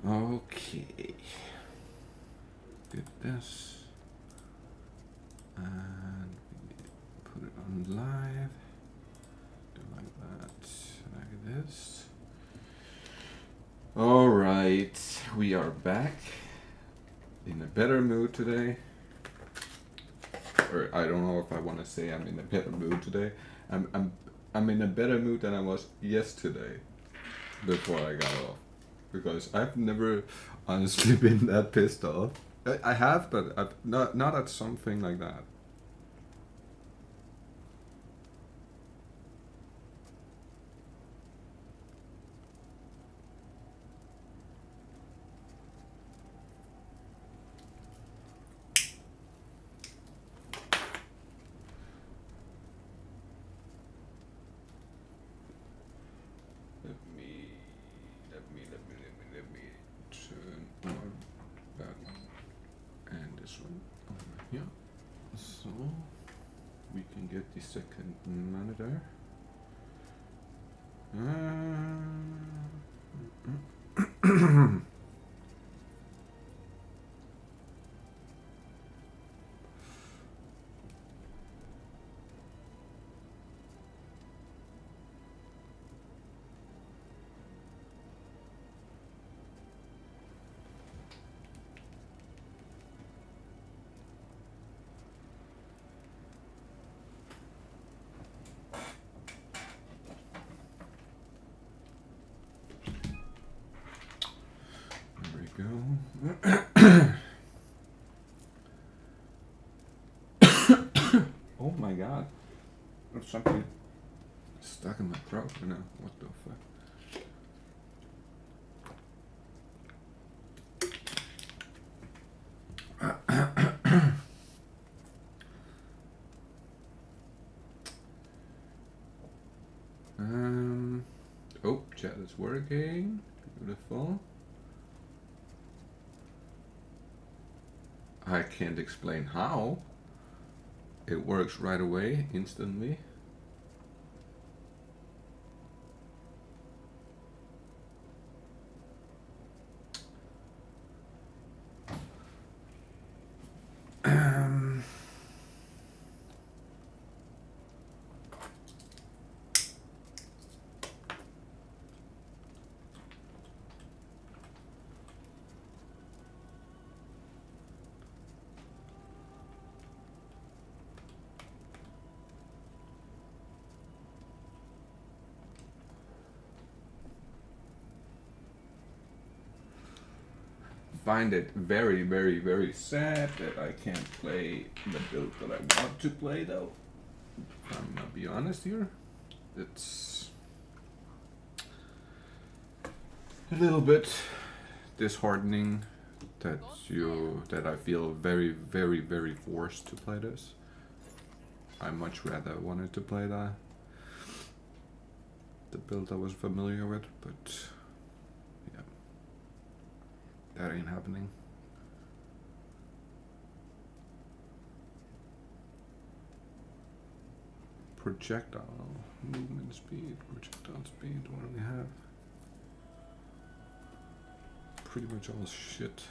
Okay. Get this. And we put it on live. Do like that. Like this. Alright. We are back. In a better mood today. Or I don't know if I want to say I'm in a better mood today. I'm in a better mood than I was yesterday before I got off. Because I've never honestly been that pissed off. I have, but I've not at something like that. Let me turn on that and this one over here, so we can get the second monitor. Go. Oh my god. There's something stuck in my throat right now. What the fuck? Oh, chat is working. Beautiful. I can't explain how. It works right away, instantly. Find it very, very, very sad that I can't play the build that I want to play, though. I'm gonna be honest here. It's a little bit disheartening that I feel very, very, very forced to play this. I much rather wanted to play the build I was familiar with, but yeah, that ain't happening. Projectile movement speed, projectile speed, what do we have? Pretty much all shit.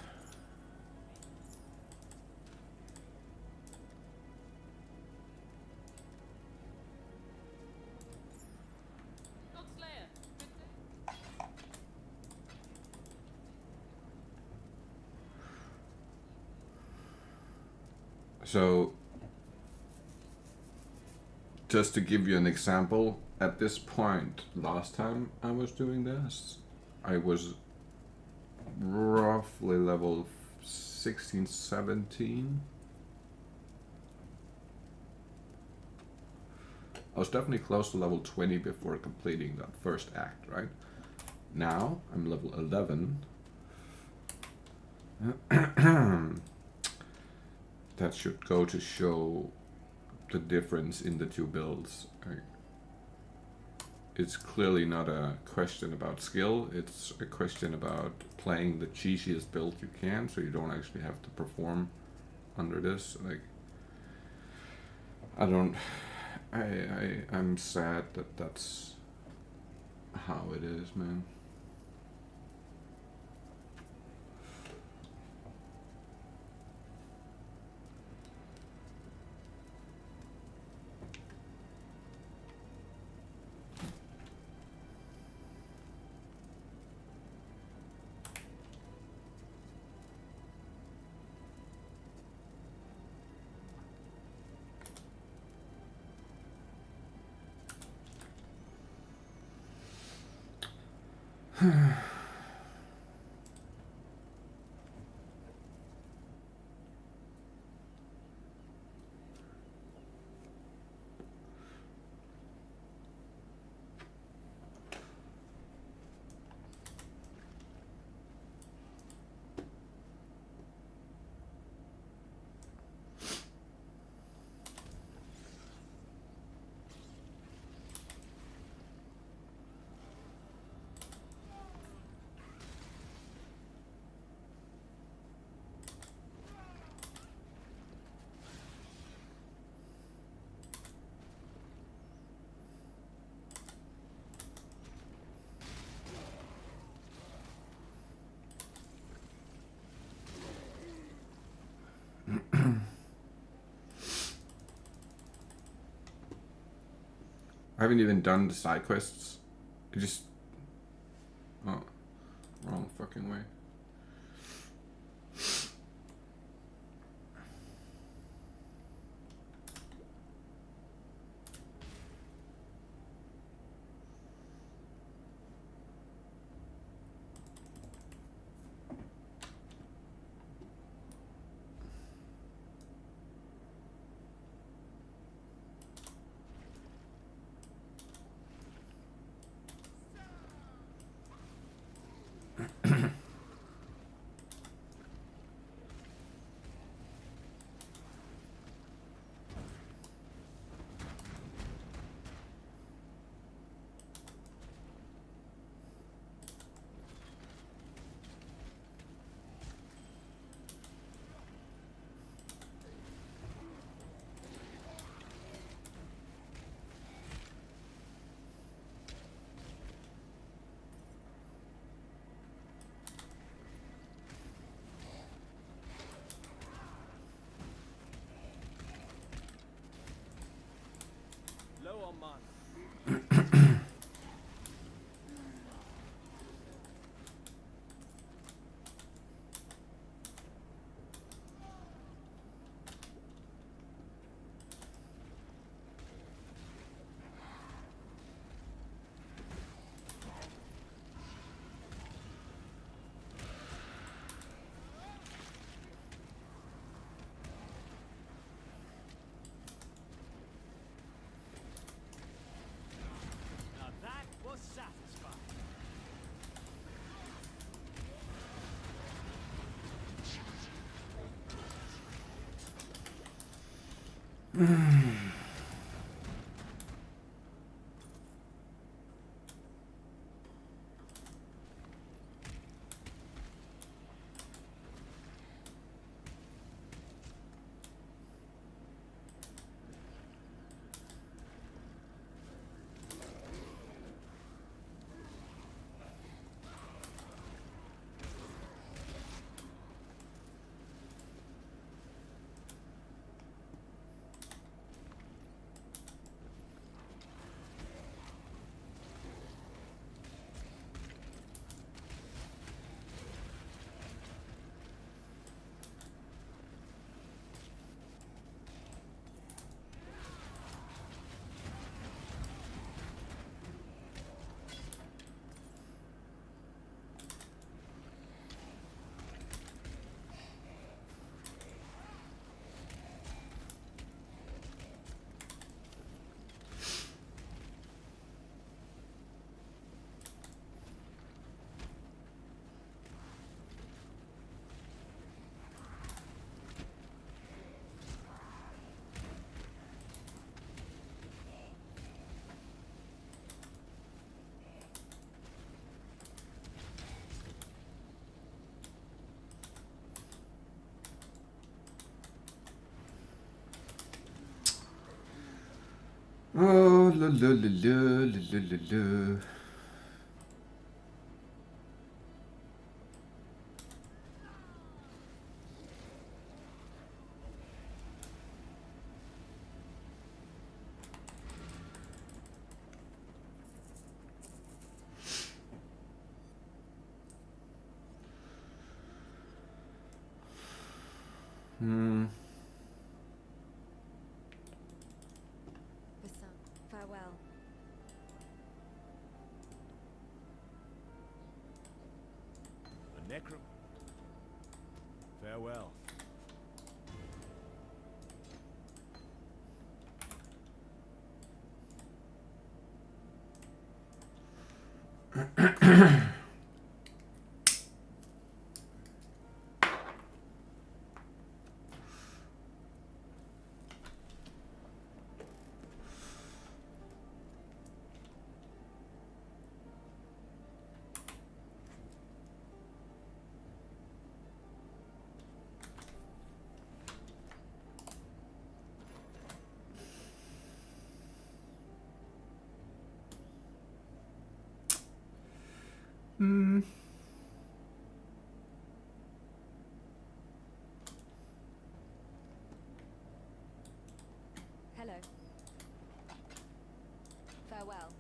So, just to give you an example, at this point, last time I was doing this, I was roughly level 16, 17. I was definitely close to level 20 before completing that first act, right? Now, I'm level 11. That should go to show the difference in the two builds. It's clearly not a question about skill, it's a question about playing the cheesiest build you can, so you don't actually have to perform under this. Like, I'm sad that that's how it is, man. I haven't even done the side quests. I just... Oh, wrong fucking way. Low on mana. Now that was satisfying. Oh, la la la la la la la. Farewell. Necro. Farewell. Hmm. Hello. Farewell.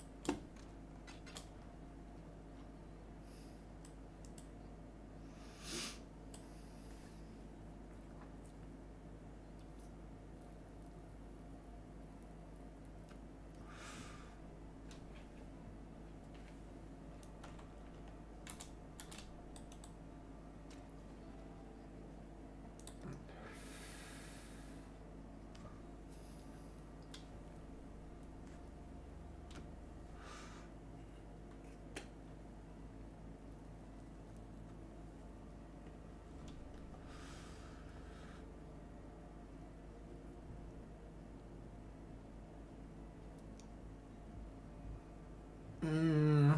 Mm.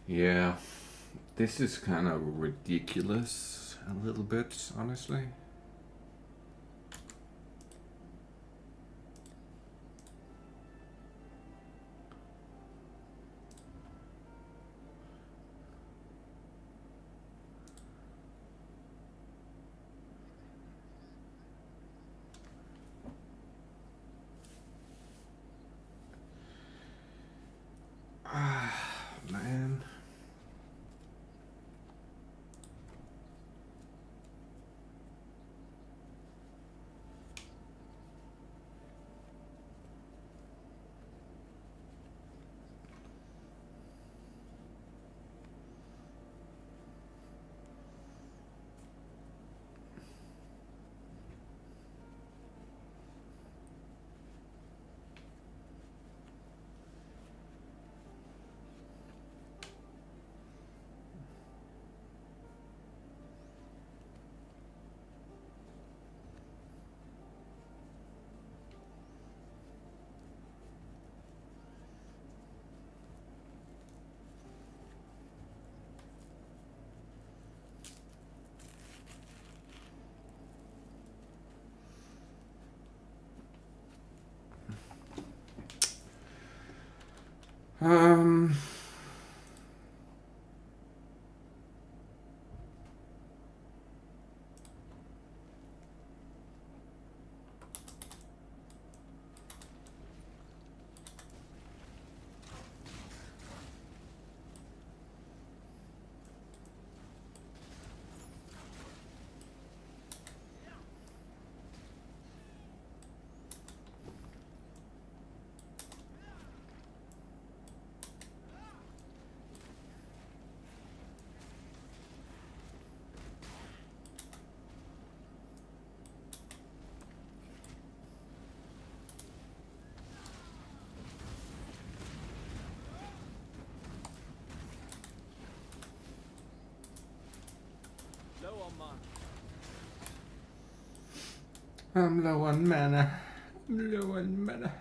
Yeah, this is kind of ridiculous a little bit, honestly. Man. Um, mana. I'm low on mana. I'm low on mana.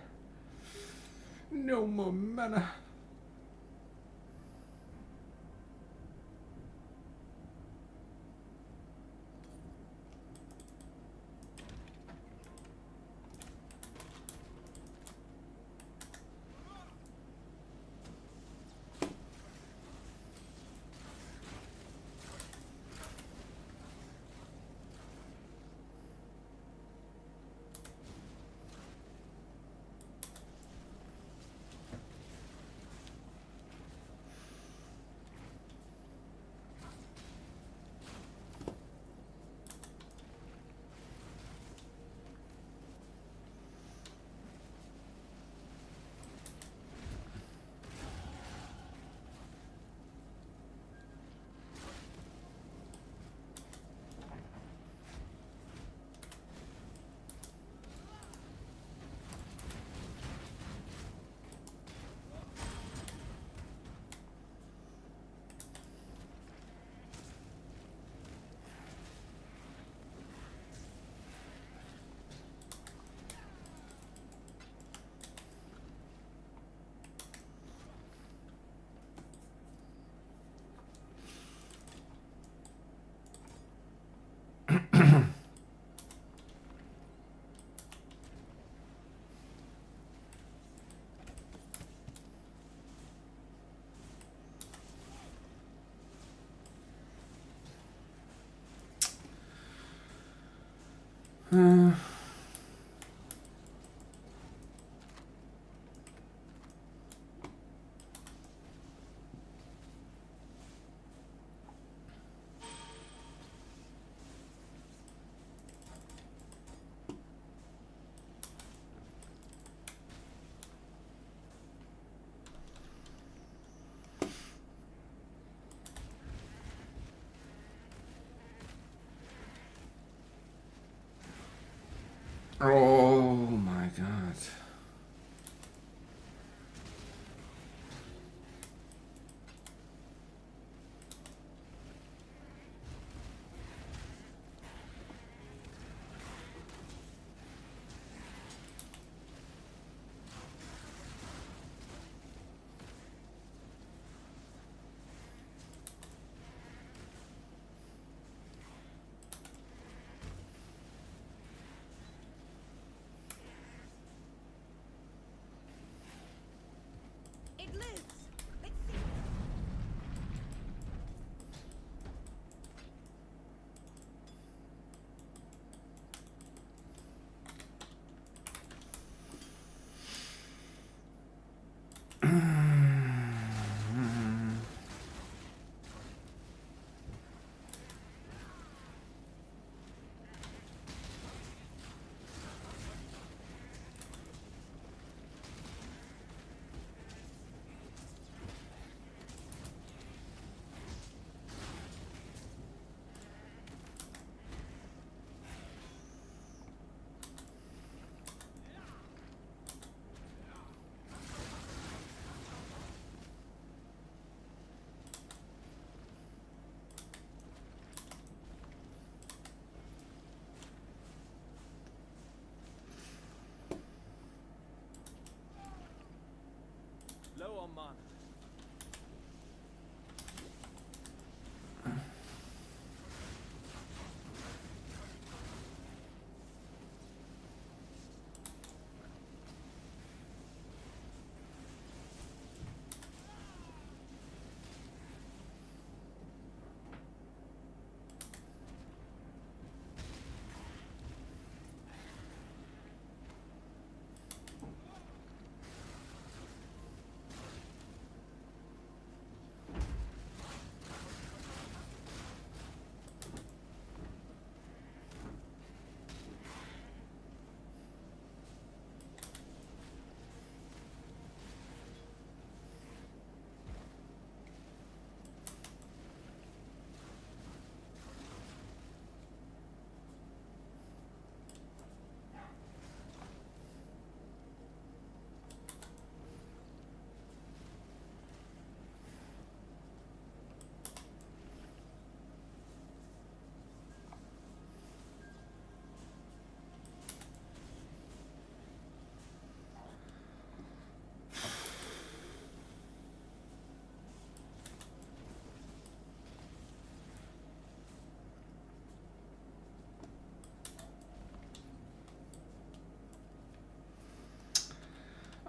No more mana. Oh my god.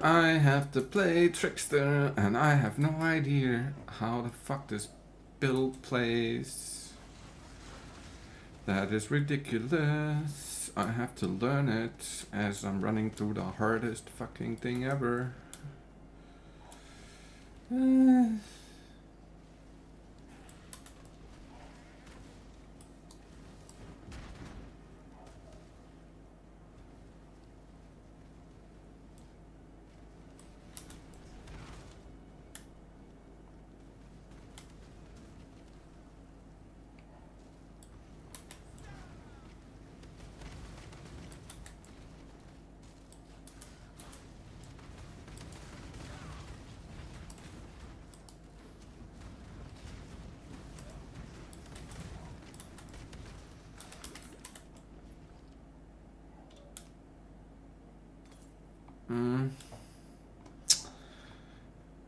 I have to play Trickster, and I have no idea how the fuck this build plays. That is ridiculous. I have to learn it as I'm running through the hardest fucking thing ever.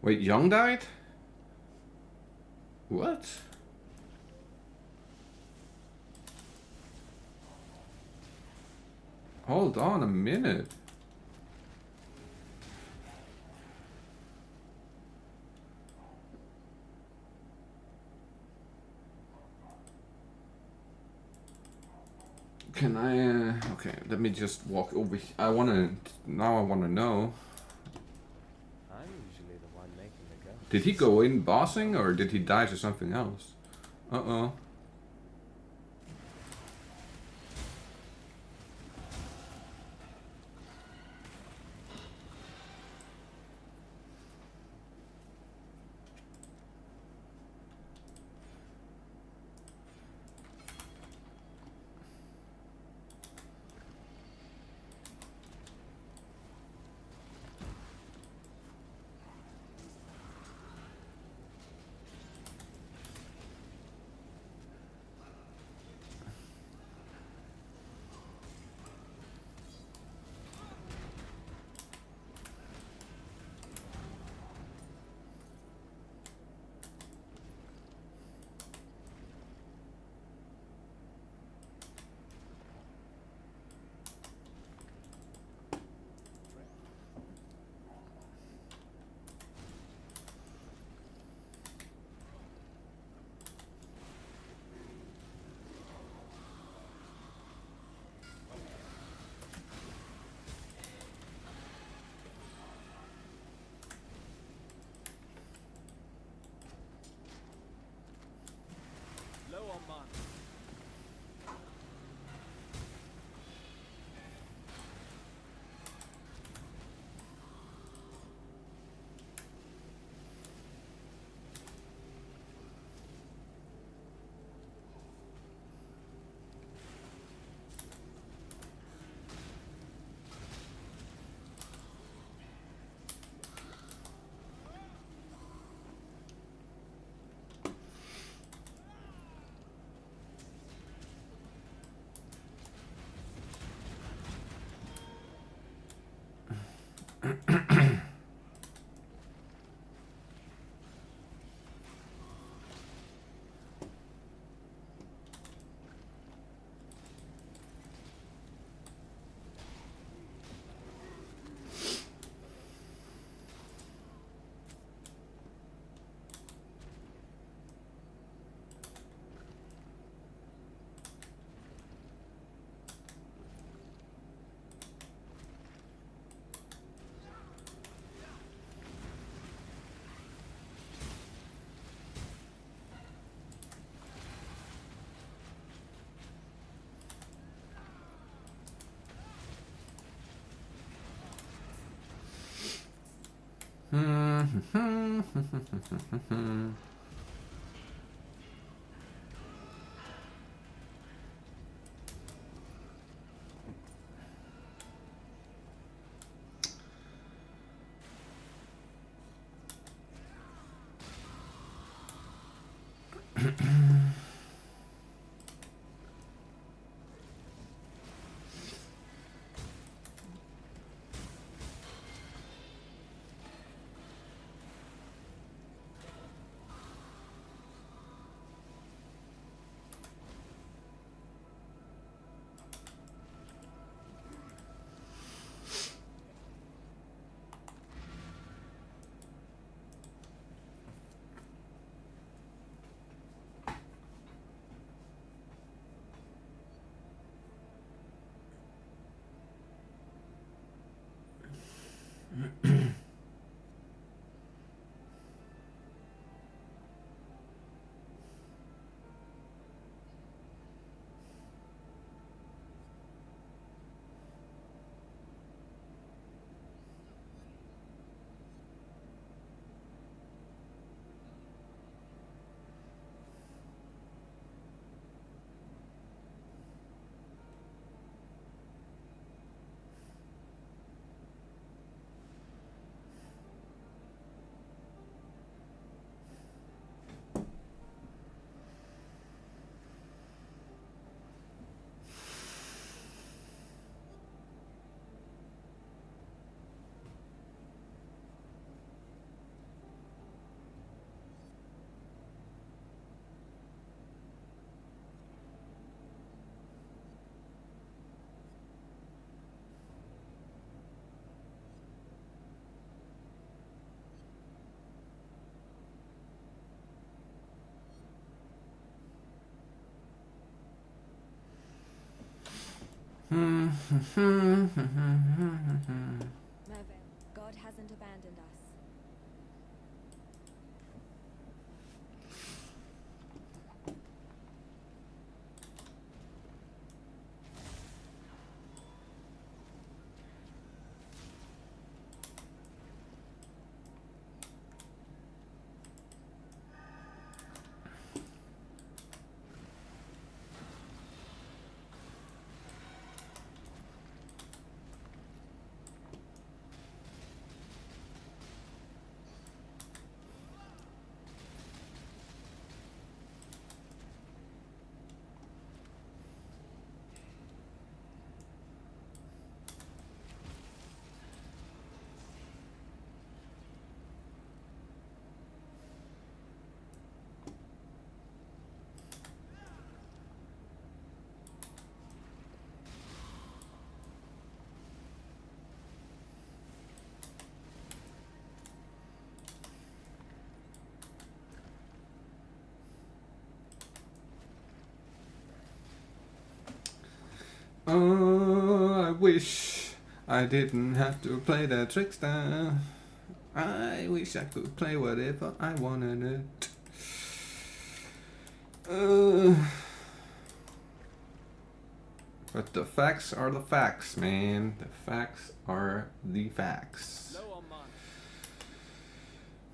Wait, Young died? What? Hold on a minute. Can I, okay, let me just walk over here. I wanna know. I'm usually the one making the go. Did he go in bossing or did he die to something else? Uh-oh. Low on mana. Mervyn, God hasn't abandoned us. Oh, I wish I didn't have to play that Trickster. I wish I could play whatever I wanted it. But the facts are the facts, man. The facts are the facts. Low on mana.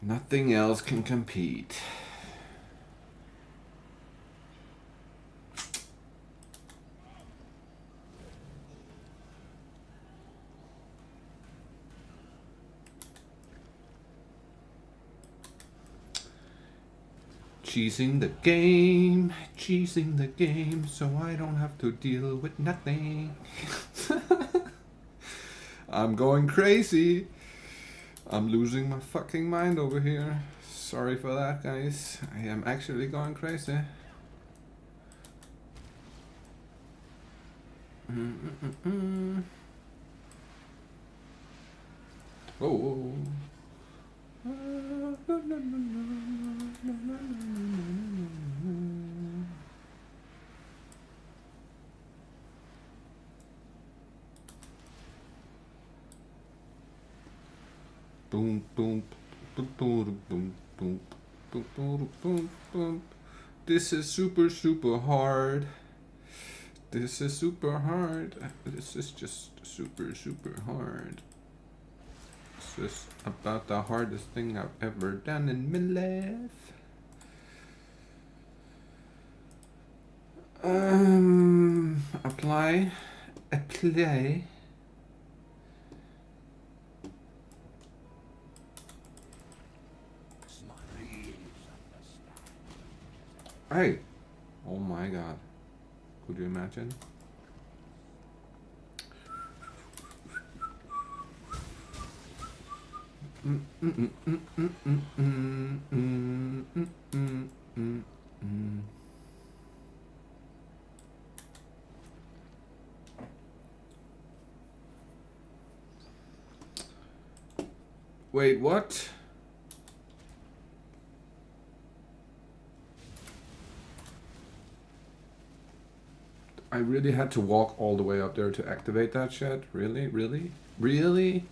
Nothing else can compete. Cheesing the game, so I don't have to deal with nothing. I'm going crazy. I'm losing my fucking mind over here. Sorry for that, guys. I am actually going crazy. Oh. Boom, boom, boom, boom, boom, boom, boom, boom, boom, boom. This is super, super hard. This is super hard. This is just super, super hard. This is about the hardest thing I've ever done in my life. Apply. Hey! Oh my god. Could you imagine? Wait, what? I really had to walk all the way up there to activate that shit? Really? Really? Really?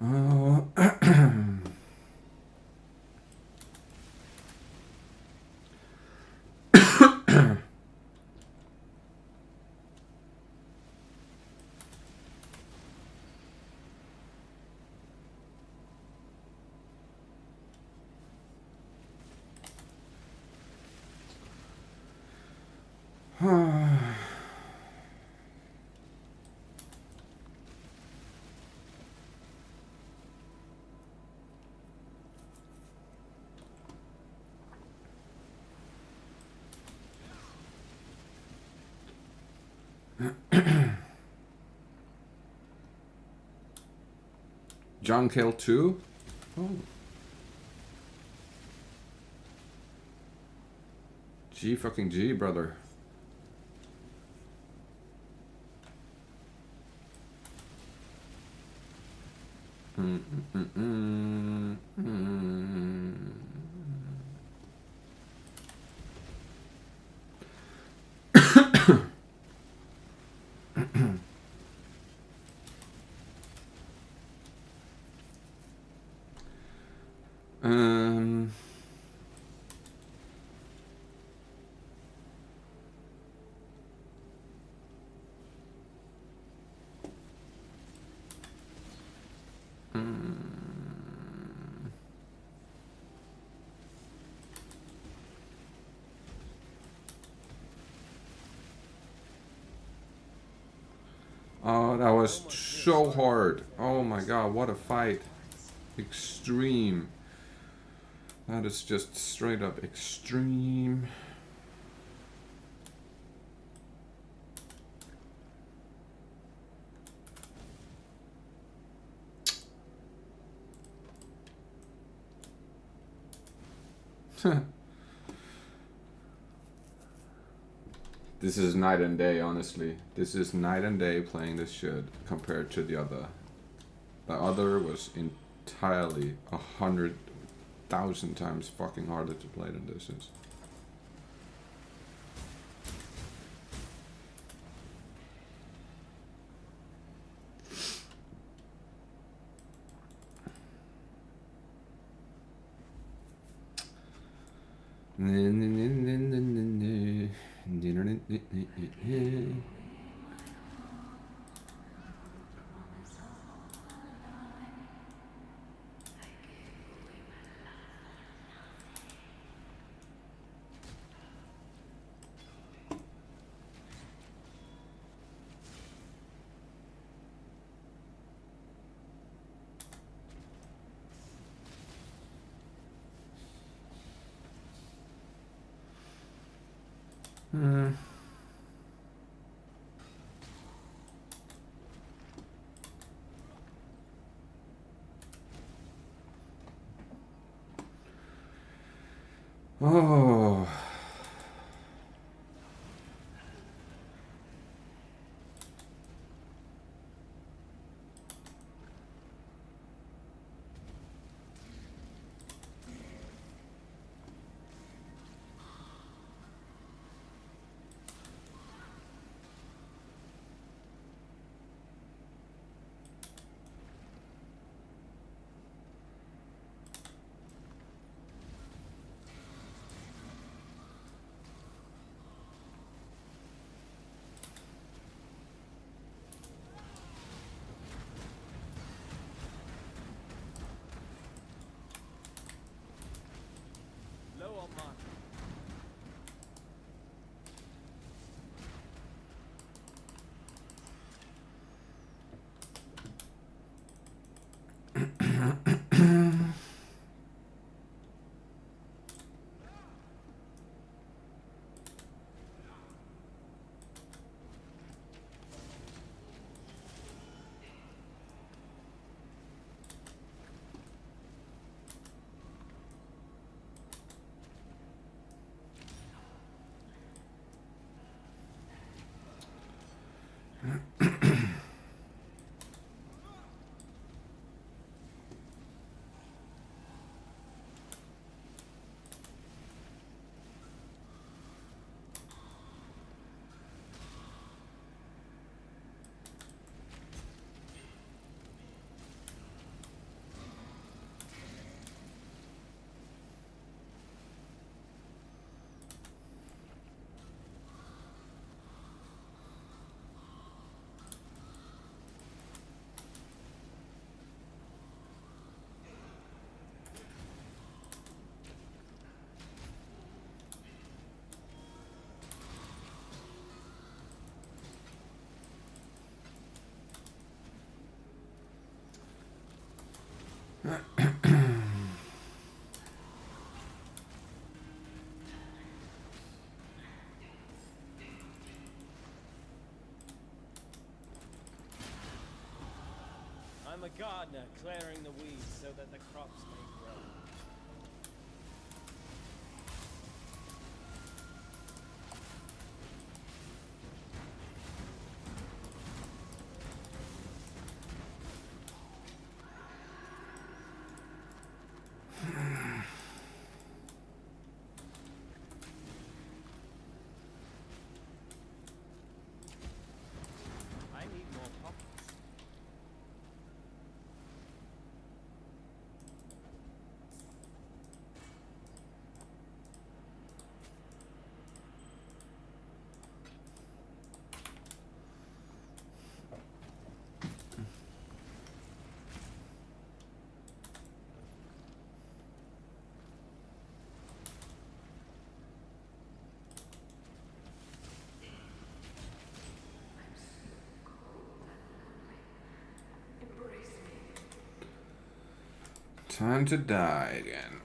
Oh. John Kill 2? Oh. G fucking G, brother. Mm, mm, mm, mm, mm. Oh, that was so hard. Oh my god, what a fight. Extreme. That is just straight up extreme. This is night and day, honestly. This is night and day playing this shit compared to the other. The other was entirely 100,000 times fucking harder to play than this is. Oh. Low on mana. I'm a gardener clearing the weeds so that the crops may grow. Time to die again.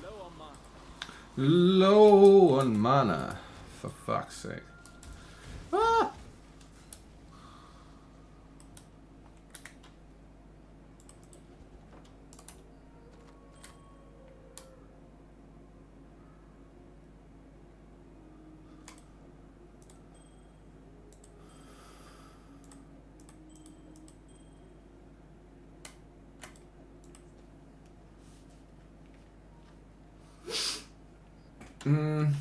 Low on mana. Low on mana, for fuck's sake. Ah! Mm.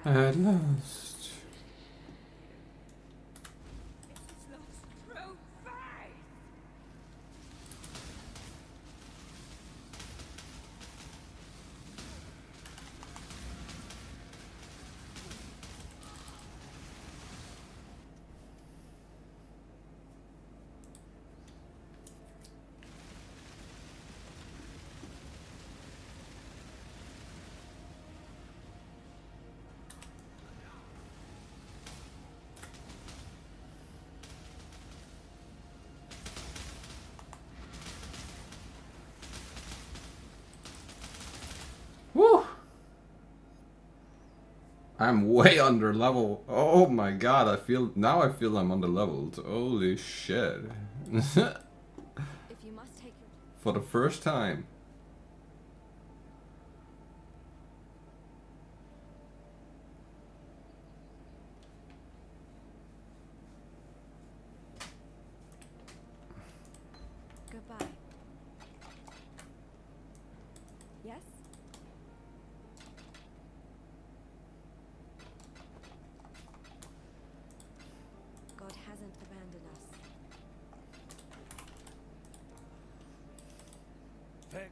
At last. I'm way under level. Oh my god, I feel I'm under leveled. Holy shit. If you must take your For the first time. goodbye. Yes? God hasn't abandoned us. Fairground.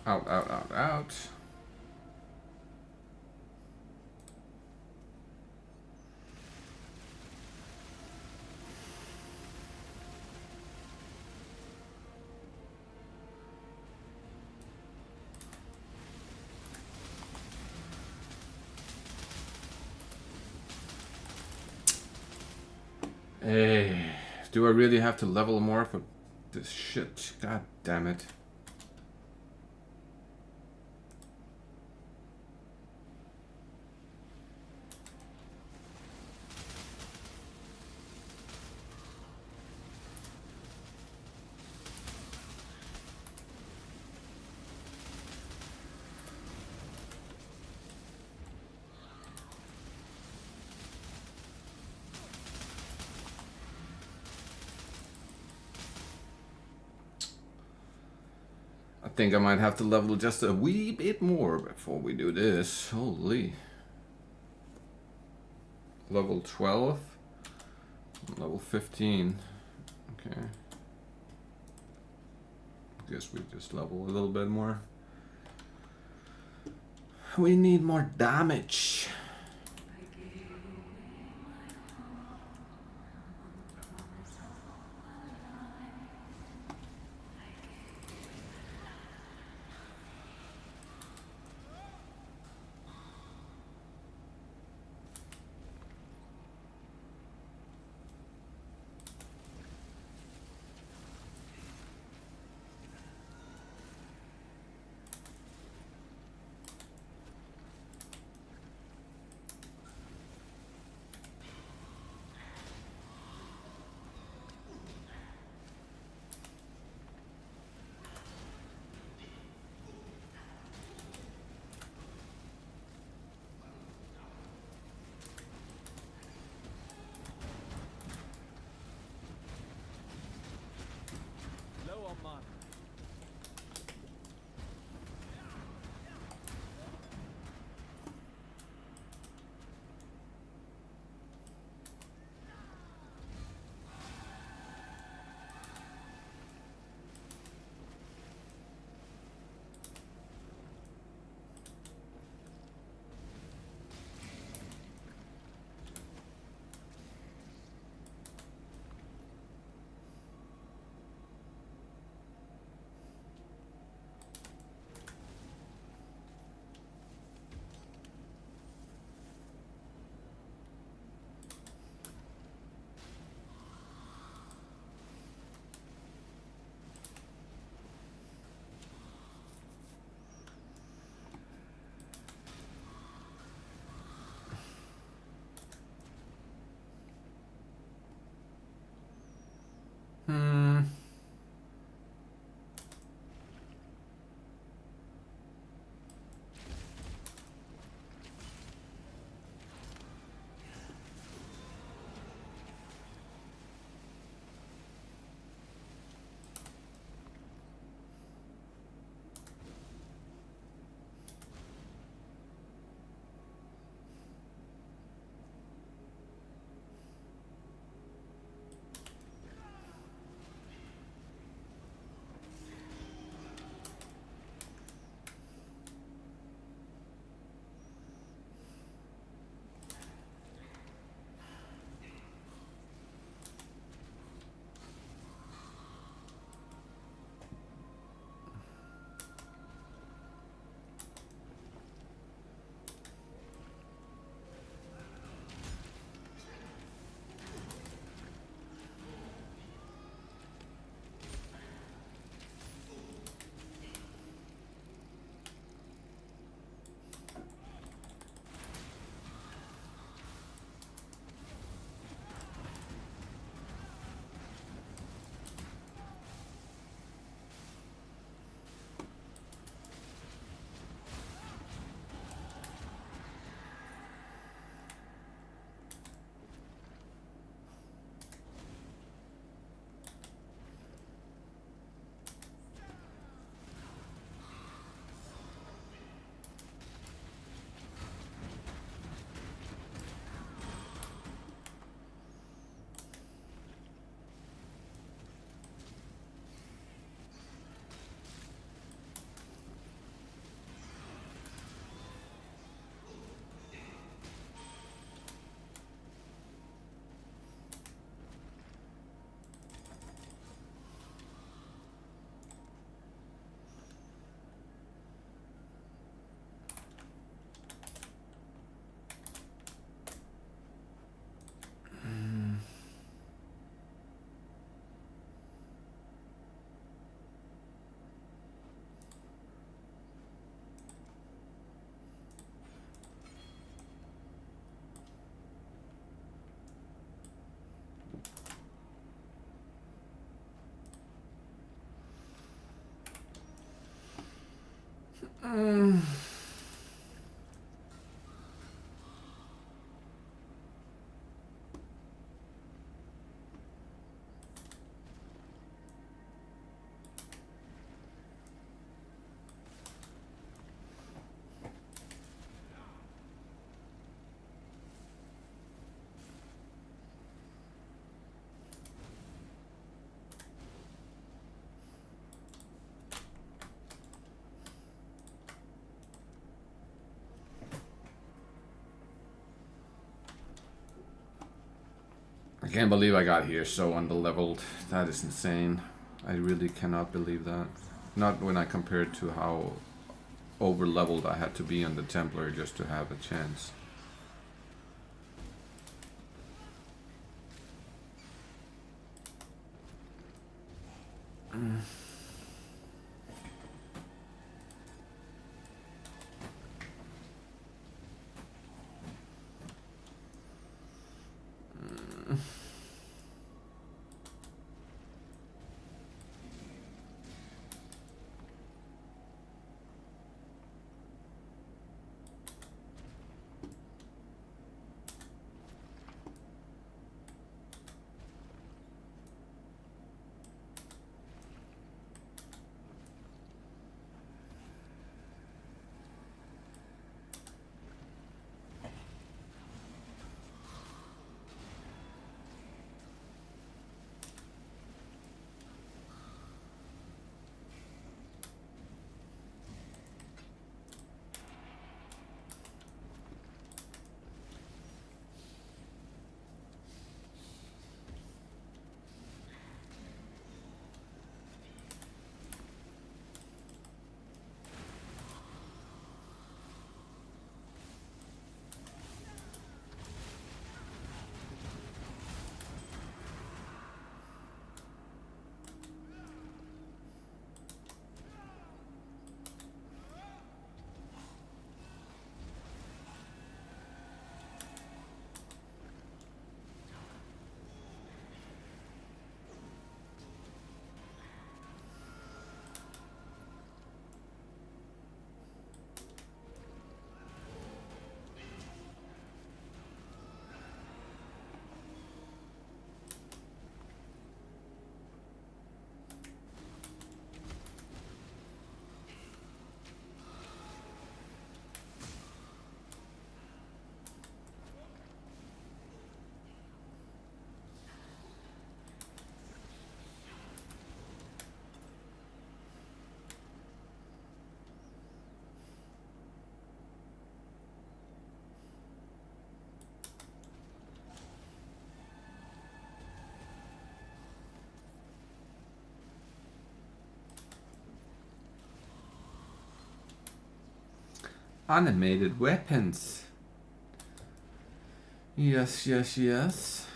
Out, out, out, out. Hey, do I really have to level more for this shit? God damn it. I think I might have to level just a wee bit more before we do this. Holy. Level 12. Level 15. Okay. Guess we just level a little bit more. We need more damage. I can't believe I got here so underleveled. That is insane. I really cannot believe that. Not when I compare it to how overleveled I had to be on the Templar just to have a chance. Animated weapons. Yes, yes, yes.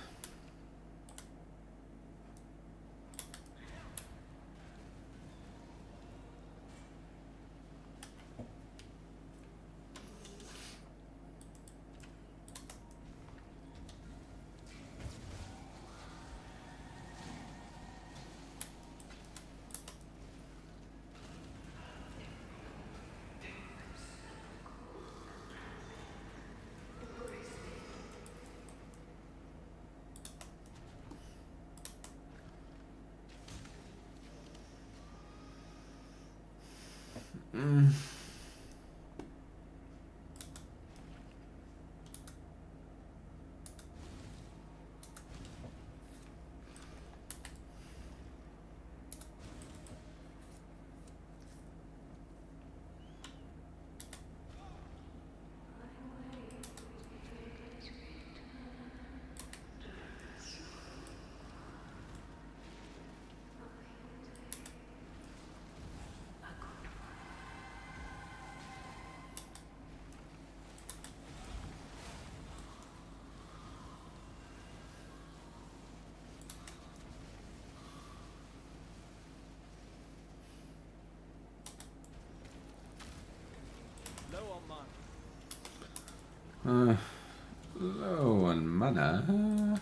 Low on mana. Low on mana.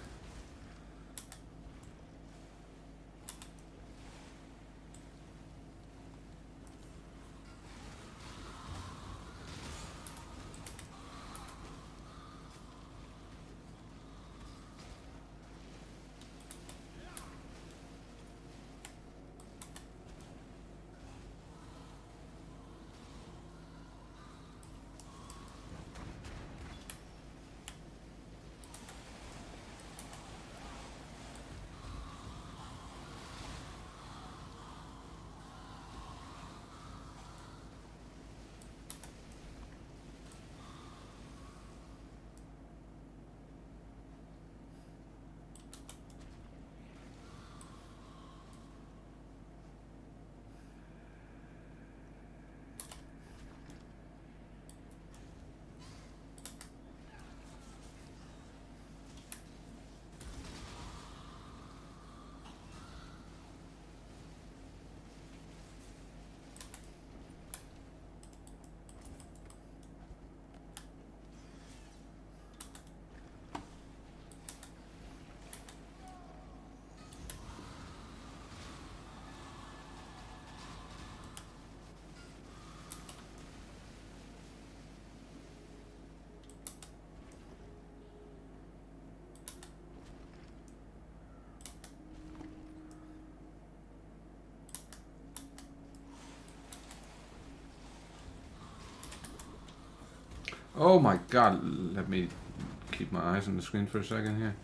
Oh my god, let me keep my eyes on the screen for a second here.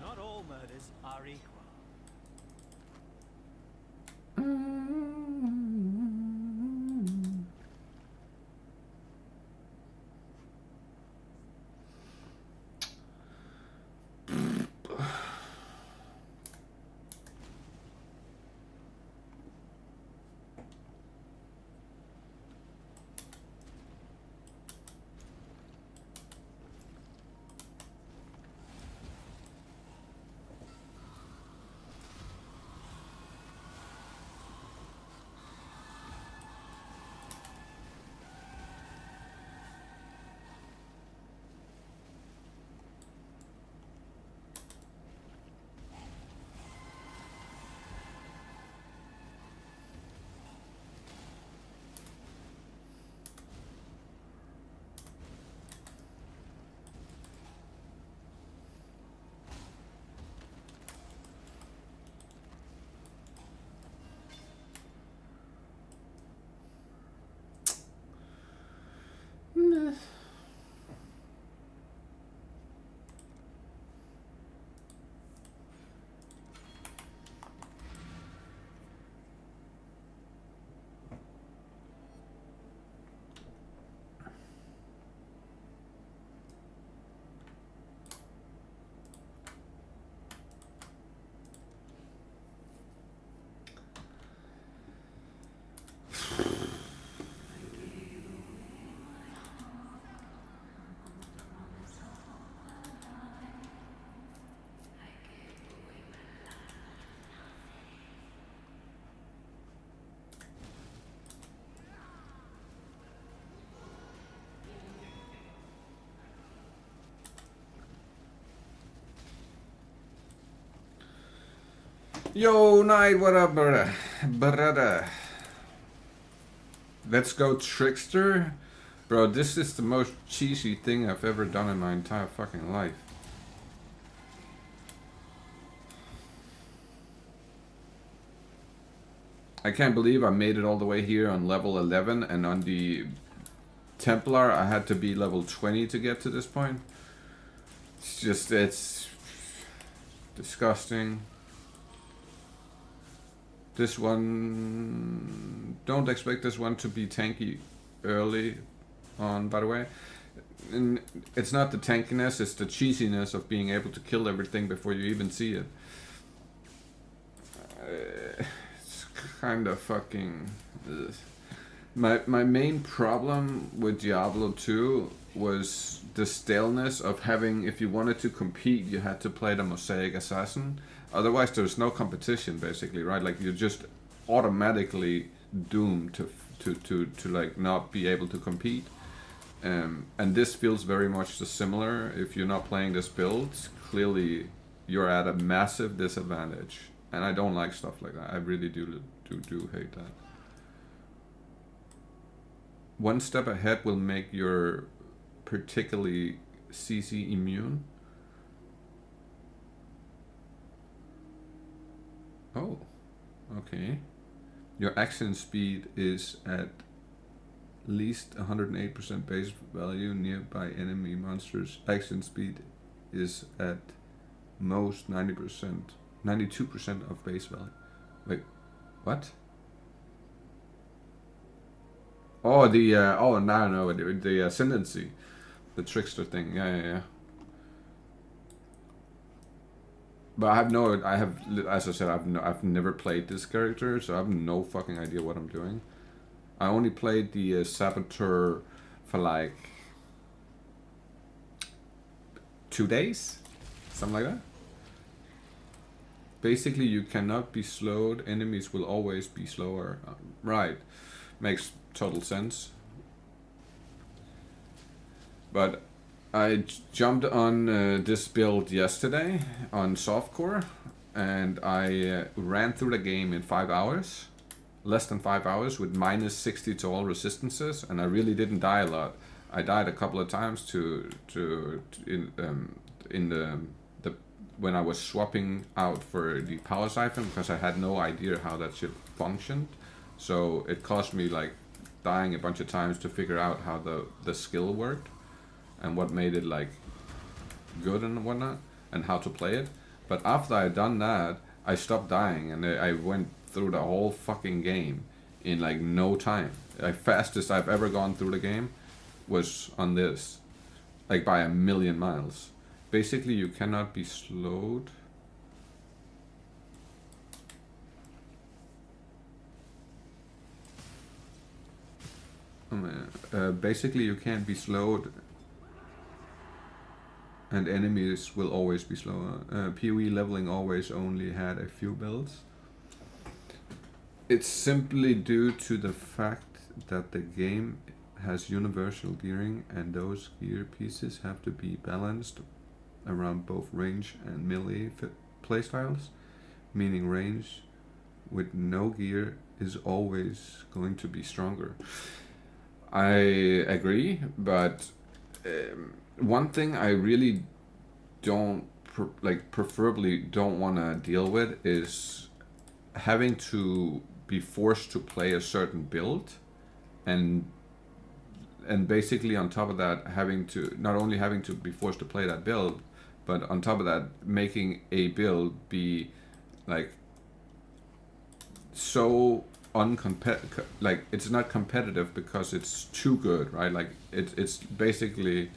Not all murders are equal. Yo, Knight, what up, brother? Brother. Let's go Trickster? Bro, this is the most cheesy thing I've ever done in my entire fucking life. I can't believe I made it all the way here on level 11, and on the Templar I had to be level 20 to get to this point. It's just, it's disgusting. This one, don't expect this one to be tanky early on, by the way. And it's not the tankiness, it's the cheesiness of being able to kill everything before you even see it. It's kind of fucking... ugh. My main problem with Diablo 2 was the staleness of having, if you wanted to compete, you had to play the Mosaic Assassin. Otherwise, there's no competition, basically, right? Like, you're just automatically doomed to like not be able to compete. And this feels very much similar. If you're not playing this build, clearly you're at a massive disadvantage. And I don't like stuff like that. I really do hate that. One step ahead will make your particularly CC immune. Oh, okay. Your action speed is at least 108% base value nearby enemy monsters. Action speed is at most 90%, 92% of base value. Wait, what? Oh, the ascendancy, the trickster thing. Yeah. But as I said, I've never played this character, so I have no fucking idea what I'm doing. I only played the Saboteur for like 2 days, something like that. Basically, you cannot be slowed. Enemies will always be slower. Right, makes total sense. But I jumped on this build yesterday on softcore, and I ran through the game in 5 hours, less than 5 hours, with minus 60 to all resistances, and I really didn't die a lot. I died a couple of times in the when I was swapping out for the power siphon, because I had no idea how that shit functioned. So it cost me like dying a bunch of times to figure out how the skill worked and what made it like good and whatnot and how to play it. But after I had done that, I stopped dying and I went through the whole fucking game in like no time. The fastest I've ever gone through the game was on this, like by a million miles. Basically, you cannot be slowed. Basically, you can't be slowed, and enemies will always be slower. PoE leveling always only had a few builds. It's simply due to the fact that the game has universal gearing, and those gear pieces have to be balanced around both range and melee playstyles, meaning range with no gear is always going to be stronger. I agree, but one thing I really don't preferably don't want to deal with is having to be forced to play a certain build, and basically on top of that not only having to be forced to play that build, but on top of that making a build be like so like it's not competitive because it's too good, right? Like it's basically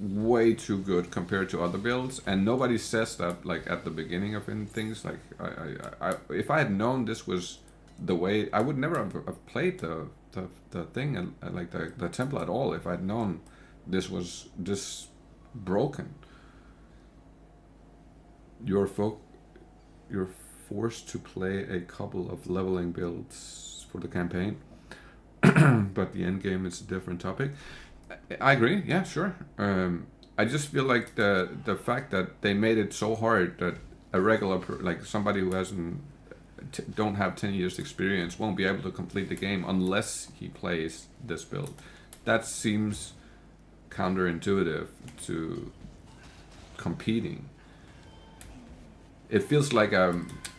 way too good compared to other builds, and nobody says that like at the beginning of things. Like I if I had known this was the way, I would never have played the thing and like the temple at all if I'd known this was this broken. You're forced to play a couple of leveling builds for the campaign, but the end game is a different topic. I agree. Yeah, sure. I just feel like the fact that they made it so hard that a regular like somebody who don't have 10 years experience won't be able to complete the game unless he plays this build. That seems counterintuitive to competing. It feels like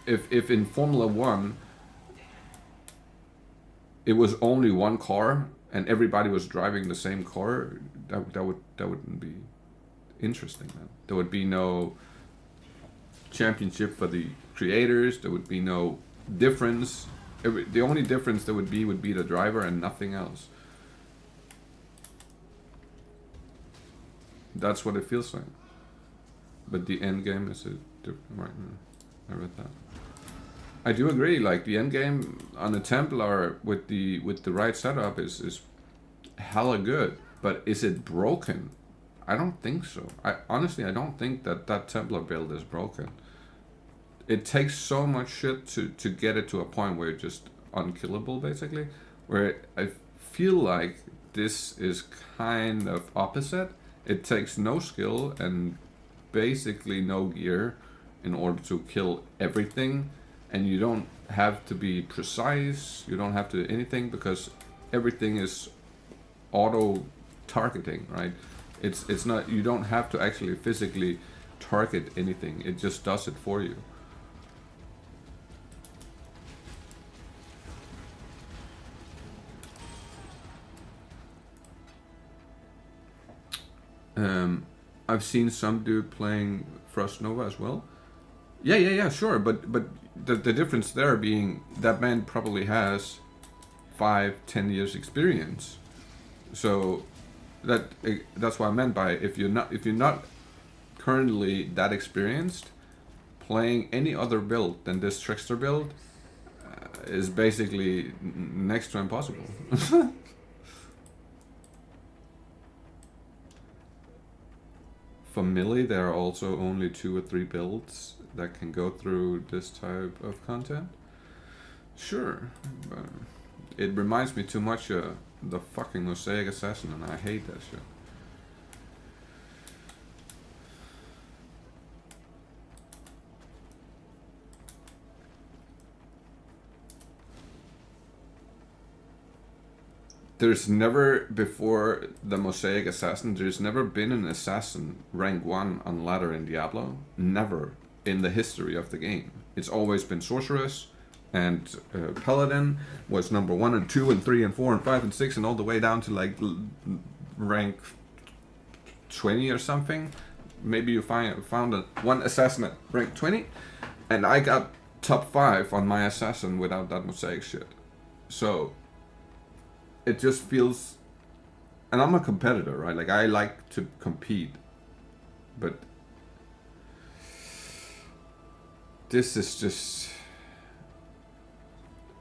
if in Formula 1 it was only one car and everybody was driving the same car, that wouldn't be interesting, man. There would be no championship for the creators. There would be no difference. The only difference there would be the driver and nothing else. That's what it feels like. But the end game is a different. Right, I read that. I do agree. Like the end game on the Templar with the right setup is hella good. But is it broken? I don't think so. I don't think that Templar build is broken. It takes so much shit to get it to a point where it's just unkillable, basically. Where I feel like this is kind of opposite. It takes no skill and basically no gear in order to kill everything, and you don't have to be precise, you don't have to anything, because everything is auto targeting, right? It's not, you don't have to actually physically target anything, it just does it for you. I've seen some dude playing Frost Nova as well. Yeah, sure. But the difference there being that man probably has 5-10 years experience. So that's what I meant by if you're not currently that experienced, playing any other build than this Trickster build is basically next to impossible. for melee, there are also only 2 or 3 builds that can go through this type of content. Sure, but it reminds me too much of the fucking Mosaic Assassin, and I hate that shit. There's never, before the Mosaic Assassin, there's never been an assassin rank 1 on ladder in Diablo. Never in the history of the game. It's always been sorceress, and paladin was number 1 and 2 and 3 and 4 and 5 and 6 and all the way down to like rank 20 or something. Maybe you found one assassin at rank 20, and I got top 5 on my assassin without that Mosaic shit. So it just feels, and I'm a competitor, right? Like, I like to compete, but this is just,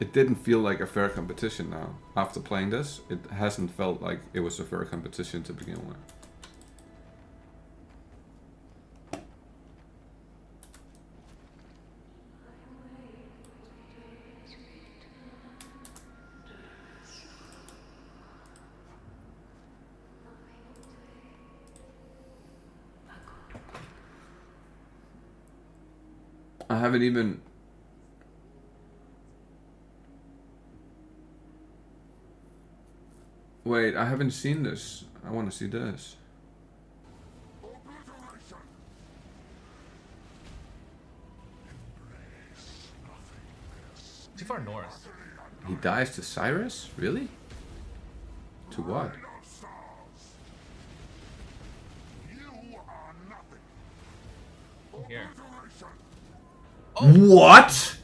it didn't feel like a fair competition now. After playing this, it hasn't felt like it was a fair competition to begin with. I haven't even... Wait, I haven't seen this. I want to see this. Too far north. He dies to Cyrus? Really? To what? Here. What?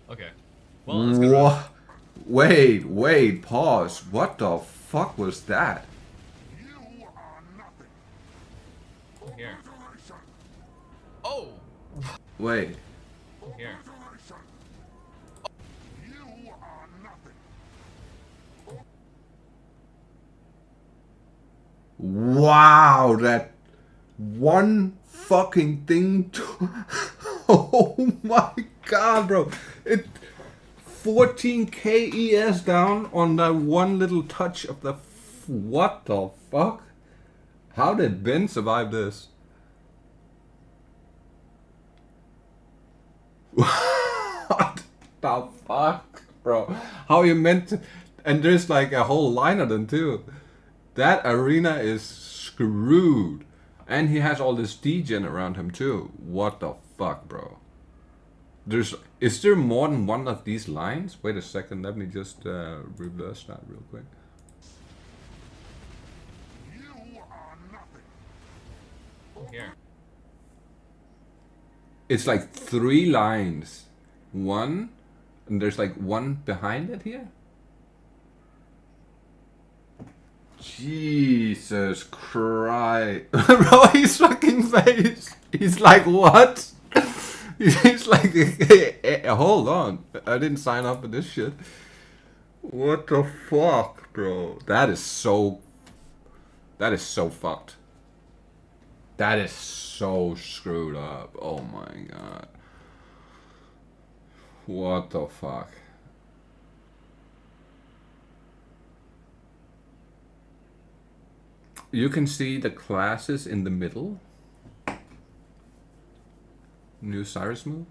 Okay. Well, let's go. What? Wait, pause. What the fuck was that? Here. Oh! Wait. Here. Wow, that one fucking thing. Oh my god, bro. It 14k ES down on that one little touch of the... What the fuck? How did Ben survive this? What the fuck, bro? How you meant to... And there's like a whole line of them too. That arena is screwed. And he has all this degen around him too. What the fuck, bro? Is there more than one of these lines? Wait a second, let me just reverse that real quick. Here. It's like 3 lines. One, and there's like one behind it here. Jesus Christ. Bro, his fucking face. He's like, what? He's like, hey, hold on. I didn't sign up for this shit. What the fuck, bro? That is so fucked. That is so screwed up. Oh my god. What the fuck? You can see the classes in the middle. New Cyrus move.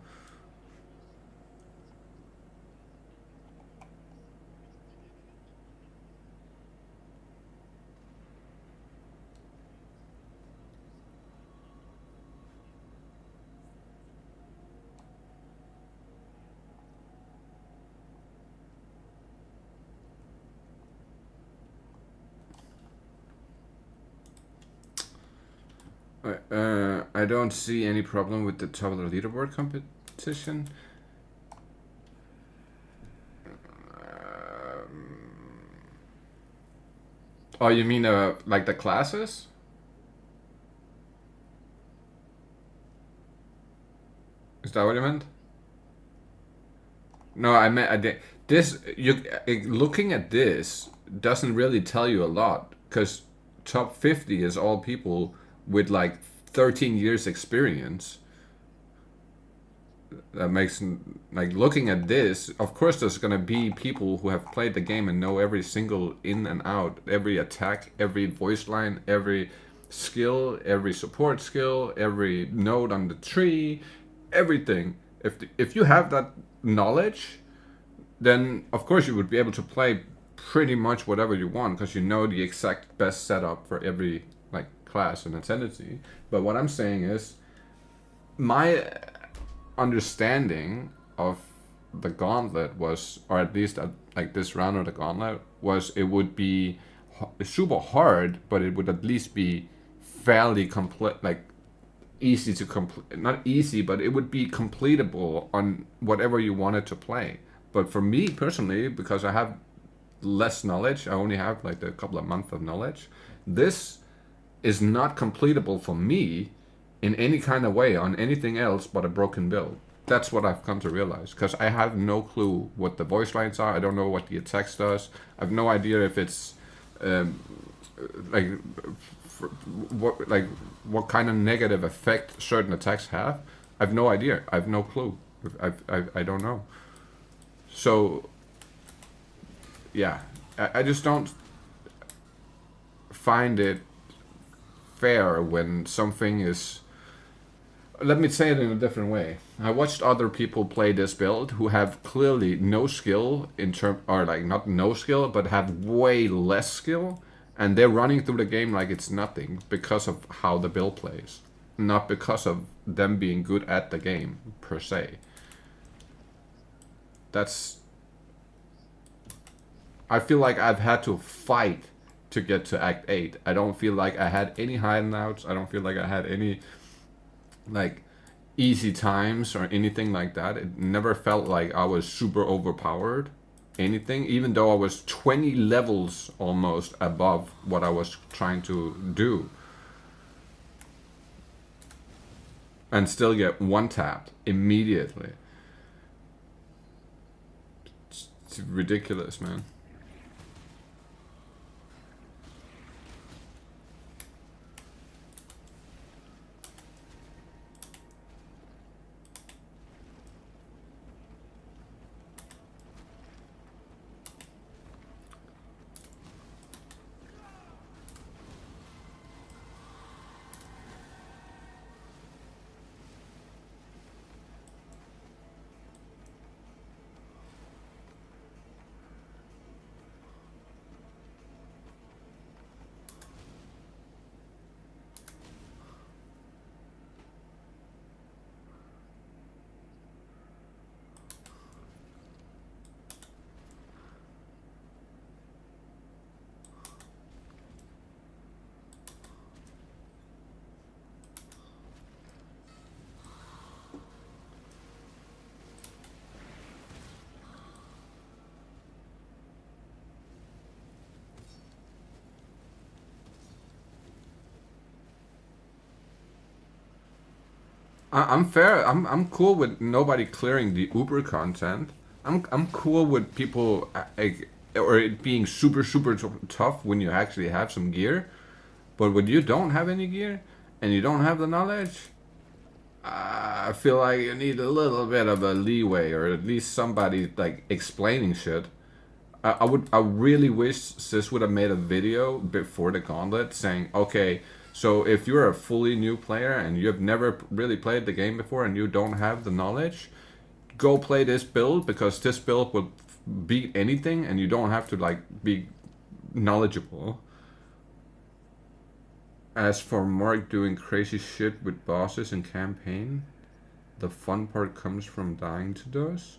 I don't see any problem with the top of the leaderboard competition. Oh, you mean like the classes? Is that what you meant? No, I meant this. Looking at this doesn't really tell you a lot, because top 50 is all people with like 13 years experience. That makes, like, looking at this, of course there's gonna be people who have played the game and know every single in and out, every attack, every voice line, every skill, every support skill, every node on the tree, everything. If you have that knowledge, then of course you would be able to play pretty much whatever you want, because you know the exact best setup for every like class and ascendancy. But what I'm saying is, my understanding of the Gauntlet was, or at least like this round of the Gauntlet, was it would be super hard, but it would at least be fairly complete, like easy to complete. Not easy, but it would be completable on whatever you wanted to play. But for me personally, because I have less knowledge, I only have like a couple of months of knowledge, this is not completable for me in any kind of way on anything else but a broken build. That's what I've come to realize, because I have no clue what the voice lines are. I don't know what the attacks does. I have no idea if it's like what kind of negative effect certain attacks have. I have no idea. I have no clue. I don't know. So yeah, I just don't find it fair when something is. Let me say it in a different way. I watched other people play this build who have clearly no skill or like not no skill, but have way less skill, and they're running through the game like it's nothing because of how the build plays, not because of them being good at the game per se. I feel like I've had to fight to get to Act 8. I don't feel like I had any hideouts. I don't feel like I had any like easy times or anything like that. It never felt like I was super overpowered anything, even though I was 20 levels almost above what I was trying to do, and still get one tapped immediately. It's ridiculous, man. I'm fair. I'm cool with nobody clearing the Uber content. I'm cool with people or it being super tough when you actually have some gear. But when you don't have any gear and you don't have the knowledge, I feel like you need a little bit of a leeway, or at least somebody like explaining shit. I really wish Sis would have made a video before the Gauntlet saying, okay, so if you're a fully new player and you've never really played the game before and you don't have the knowledge, go play this build, because this build will beat anything and you don't have to like be knowledgeable. As for Mark doing crazy shit with bosses in campaign, the fun part comes from dying to those.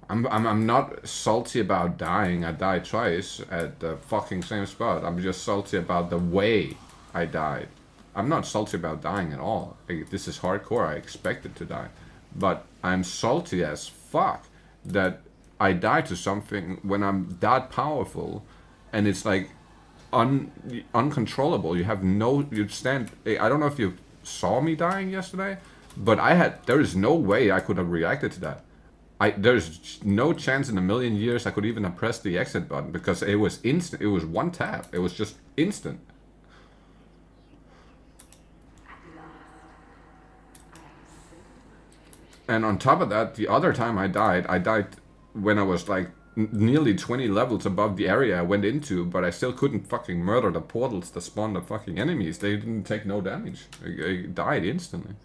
I'm not salty about dying. I died twice at the fucking same spot. I'm just salty about the way I died. I'm not salty about dying at all. This is hardcore. I expected to die. But I'm salty as fuck that I died to something when I'm that powerful, and it's like uncontrollable. You have no... You stand... I don't know if you saw me dying yesterday, but there is no way I could have reacted to that. There's no chance in a million years I could even have pressed the exit button because it was instant. It was one tap. It was just instant. And on top of that, the other time I died when I was like nearly 20 levels above the area I went into, but I still couldn't fucking murder the portals that spawned the fucking enemies. They didn't take no damage. I died instantly.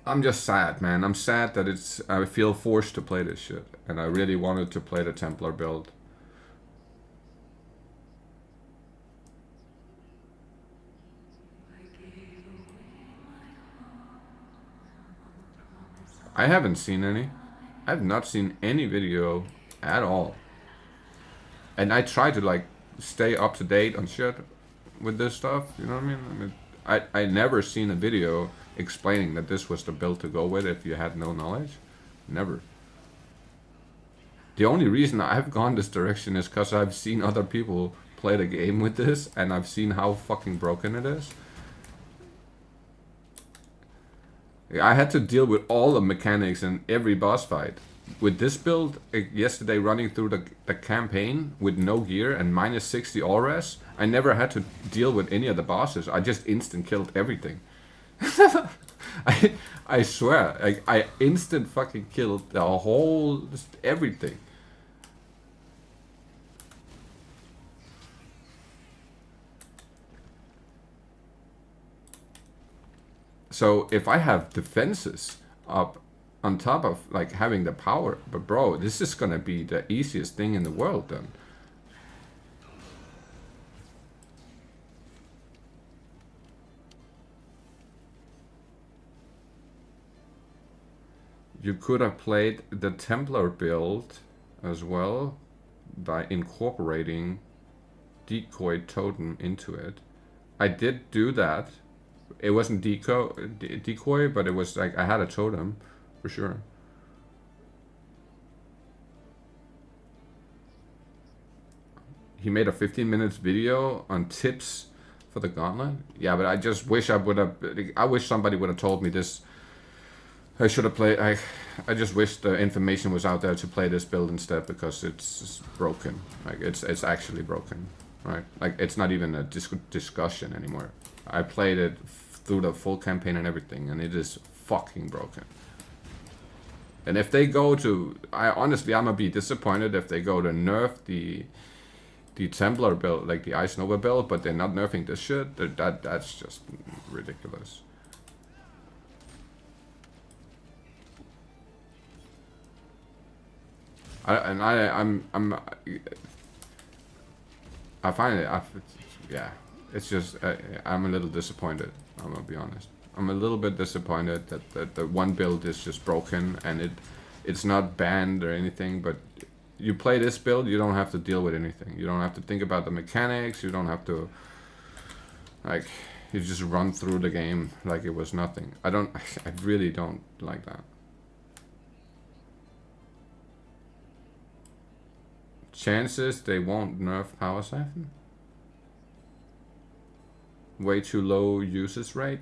I'm just sad, man. I'm sad that I feel forced to play this shit. And I really wanted to play the Templar build. I haven't seen any. I've not seen any video at all. And I try to like stay up to date on shit with this stuff, you know what I mean? I never seen a video explaining that this was the build to go with if you had no knowledge. Never. The only reason I've gone this direction is because I've seen other people play the game with this and I've seen how fucking broken it is. I had to deal with all the mechanics in every boss fight. With this build, yesterday running through the campaign with no gear and minus 60 all res, I never had to deal with any of the bosses. I just instant killed everything. I swear, I instant fucking killed the whole, just everything. So if I have defenses up on top of like having the power, but bro, this is gonna be the easiest thing in the world then. You could have played the Templar build as well by incorporating decoy totem into it. I did do that. It wasn't decoy, but it was like I had a totem for sure. He made a 15 minutes video on tips for the Gauntlet. Yeah, but I just wish I would have. I wish somebody would have told me this. I should have played. I just wish the information was out there to play this build instead because it's broken. Like it's actually broken, right? Like it's not even a discussion anymore. I played it through the full campaign and everything, and it is fucking broken. And if they go to, I'm gonna be disappointed if they go to nerf the Templar build, like the Ice Nova build, but they're not nerfing this shit. That's just ridiculous. I find it, yeah. It's just, I'm a little disappointed, I'm gonna be honest. I'm a little bit disappointed that the one build is just broken and it's not banned or anything, but you play this build, you don't have to deal with anything. You don't have to think about the mechanics, you don't have to, like, you just run through the game like it was nothing. I really don't like that. Chances they won't nerf Power Siphon? Way too low usage rate.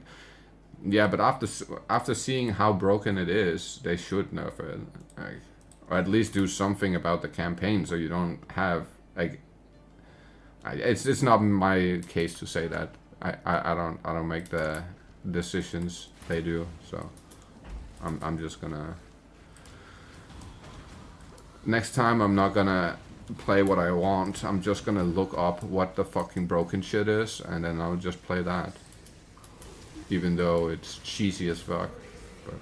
Yeah, but after seeing how broken it is, they should nerf it, like, or at least do something about the campaign so you don't have like. It's not my case to say that. I don't make the decisions they do, so I'm just gonna. Next time I'm not gonna play what I want. I'm just gonna look up what the fucking broken shit is, and then I'll just play that. Even though it's cheesy as fuck, but.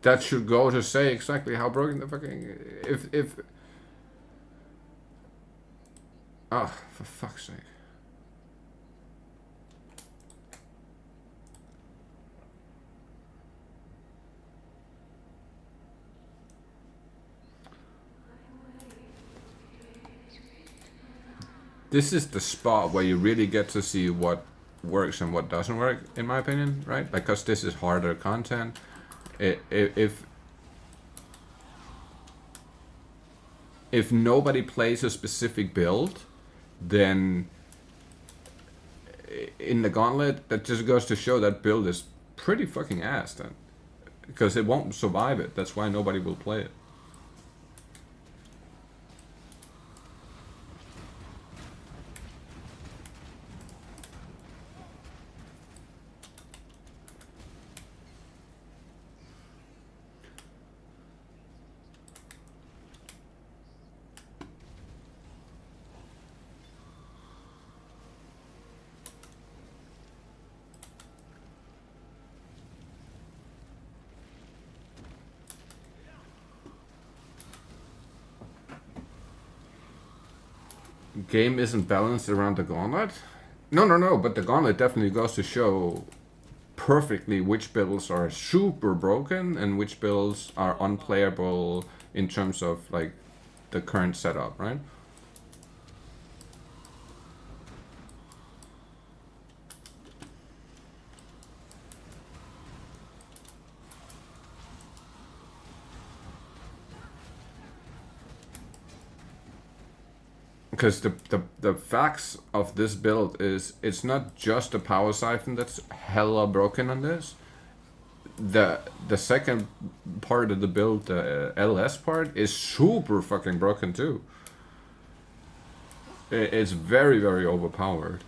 That should go to say exactly how broken the fucking if. Oh, for fuck's sake. This is the spot where you really get to see what works and what doesn't work, in my opinion, right? Because this is harder content. If nobody plays a specific build, then in the Gauntlet, that just goes to show that build is pretty fucking ass then. Because it won't survive it. That's why nobody will play it. Game isn't balanced around the Gauntlet? No, but the Gauntlet definitely goes to show perfectly which builds are super broken and which builds are unplayable in terms of like the current setup, right? Because the facts of this build is it's not just a power siphon that's hella broken on this. The second part of the build, the LS part, is super fucking broken too. It's very, very overpowered.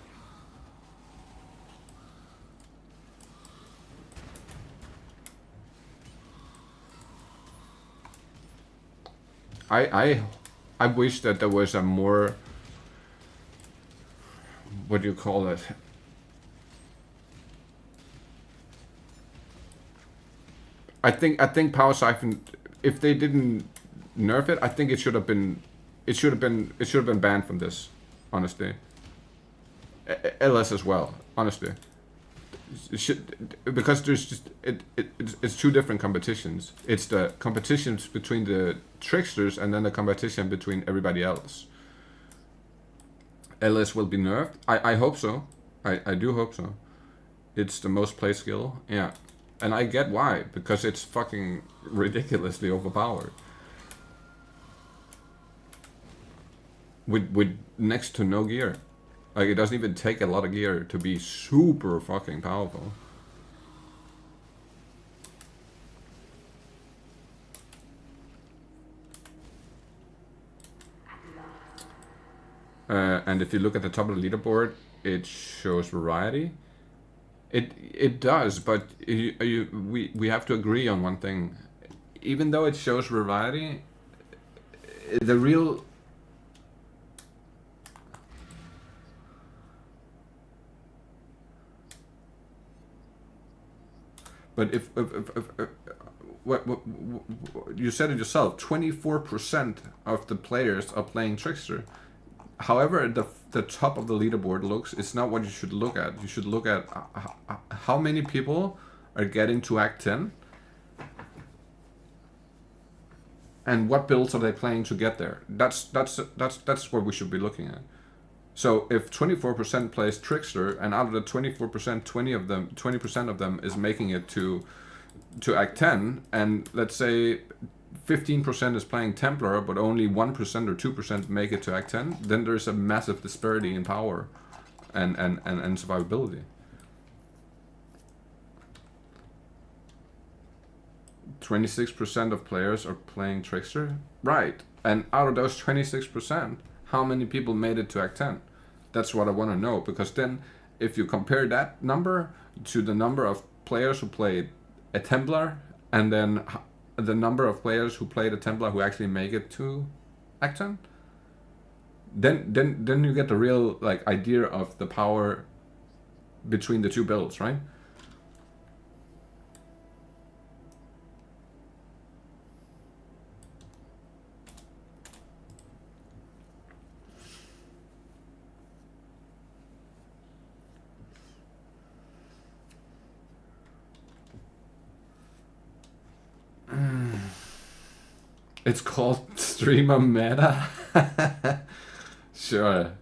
I wish that there was a more, what do you call it? I think Power Siphon, if they didn't nerf it, I think it should have been banned from this, honestly. LS as well, honestly. Because there's just it's two different competitions. It's the competitions between the Tricksters and then the competition between everybody else. LS will be nerfed. I hope so. I do hope so. It's the most play skill, yeah. And I get why, because it's fucking ridiculously overpowered. With next to no gear. Like, it doesn't even take a lot of gear to be super fucking powerful. And if you look at the top of the leaderboard, it shows variety. It does, but we have to agree on one thing. Even though it shows variety, the real... But if what you said it yourself, 24% of the players are playing Trickster. However, the top of the leaderboard looks, it's not what you should look at. You should look at how many people are getting to Act 10 and what builds are they playing to get there. That's what we should be looking at. So if 24% plays Trickster, and out of the 24%, 20% of them is making it to Act 10, and let's say 15% is playing Templar, but only 1% or 2% make it to Act 10, then there's a massive disparity in power and survivability. 26% of players are playing Trickster? Right. And out of those 26%, how many people made it to Act 10? That's what I want to know, because then if you compare that number to the number of players who played a Templar, and then the number of players who played a Templar who actually make it to Act 10, then you get the real like idea of the power between the two builds, right? It's called streamer meta. Sure.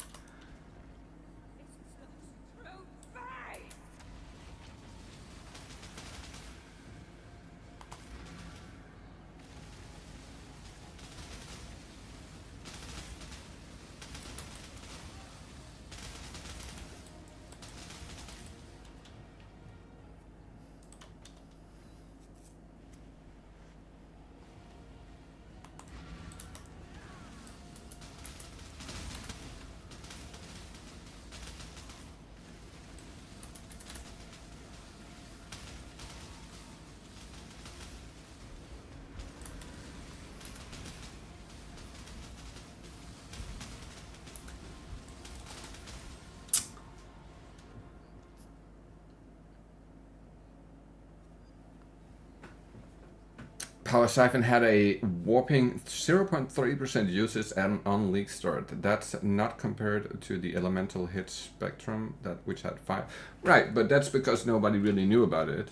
Power Siphon had a whopping 0.3% usage on league start. That's not compared to the elemental hit spectrum which had 5. Right, but that's because nobody really knew about it.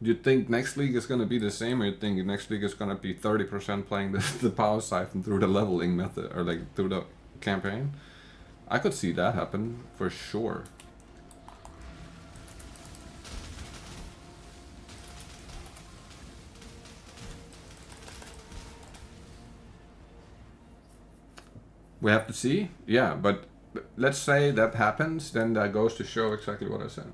Do you think next league is going to be the same, or you think next league is going to be 30% playing the Power Siphon through the leveling method, or like through the campaign? I could see that happen for sure. We have to see? Yeah, but let's say that happens, then that goes to show exactly what I said.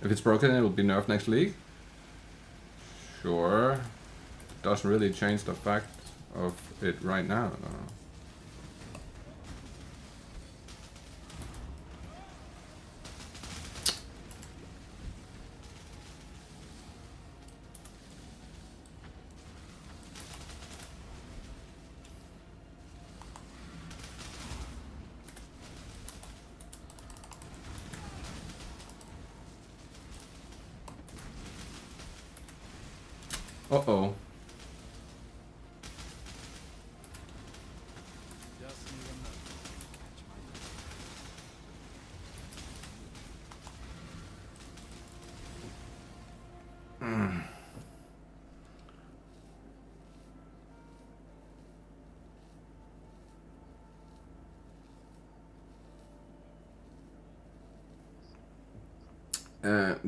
If it's broken, it'll be nerfed next league. Sure. Doesn't really change the fact of it right now, though. Uh-oh.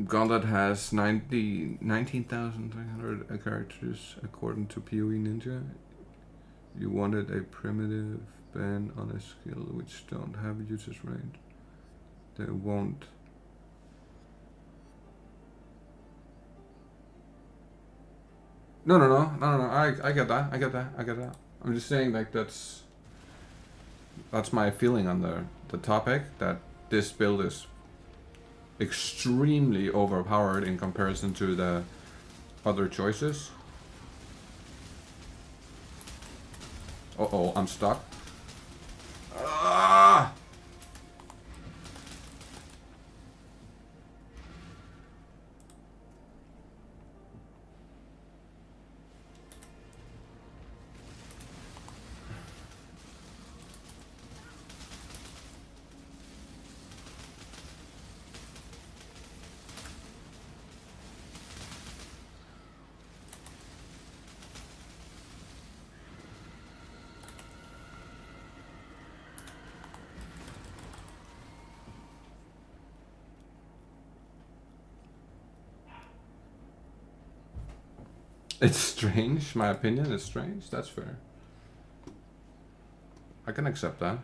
Gauntlet has 19,300 characters according to PoE Ninja. You wanted a primitive ban on a skill which don't have usage range. They won't. No. I get that. I get that. I'm just saying, like, that's my feeling on the topic, that this build is extremely overpowered in comparison to the other choices. Uh-oh, I'm stuck. Ah! It's strange. My opinion is strange. That's fair. I can accept that.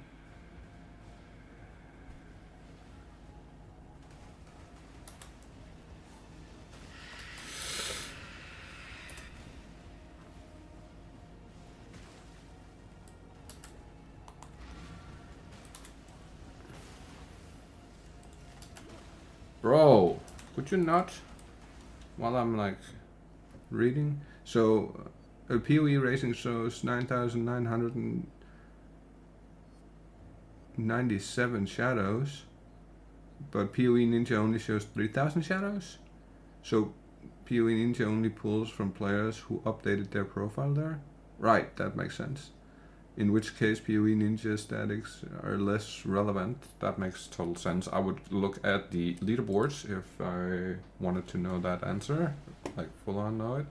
Bro, could you not? While I'm like reading. So a PoE rating shows 9,997 shadows, but PoE Ninja only shows 3,000 shadows. So PoE Ninja only pulls from players who updated their profile there. Right, that makes sense. In which case PoE Ninja statics are less relevant. That makes total sense. I would look at the leaderboards if I wanted to know that answer, like full on know it.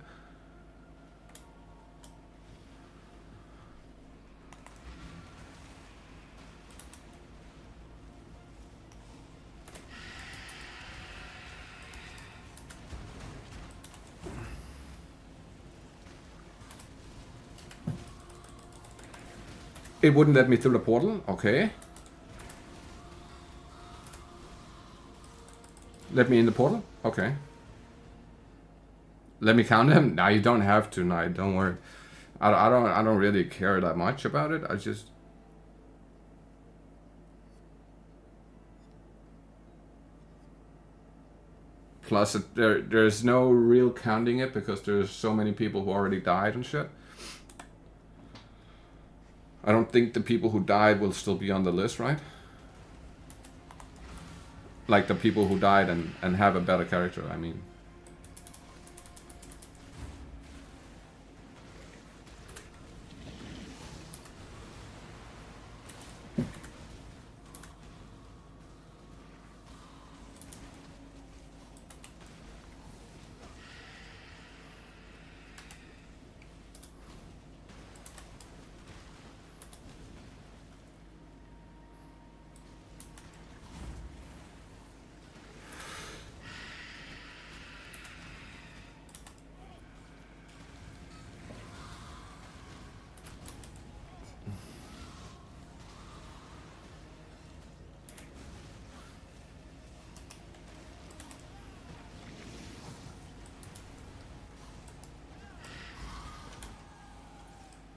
It wouldn't let me through the portal. Okay. Let me in the portal. Okay. Let me count them. Now you don't have to. Knight. Don't worry. I don't really care that much about it. I just. Plus, there's no real counting it because there's so many people who already died and shit. I don't think the people who died will still be on the list, right? Like the people who died and have a better character, I mean.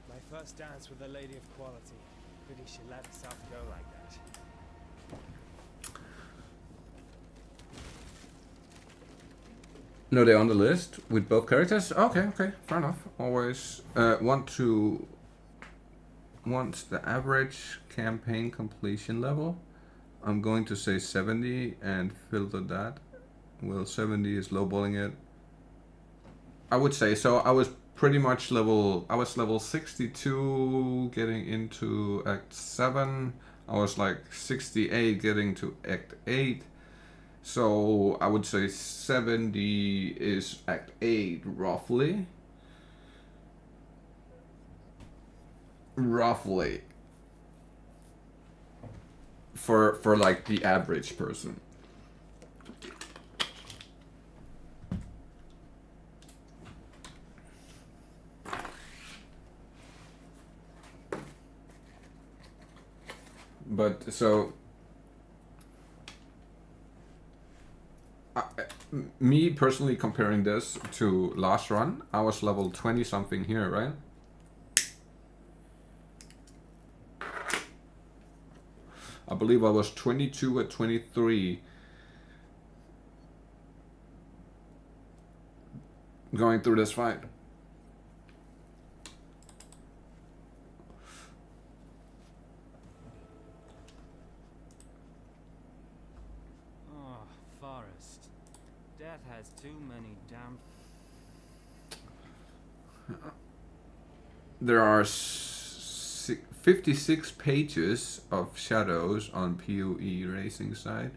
My first dance with a lady of quality. Pity she let herself go like that. No, they're on the list with both characters. Okay, fair enough. Always want the average campaign completion level. I'm going to say 70 and filter that. Well, 70 is lowballing it. I would say so. I was pretty much level 62 getting into Act 7. I was like 68 getting to Act 8. So I would say 70 is Act 8 roughly. For like the average person. But so me personally comparing this to last run, I was level 20 something here, right? I believe I was 22 at 23 going through this fight. Oh, Forest. Death has too many damn... There are 56 pages of shadows on PoE racing side.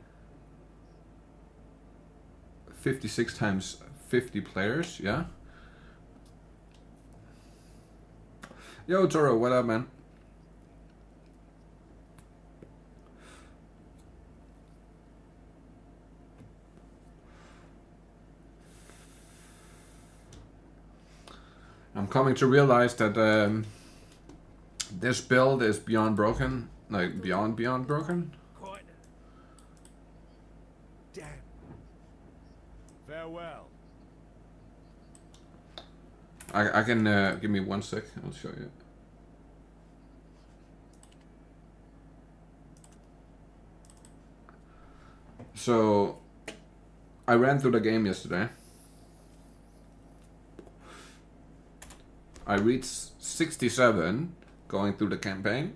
56 times 50 players, yeah? Yo, Toro, what up, man? I'm coming to realize that this build is beyond broken, like beyond broken. Quite. Damn. Farewell. I can give me 1 sec. I'll show you. So I ran through the game yesterday. I reached 67 going through the campaign.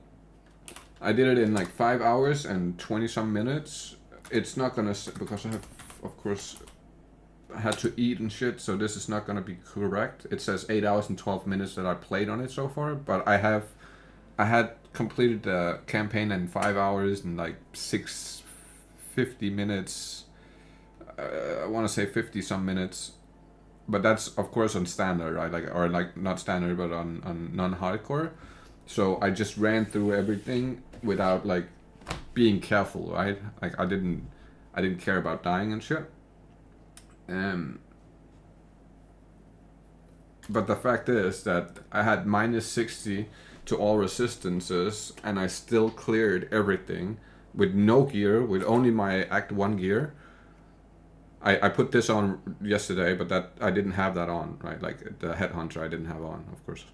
I did it in like 5 hours and 20 some minutes. It's not gonna, because I have, of course, had to eat and shit, so this is not gonna be correct. It says 8 hours and 12 minutes that I played on it so far, but I had completed the campaign in 5 hours and like 50 minutes. I want to say 50 some minutes. But that's of course on standard, right? Like, or like not standard, but on non-hardcore. So I just ran through everything without like being careful, right? Like I didn't care about dying and shit. But the fact is that I had minus 60 to all resistances, and I still cleared everything with no gear, with only my Act 1 gear. I put this on yesterday, but that I didn't have that on, right? Like the Headhunter I didn't have on, of course.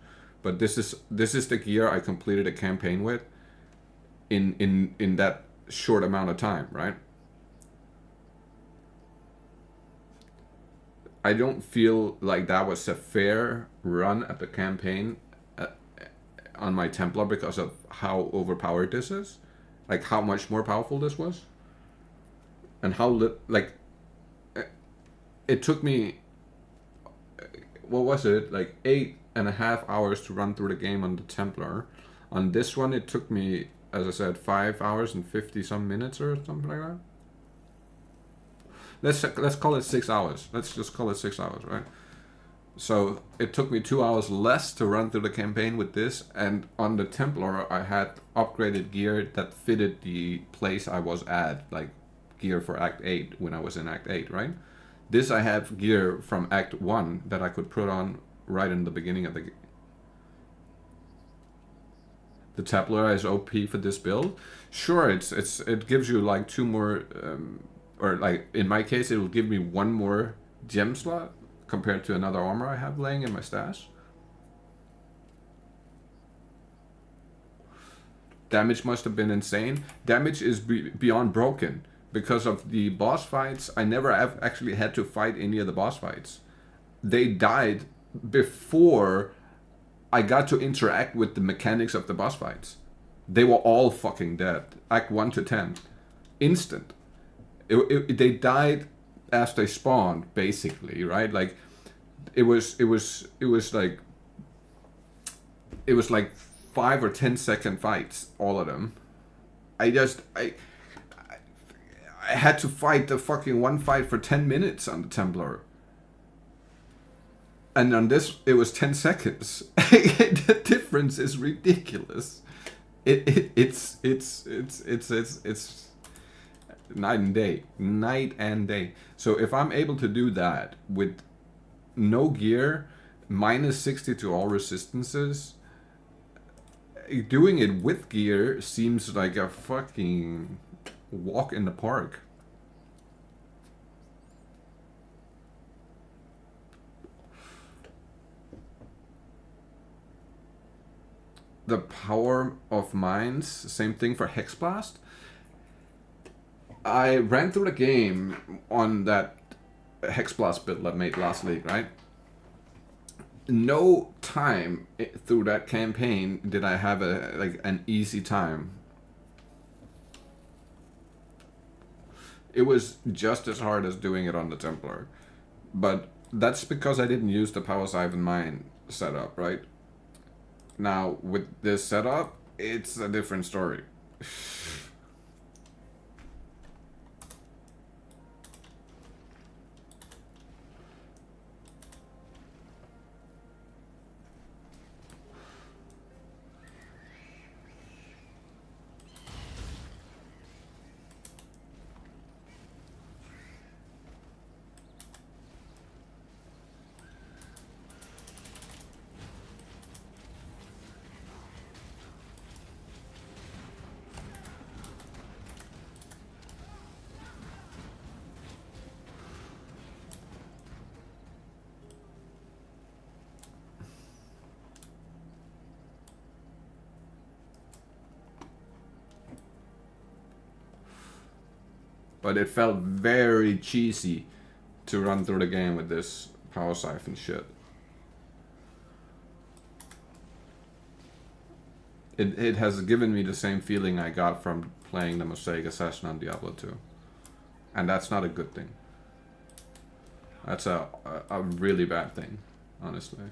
But this is the gear I completed a campaign with in that short amount of time, right? I don't feel like that was a fair run at the campaign on my Templar because of how overpowered this is, like how much more powerful this was, and how it took me, what was it, like 8.5 hours to run through the game on the Templar. On this one it took me, as I said, 5 hours and 50 some minutes or something like that. Let's call it 6 hours. Let's just call it 6 hours, right? So it took me 2 hours less to run through the campaign with this, and on the Templar I had upgraded gear that fitted the place I was at, like gear for Act 8 when I was in Act 8, right? This I have gear from Act 1 that I could put on right in the beginning of the game. The Templar is OP for this build. Sure, it gives you like 2 more, or like in my case it will give me 1 more gem slot compared to another armor I have laying in my stash. Damage must have been insane. Damage is beyond broken. Because of the boss fights, I never have actually had to fight any of the boss fights. They died before I got to interact with the mechanics of the boss fights. They were all fucking dead. Act 1 to 10. Instant. They died as they spawned, basically, right? Like it was like 5 or 10 second fights, all of them. I had to fight the fucking one fight for 10 minutes on the Templar. And on this, it was 10 seconds. The difference is ridiculous. It's night and day. Night and day. So if I'm able to do that with no gear, minus 60 to all resistances, doing it with gear seems like a fucking walk in the park. The power of mines, same thing for Hex Blast. I ran through the game on that Hex Blast build I made last league, right? No time through that campaign did I have an easy time. It was just as hard as doing it on the Templar. But that's because I didn't use the Power Siphon Mine setup, right? Now, with this setup, it's a different story. But it felt very cheesy to run through the game with this Power Siphon shit. It has given me the same feeling I got from playing the Mosaic Assassin on Diablo 2. And that's not a good thing. That's a really bad thing, honestly.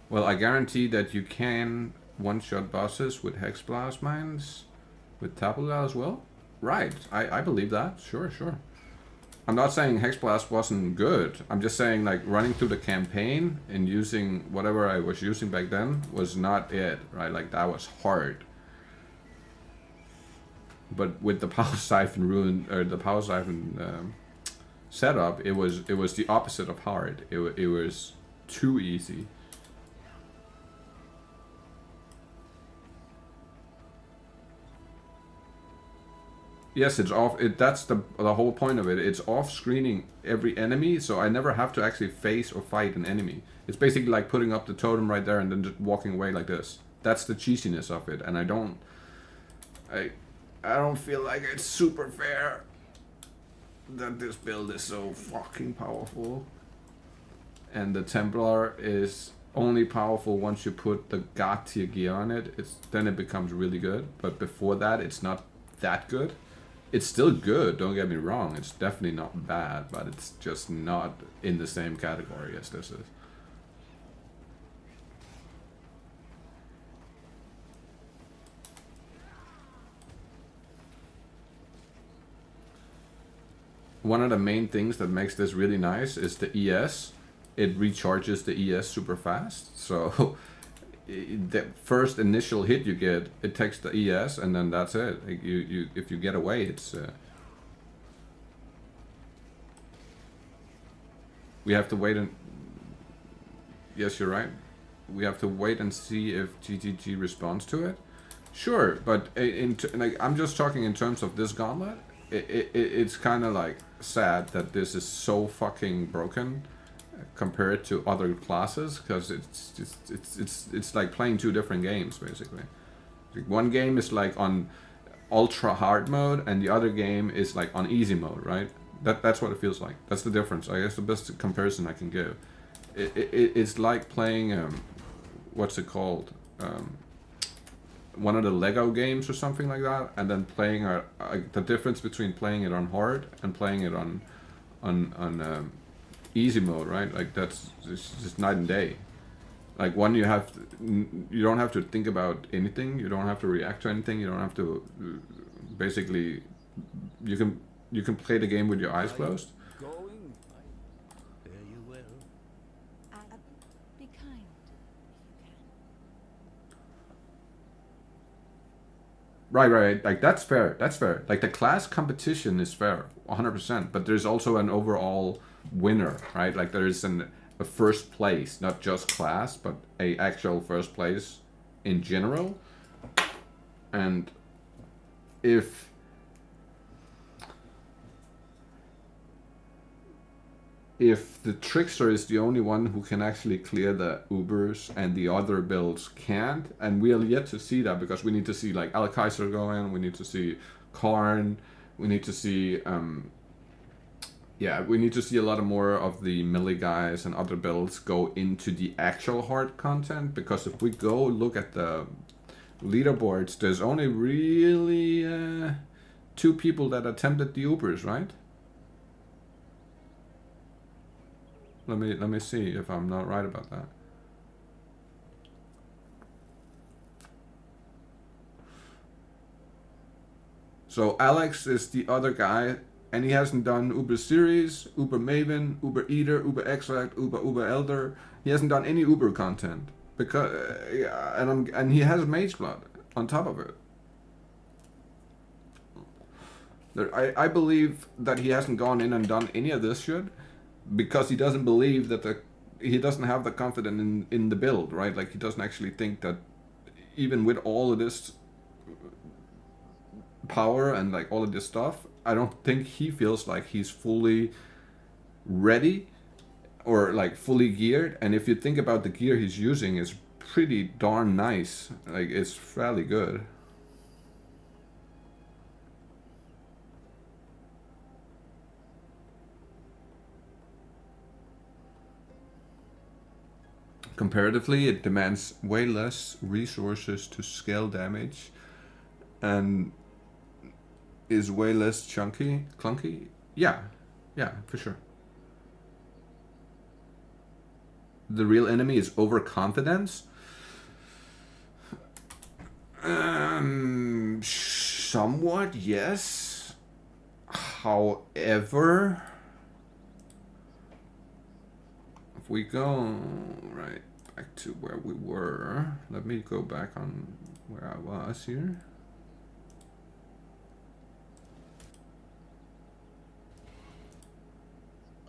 Well, I guarantee that you can one-shot bosses with Hex Blast Mines with Tabula as well. Right, I believe that. Sure, sure. I'm not saying Hexblast wasn't good. I'm just saying like running through the campaign and using whatever I was using back then was not it, right? Like that was hard. But with the Power Siphon the Power Siphon setup, it was the opposite of hard. It was too easy. Yes, it's off. That's the whole point of it. It's off screening every enemy, so I never have to actually face or fight an enemy. It's basically like putting up the totem right there and then just walking away like this. That's the cheesiness of it, and I don't feel like it's super fair that this build is so fucking powerful. And the Templar is only powerful once you put the God tier gear on it. Then it becomes really good, but before that, it's not that good. It's still good, don't get me wrong. It's definitely not bad, but it's just not in the same category as this is. One of the main things that makes this really nice is the ES. It recharges the ES super fast. So the first initial hit you get, it takes the ES, and then that's it. Like if you get away, it's we have to wait and yes, you're right. We have to wait and see if GGG responds to it. Sure, but like I'm just talking in terms of this gauntlet. It's kind of like sad that this is so fucking broken compared to other classes, because it's like playing two different games basically. Like one game is like on ultra hard mode and the other game is like on easy mode, right? That's what it feels like. That's the difference. I guess the best comparison I can give. It's like playing what's it called? One of the Lego games or something like that, and then playing the difference between playing it on hard and playing it on easy mode, right? Like that's just night and day. Like one you don't have to think about anything, you don't have to react to anything, you don't have to basically you can play the game with your eyes closed. Going? Fare you well. Be kind, if you can. Right. Like that's fair. Like the class competition is fair, 100%. But there's also an overall winner, right? Like there is a first place, not just class, but a actual first place in general. And if the Trickster is the only one who can actually clear the Ubers and the other builds can't, and we'll yet to see that, because we need to see like Alkaiser go in, we need to see Karn, we need to see we need to see a lot more of the melee guys and other builds go into the actual hard content, because if we go look at the leaderboards, there's only really 2 people that attempted the Ubers, right? Let me see if I'm not right about that. So Alex is the other guy, and he hasn't done Uber Series, Uber Maven, Uber Eater, Uber Extract, Uber Elder. He hasn't done any Uber content because and he has Mage Blood on top of it. I believe that he hasn't gone in and done any of this shit because he doesn't believe that he doesn't have the confidence in the build, right? Like he doesn't actually think that even with all of this power and like all of this stuff, I don't think he feels like he's fully ready or like fully geared. And if you think about the gear he's using, it's pretty darn nice. Like it's fairly good. Comparatively, it demands way less resources to scale damage and is way less clunky. Yeah, for sure. The real enemy is overconfidence. Somewhat, yes. However, if we go right back to where we were, let me go back on where I was here.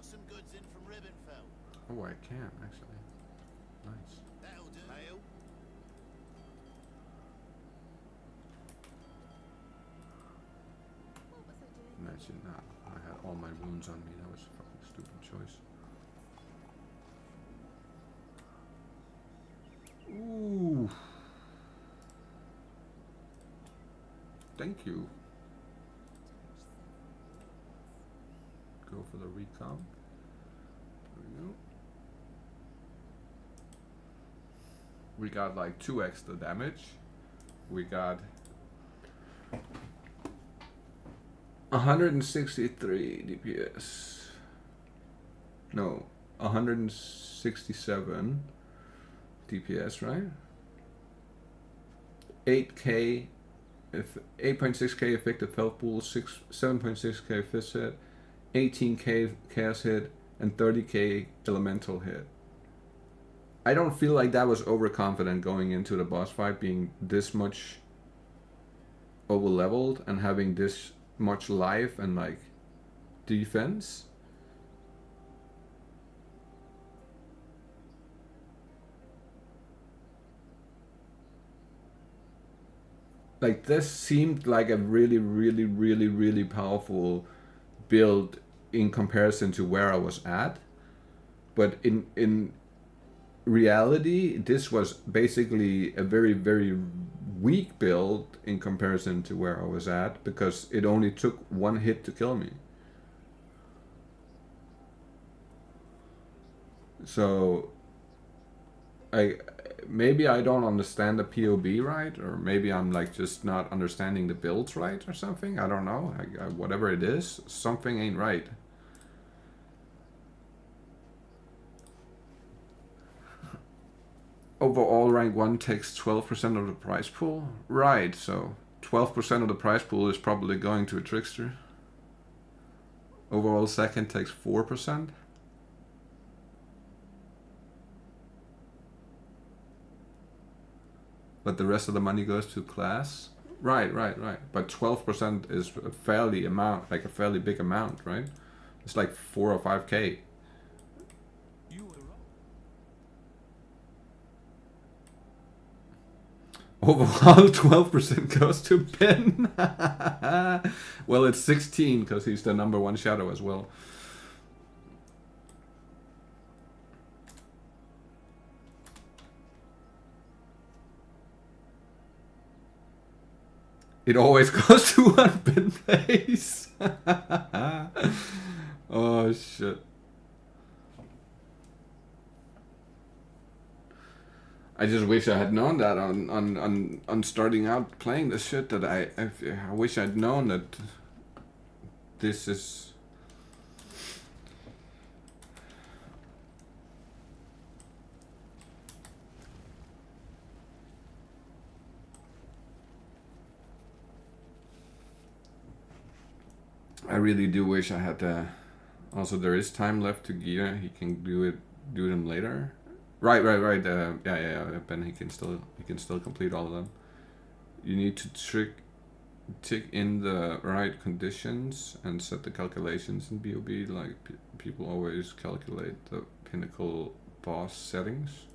Some goods in from Ribbonfell. Oh, I can actually. Nice. That'll do. Mail. What was I doing? Imagine that. I had all my runes on me. That was a fucking stupid choice. Ooh. Thank you. Go for the recomp. There we go. We got like 2 extra damage. We got 163 DPS. No, 167 DPS, right? 8k, 8.6k effective health pool, 7.6k fist hit, 18k chaos hit, and 30k elemental hit. I don't feel like that was overconfident going into the boss fight, being this much over leveled and having this much life and like defense. Like this seemed like a really powerful build in comparison to where I was at, but in reality this was basically a very weak build in comparison to where I was at, because it only took 1 hit to kill me. So maybe I don't understand the PoE right, or maybe I'm like just not understanding the builds right or something. I don't know. Whatever it is, something ain't right. Overall, rank 1 takes 12% of the prize pool. Right, so 12% of the prize pool is probably going to a Trickster. Overall, second takes 4%. But the rest of the money goes to class. Right. But 12% is a fairly amount, like a fairly big amount, right? It's like 4 or 5k. Overall, 12% goes to Ben. Well, it's 16 because he's the #1 shadow as well. It always goes to one Ben place. Oh shit. I just wish I had known that on starting out playing this shit, that I wish I'd known that this is... I really do wish I had the... Also, there is time left to gear. He can do them later. Right. Yeah. Ben, he can still complete all of them. You need to tick in the right conditions and set the calculations in BOB. Like people always calculate the pinnacle boss settings.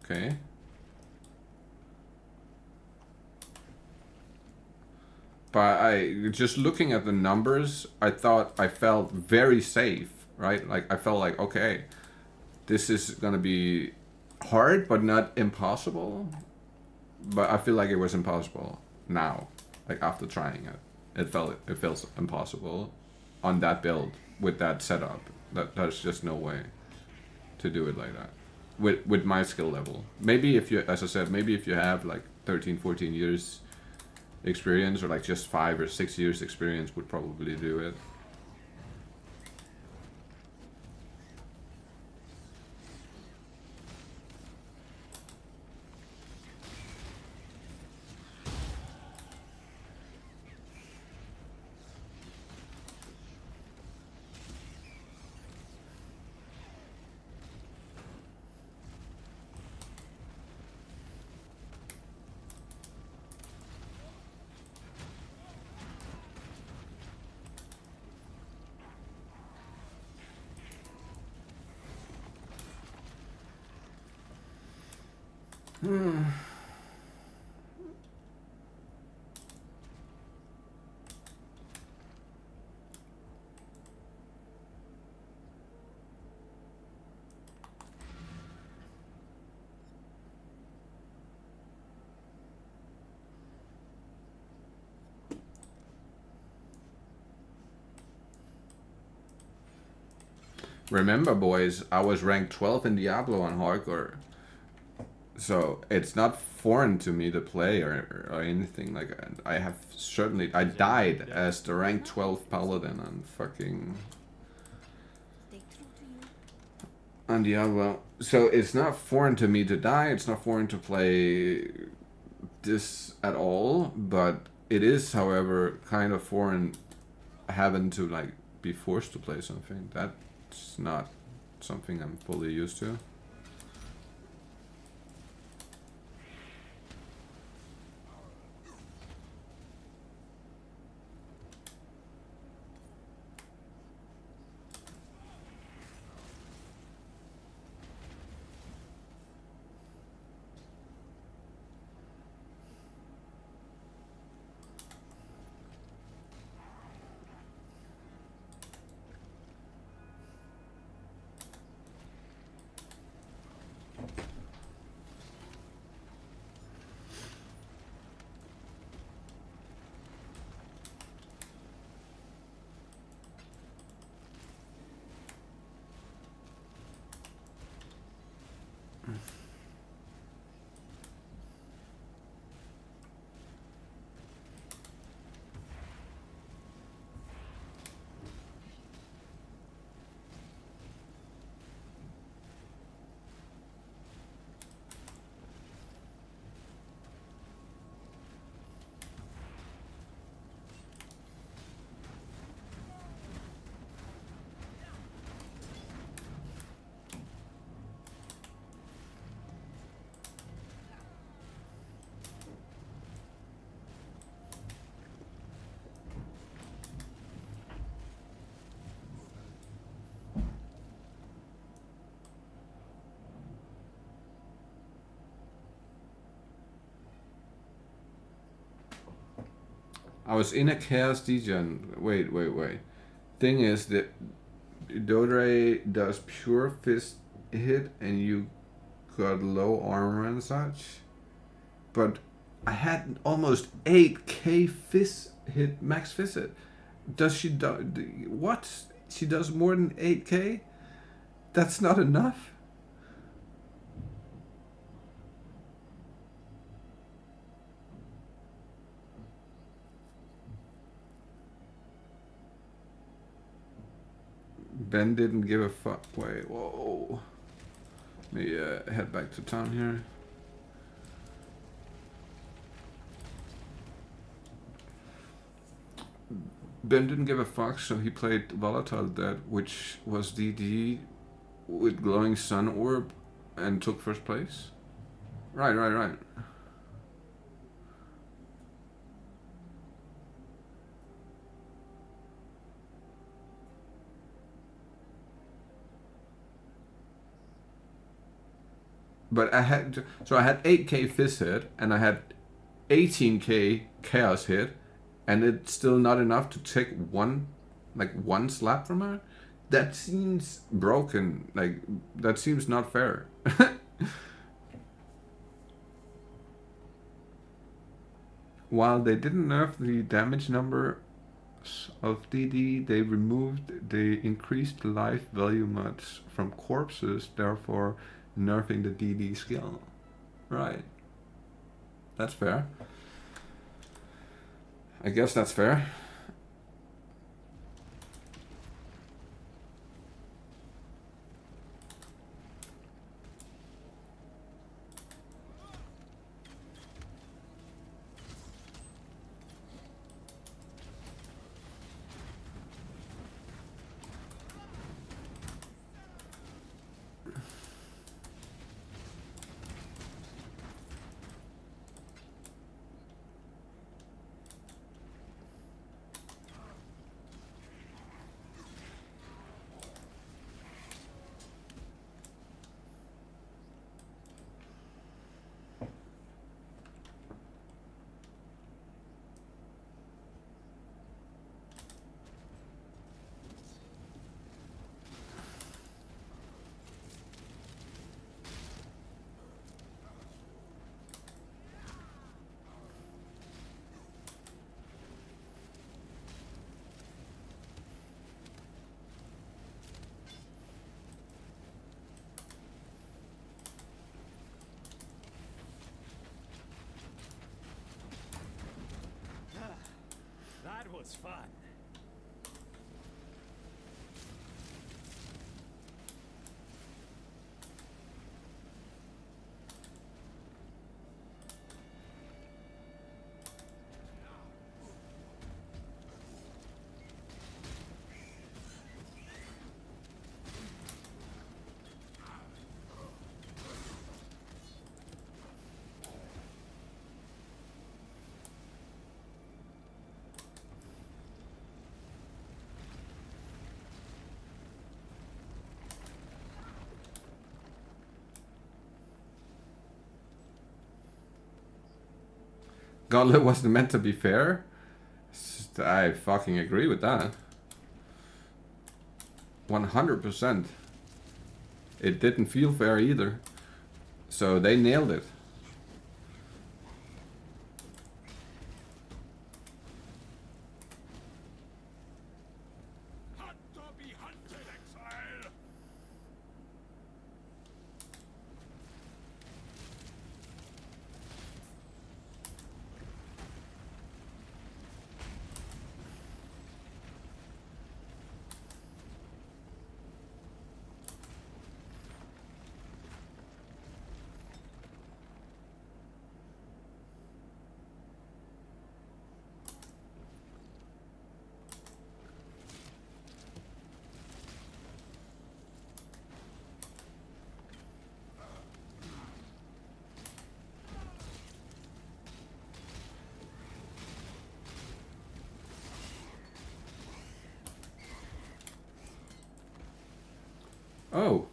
Okay. But just looking at the numbers, I felt very safe, right? Like I felt like, okay, this is gonna be hard, but not impossible. But I feel like it was impossible now. Like after trying it, it feels impossible on that build with that setup. There's just no way to do it like that with my skill level. Maybe if you, as I said, maybe if you have like 13, 14 years experience, or like just 5 or 6 years experience, would probably do it. Remember, boys, I was ranked 12 in Diablo on hardcore. So it's not foreign to me to play or anything. Like, I have certainly... I died as the rank 12 paladin on fucking... Stay true to you. on Diablo. So it's not foreign to me to die. It's not foreign to play this at all. But it is, however, kind of foreign having to, like, be forced to play something. That's not something I'm fully used to. I was in a chaos degen. Wait. Thing is that Dodre does pure fist hit and you got low armor and such. But I had almost 8k fist hit, max fist hit. Does she do what? She does more than 8k? That's not enough? Ben didn't give a fuck. Wait, whoa. Let me head back to town here. Ben didn't give a fuck, so he played Volatile Dead, which was DD with glowing sun orb, and took first place. Right. But I had 8k fist hit and I had 18k chaos hit, and it's still not enough to take one slap from her. That seems broken. Like, that seems not fair. While they didn't nerf the damage number of DD, they increased the life value mods from corpses, therefore nerfing the DD skill. Right. That's fair. I guess that's fair. it's fun. Gauntlet wasn't meant to be fair. I fucking agree with that. 100%. It didn't feel fair either. So they nailed it. Oh.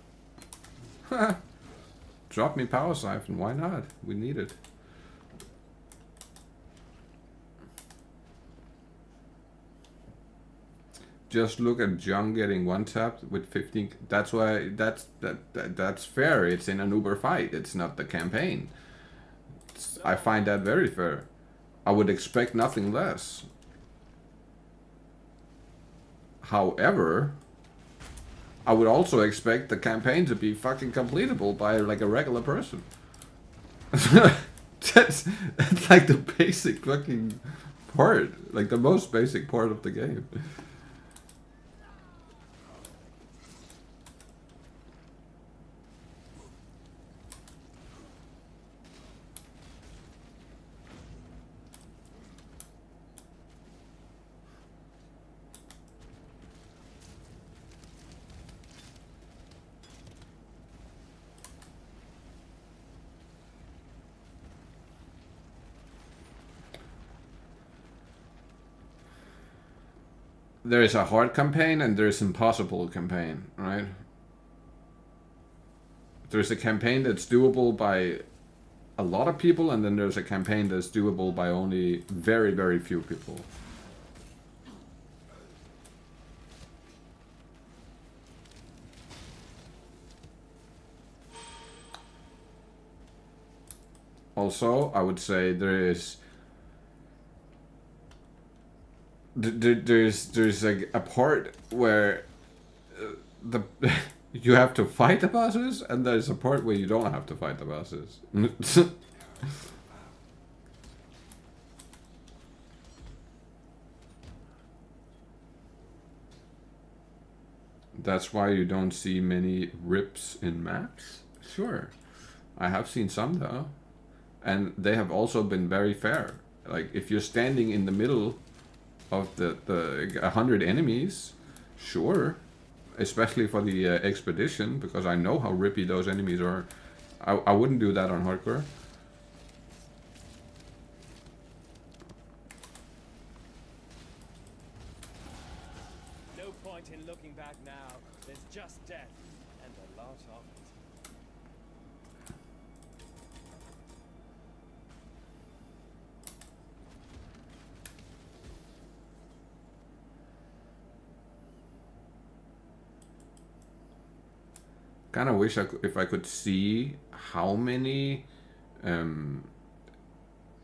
Drop me power siphon, why not? We need it. Just look at Jung getting one tapped with 15. That's why that's fair. It's in an Uber fight. It's not the campaign. I find that very fair. I would expect nothing less. However, I would also expect the campaign to be fucking completable by like a regular person. that's like the basic fucking part, like the most basic part of the game. There is a hard campaign and there's impossible campaign, right? There's a campaign that's doable by a lot of people, and then there's a campaign that's doable by only very, very few people. Also, I would say there's like a part where the you have to fight the bosses, and there's a part where you don't have to fight the bosses. That's why you don't see many rips in maps. Sure, I have seen some though, and they have also been very fair. Like if you're standing in the middle of the 100 enemies, sure, especially for the expedition, because I know how rippy those enemies are. I wouldn't do that on hardcore. No point in looking back now. There's just death, and a lot of it. Kind of wish if I could see how many, or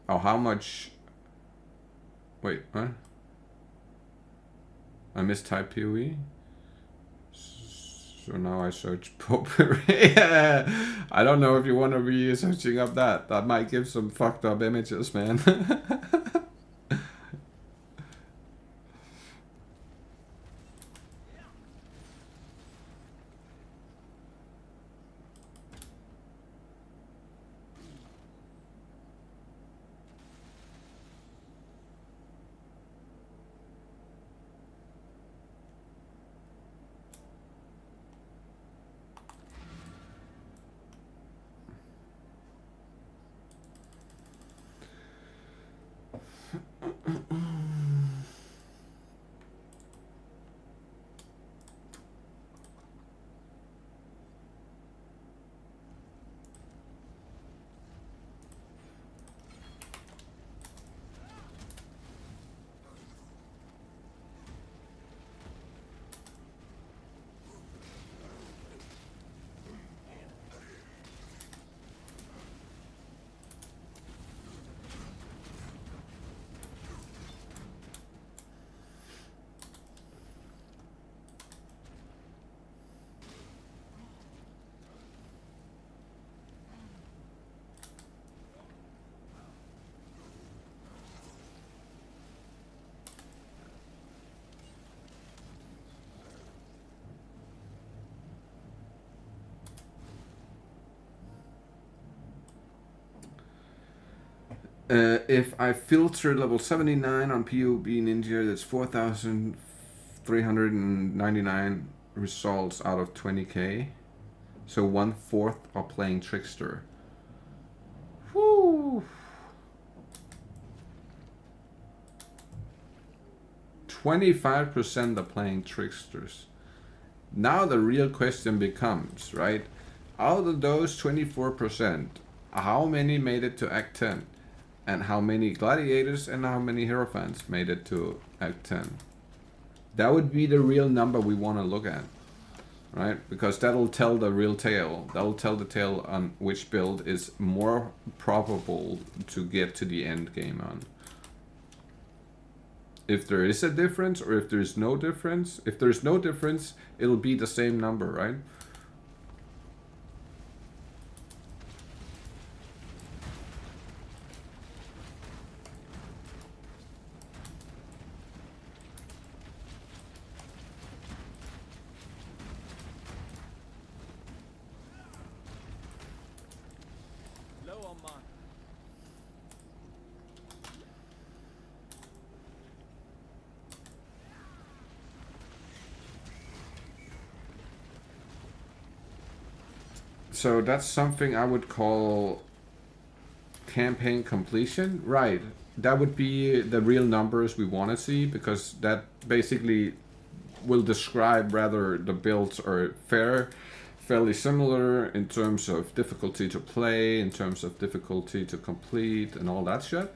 how much. Wait, what? I mistyped PoE. So now I search potpourri. I don't know if you want to be searching up that. That might give some fucked up images, man. If I filter level 79 on PoE Ninja, that's 4,399 results out of 20k. So 1/4 are playing Trickster. Whoo! 25% are playing Tricksters. Now the real question becomes, right? Out of those 24%, how many made it to Act 10? And how many Gladiators and how many Hierophants made it to Act 10? That would be the real number we want to look at, right? Because that'll tell the real tale. That'll tell the tale on which build is more probable to get to the end game on. If there is a difference or if there's no difference. If there's no difference, it'll be the same number, right? Low on mine. So that's something I would call campaign completion. Right. That would be the real numbers we want to see, because that basically will describe whether the builds are fairly similar in terms of difficulty to play, in terms of difficulty to complete and all that shit.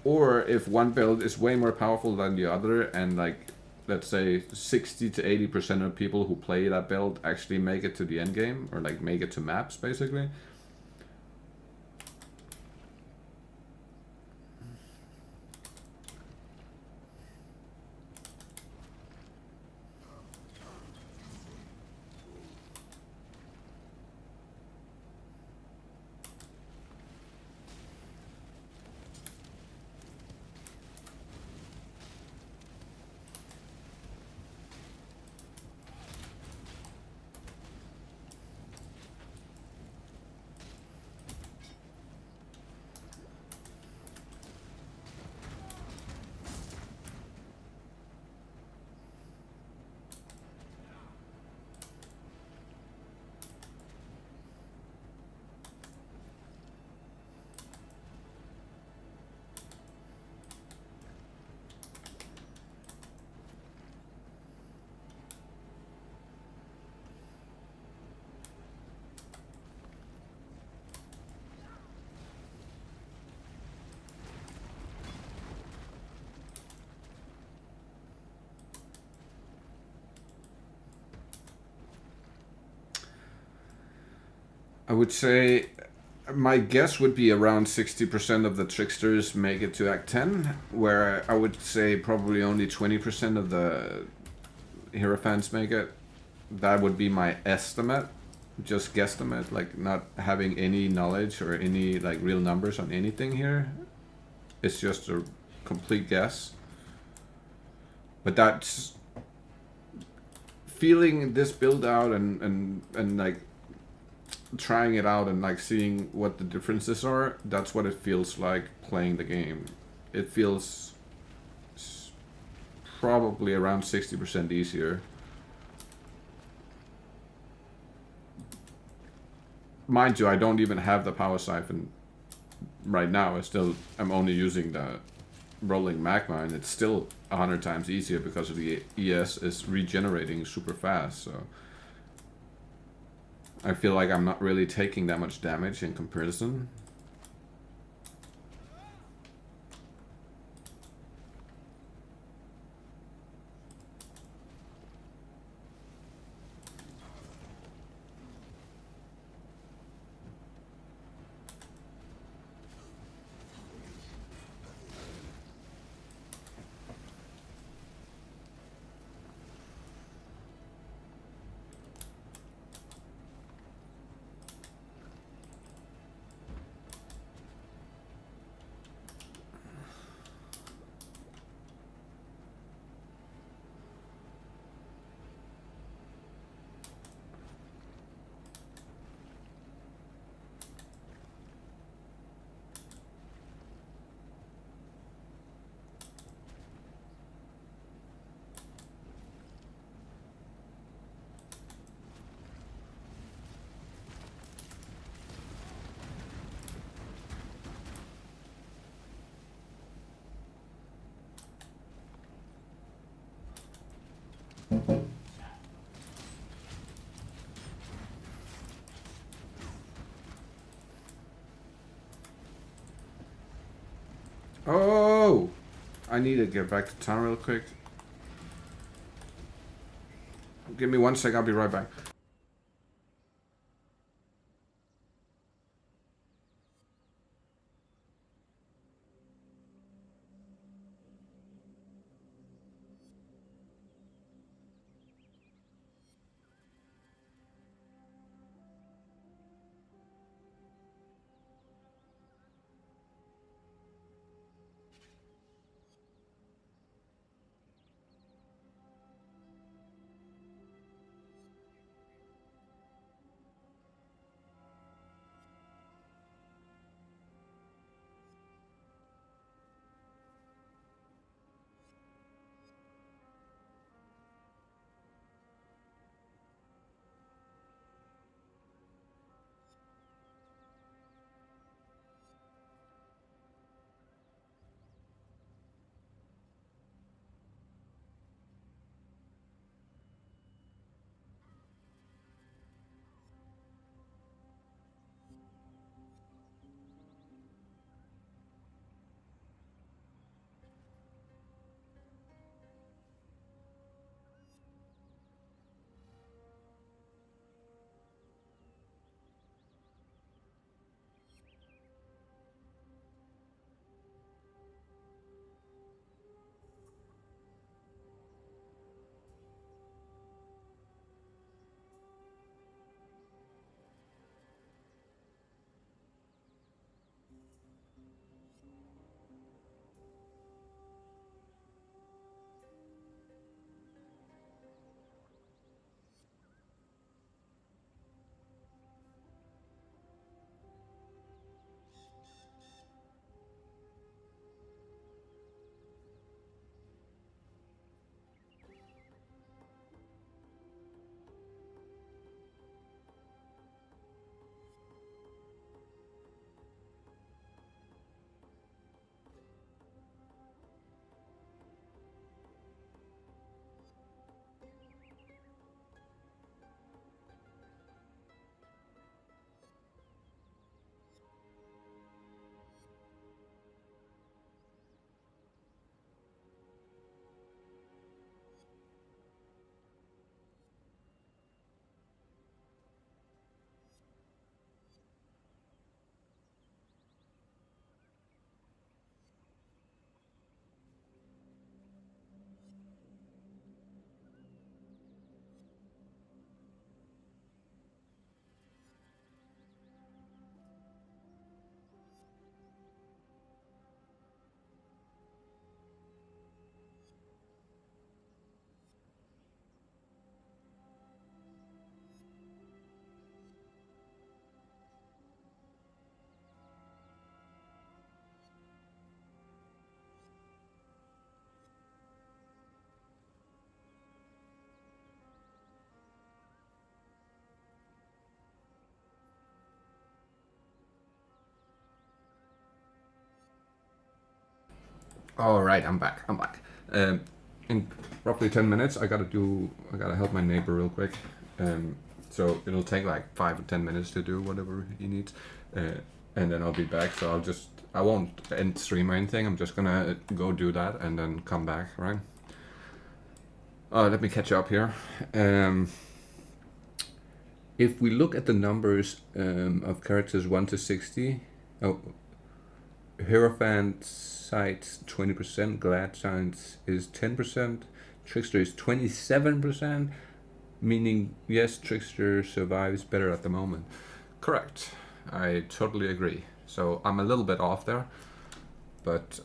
Or if one build is way more powerful than the other, and like, let's say 60 to 80% of people who play that build actually make it to the end game, or like make it to maps basically. I would say my guess would be around 60% of the Tricksters make it to Act 10, where I would say probably only 20% of the Hierophants make it. That would be my estimate, just guesstimate, like not having any knowledge or any like real numbers on anything here. It's just a complete guess. But that's feeling this build out and like trying it out and like seeing what the differences are. That's what it feels like playing the game. It feels probably around 60% easier. Mind you, I don't even have the power siphon right now. I'm only using the rolling magma, and it's still 100 times easier because of the ES is regenerating super fast. So I feel like I'm not really taking that much damage in comparison. Oh! I need to get back to town real quick. Give me 1 sec, I'll be right back. All right, I'm back. In roughly 10 minutes, I gotta help my neighbor real quick. So it'll take like 5 or 10 minutes to do whatever he needs, and then I'll be back. So I won't end stream or anything. I'm just gonna go do that and then come back, right? Let me catch up here. If we look at the numbers of characters 1 to 60, Hierophant Sights 20%, Glad Signs is 10%, Trickster is 27%, meaning yes, Trickster survives better at the moment. Correct. I totally agree. So I'm a little bit off there, but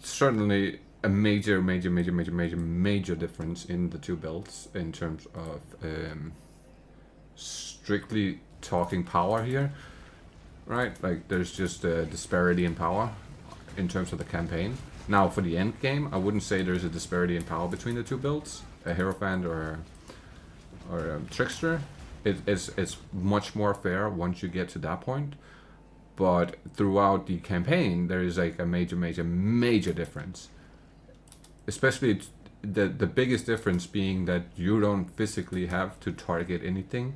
certainly a major difference in the two builds in terms of strictly talking power here, right? Like there's just a disparity in power in terms of the campaign. Now for the end game, I wouldn't say there's a disparity in power between the two builds, a Hierophant or a Trickster. It's much more fair once you get to that point. But throughout the campaign, there is like a major difference. Especially the biggest difference being that you don't physically have to target anything.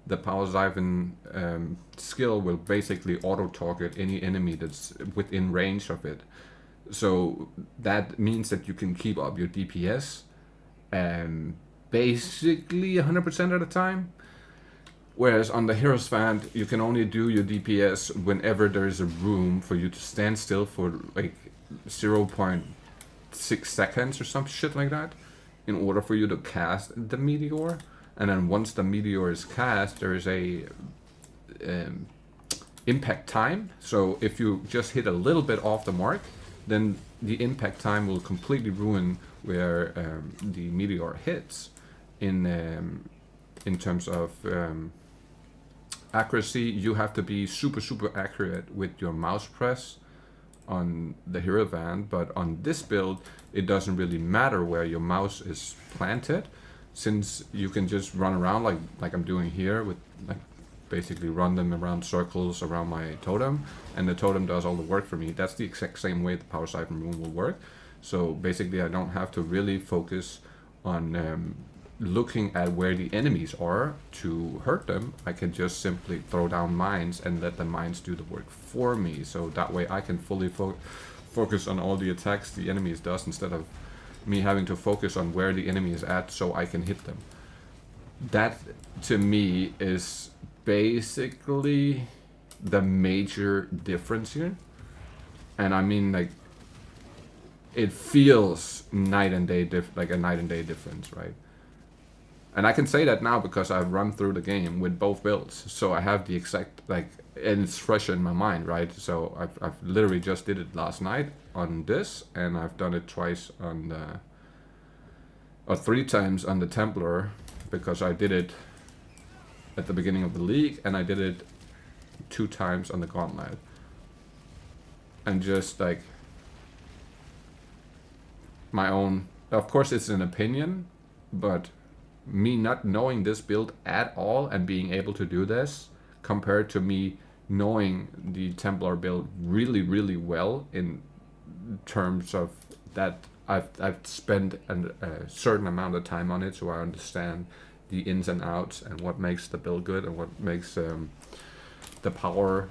The Power Siphon skill will basically auto-target any enemy that's within range of it. So that means that you can keep up your DPS basically 100% of the time. Whereas on the Heroes Fand, you can only do your DPS whenever there is a room for you to stand still for like 0.6 seconds or some shit like that, in order for you to cast the meteor. And then once the meteor is cast, there is a impact time. So if you just hit a little bit off the mark, then the impact time will completely ruin where the meteor hits in terms of accuracy. You have to be super accurate with your mouse press on the hero van, but on this build it doesn't really matter where your mouse is planted, since you can just run around like I'm doing here, with like basically run them around circles around my totem, and the totem does all the work for me. That's the exact same way the power siphon rune will work. So basically I don't have to really focus on looking at where the enemies are to hurt them. I can just simply throw down mines and let the mines do the work for me. So that way I can fully focus on all the attacks the enemies does, instead of me having to focus on where the enemy is at so I can hit them. That to me is basically the major difference here. And I mean, like, it feels night and day like a night and day difference, right? And I can say that now because I've run through the game with both builds, so I have the exact, like, and it's fresh in my mind, right? So I've literally just did it last night on this, and I've done it twice on the, or 3 times on the Templar, because I did it at the beginning of the league, and I did it 2 times on the Gauntlet. And just like my own, of course it's an opinion, but me not knowing this build at all and being able to do this, compared to me knowing the Templar build really well, in terms of that I've spent a certain amount of time on it, so I understand the ins and outs and what makes the build good and what makes the power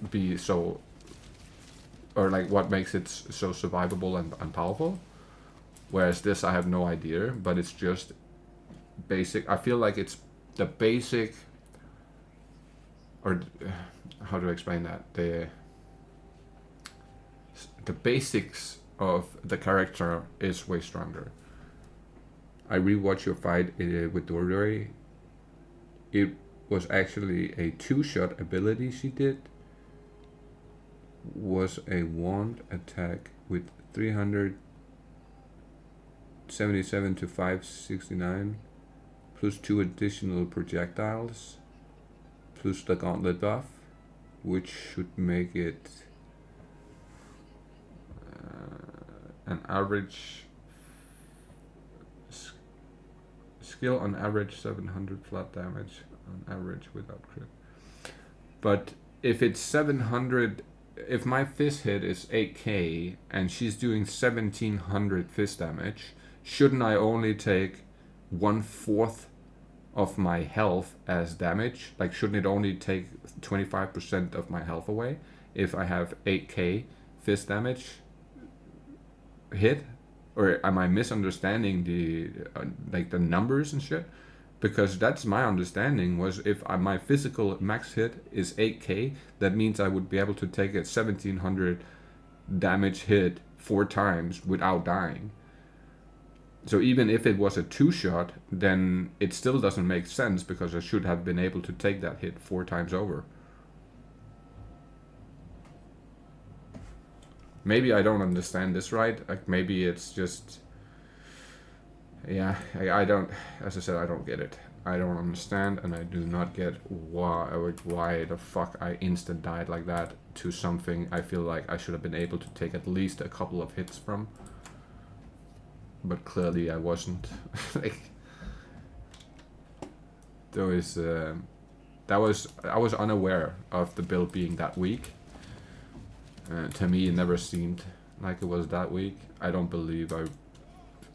be so, or like what makes it so survivable and powerful. Whereas this I have no idea, but it's just basic. I feel like it's the basic, or how do I explain that? The basics of the character is way stronger. I rewatched your fight with Dordori. It was actually a 2-shot ability she did. Was a wand attack with 377 to 569, plus 2 additional projectiles, plus the Gauntlet buff, which should make it an average skill on average 700 flat damage on average without crit. But if it's 700, if my fist hit is 8k and she's doing 1700 fist damage, shouldn't I only take 1/4 of my health as damage? Like, shouldn't it only take 25% of my health away if I have 8k fist damage hit? Or am I misunderstanding the like the numbers and shit? Because that's my understanding, was if my physical max hit is 8k, that means I would be able to take a 1700 damage hit 4 times without dying. So even if it was a 2-shot, then it still doesn't make sense, because I should have been able to take that hit 4 times over. Maybe I don't understand this right. Like, maybe it's just, yeah, I don't, as I said, I don't get it. I don't understand, and I do not get why the fuck I instant died like that to something I feel like I should have been able to take at least a couple of hits from. But clearly I wasn't. Like, there was, I was unaware of the build being that weak. To me, it never seemed like it was that weak. I don't believe I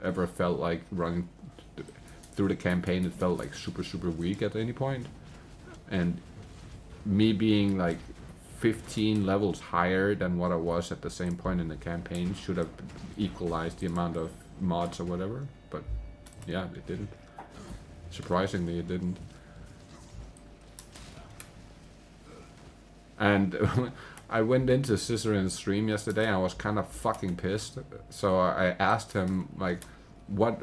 ever felt like running through the campaign. It felt like super weak at any point. And me being like 15 levels higher than what I was at the same point in the campaign should have equalized the amount of mods or whatever, but yeah, it didn't. Surprisingly, it didn't. And I went into Cicerone's stream yesterday and I was kind of fucking pissed. So I asked him, like, what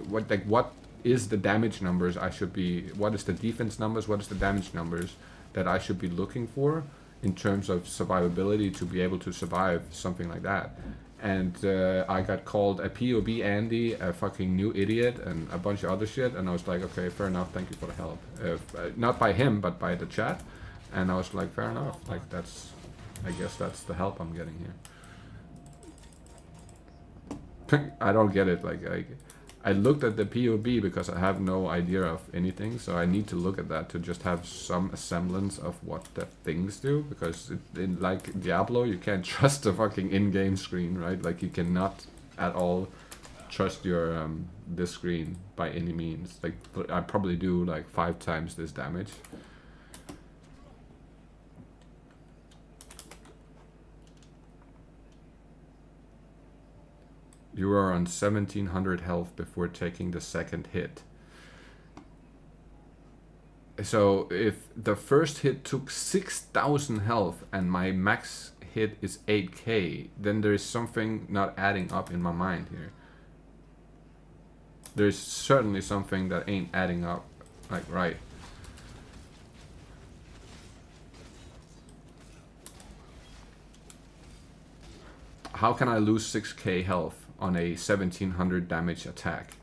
is the damage numbers I should be, what is the defense numbers, what is the damage numbers that I should be looking for in terms of survivability to be able to survive something like that. And I got called a POB Andy, a fucking new idiot, and a bunch of other shit. And I was like, okay, fair enough, thank you for the help. Not by him, but by the chat. And I was like, fair enough, like that's, I guess that's the help I'm getting here. I don't get it, like I looked at the POB because I have no idea of anything, so I need to look at that to just have some semblance of what the things do, because in like Diablo, you can't trust the fucking in-game screen, right? Like you cannot at all trust your this screen by any means. Like I probably do like 5 times this damage. You are on 1700 health before taking the second hit. So if the first hit took 6000 health and my max hit is 8k, then there is something not adding up in my mind here. There's certainly something that ain't adding up, like right. How can I lose 6k health on a 1700 damage attack?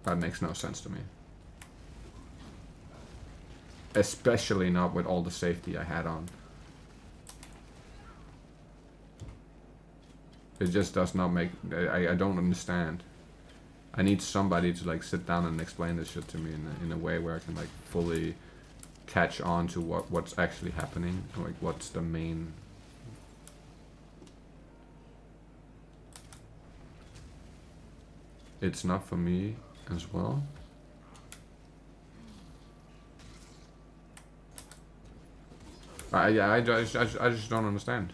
That makes no sense to me. Especially not with all the safety I had on. It just does not make... I don't understand. I need somebody to like sit down and explain this shit to me in a way where I can like fully catch on to what's actually happening. Like what's the main... It's not for me as well. I just don't understand.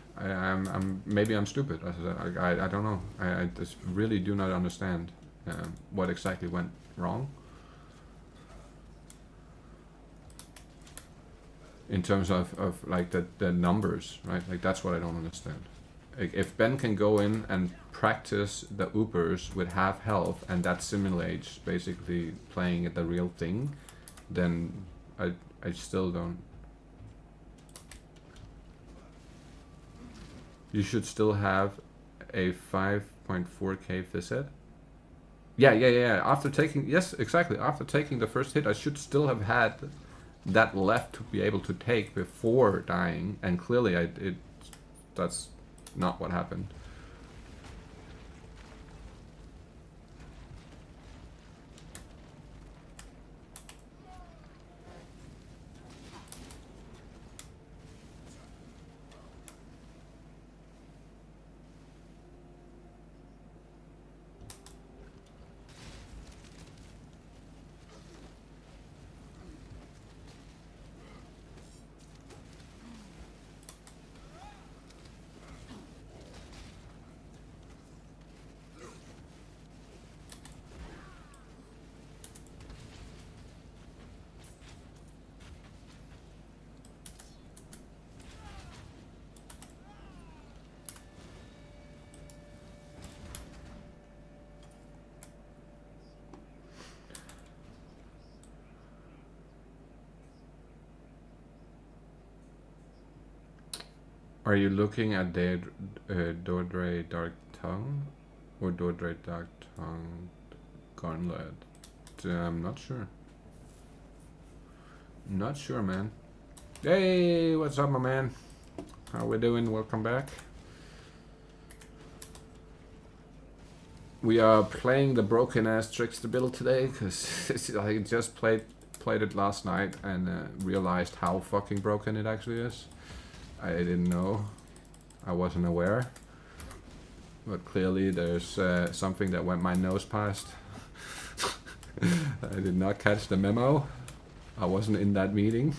Maybe I'm stupid. I don't know. I just really do not understand what exactly went wrong in terms of like the numbers, right? Like that's what I don't understand. Like, if Ben can go in and practice the Oopers with half health and that simulates basically playing the real thing, then I still don't. You should still have a 5.4k visit. Yeah. After taking, yes, exactly. After taking the first hit, I should still have had that left to be able to take before dying, and clearly that's not what happened. Are you looking at Dordre Dark Tongue or Dordre Dark Tongue Gauntlet? I'm not sure. Not sure, man. Hey, what's up, my man? How we doing? Welcome back. We are playing the broken ass Trickster build today because I just played it last night and realized how fucking broken it actually is. I didn't know. I wasn't aware. But clearly there's something that went my nose past. I did not catch the memo. I wasn't in that meeting.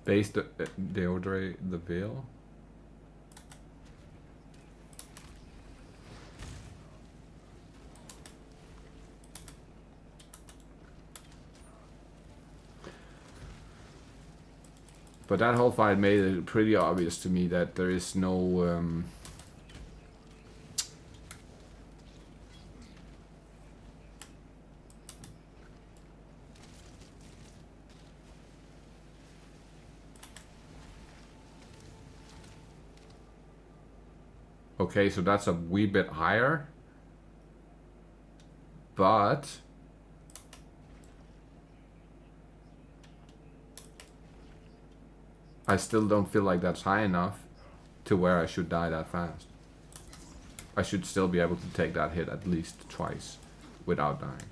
Base Deodore the Veil. But that whole fight made it pretty obvious to me that there is no okay, so that's a wee bit higher. But I still don't feel like that's high enough to where I should die that fast. I should still be able to take that hit at least twice without dying.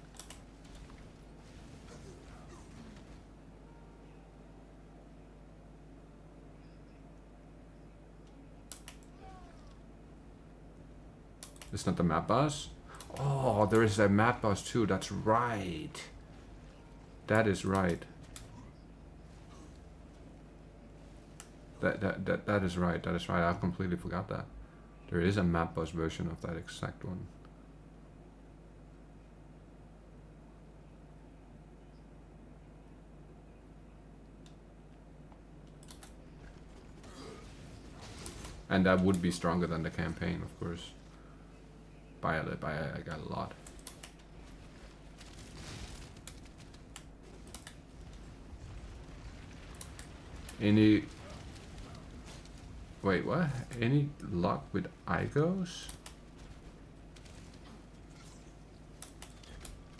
It's not the map boss? Oh, there is a map boss too. That's right. That is right. That is right. That is right. I completely forgot that. There is a map boss version of that exact one. And that would be stronger than the campaign, of course. By a lot. Any... Wait, what? Any luck with Igos?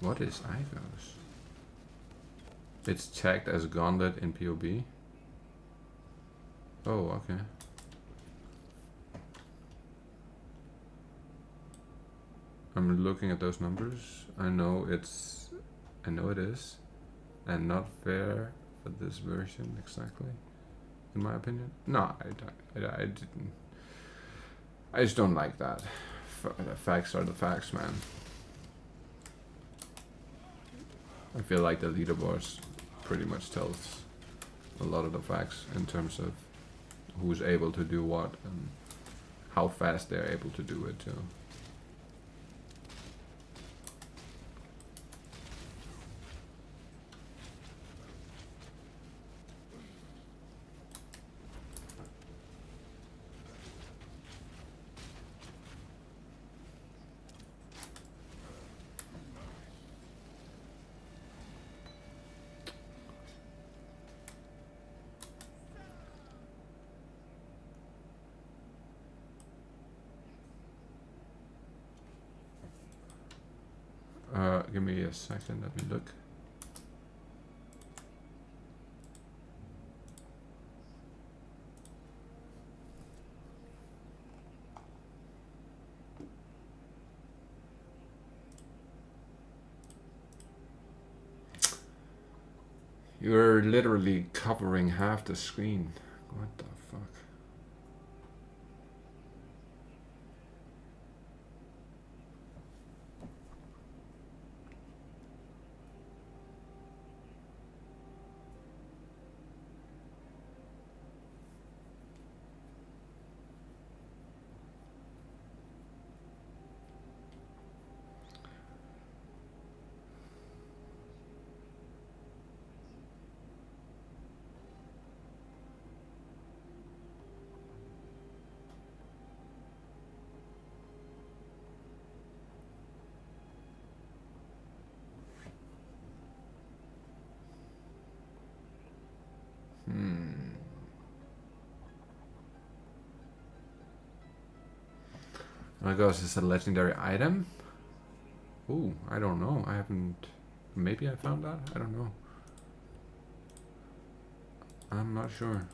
What is Igos? It's checked as Gauntlet in PoE. Oh, okay. I'm looking at those numbers. I know it is, and not fair for this version exactly, in my opinion. No, I didn't. I just don't like that. The facts are the facts, man. I feel like the leaderboards pretty much tells a lot of the facts in terms of who's able to do what and how fast they're able to do it too. Give me a second, let me look. You're literally covering half the screen. What the fuck? I guess it's a legendary item. Ooh, I don't know. I haven't. Maybe I found that. I don't know. I'm not sure.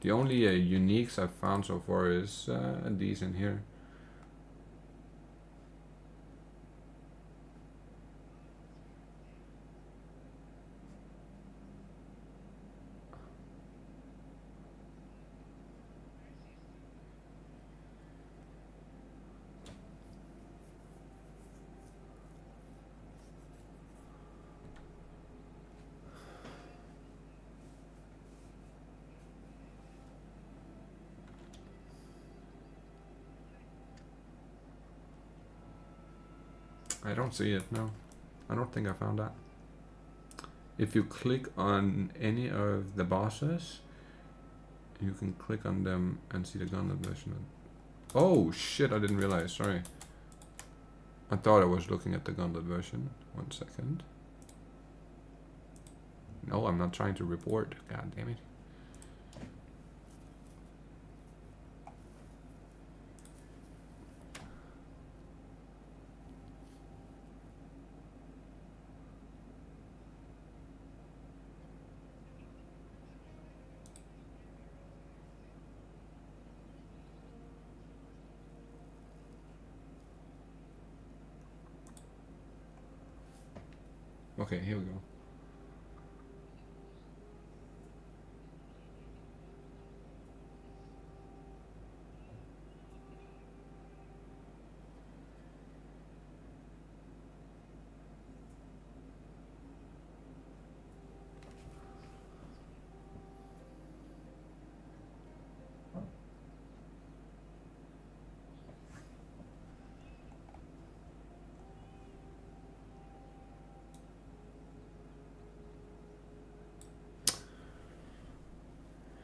The only uniques I've found so far is these in here. I don't see it, no. I don't think I found that. If you click on any of the bosses, you can click on them and see the Gauntlet version. Oh shit, I didn't realize, sorry. I thought I was looking at the Gauntlet version. 1 second. No, I'm not trying to report. God damn it. Okay, here we go.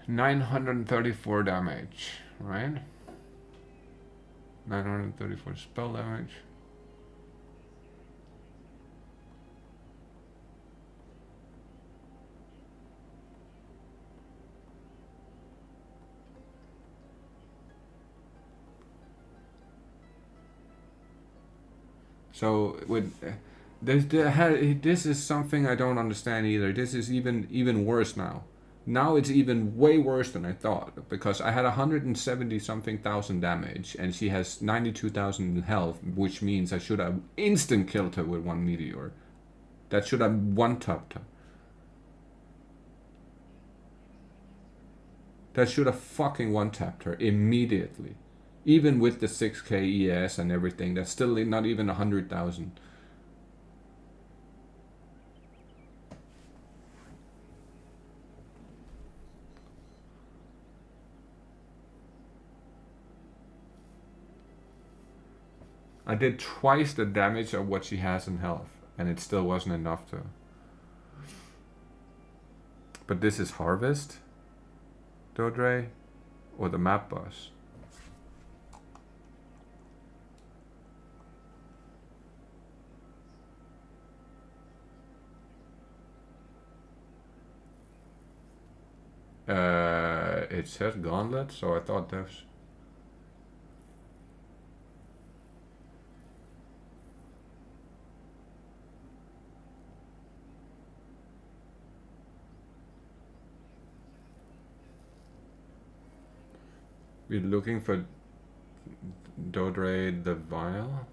$934 damage, right? 934 spell damage. So with this is something I don't understand either. This is even worse now. Now it's even way worse than I thought, because I had 170 something thousand damage and she has 92,000 health, which means I should have instant killed her with one meteor. That should have one-tapped her. That should have fucking one-tapped her immediately. Even with the 6k ES and everything, that's still not even 100,000. I did twice the damage of what she has in health, and it still wasn't enough to. But this is Harvest, Dodre, or the map boss. It says Gauntlet, so I thought that's. We're looking for Dodre the Vile,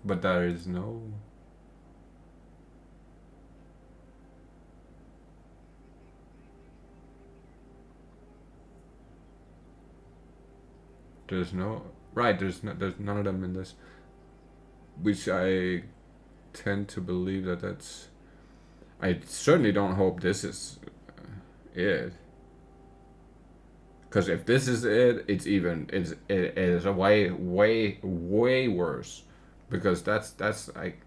but there is no. There's no right. There's none of them in this, which I tend to believe that that's. I certainly don't hope this is it. Because if this is it, it is a way worse. Because that's like,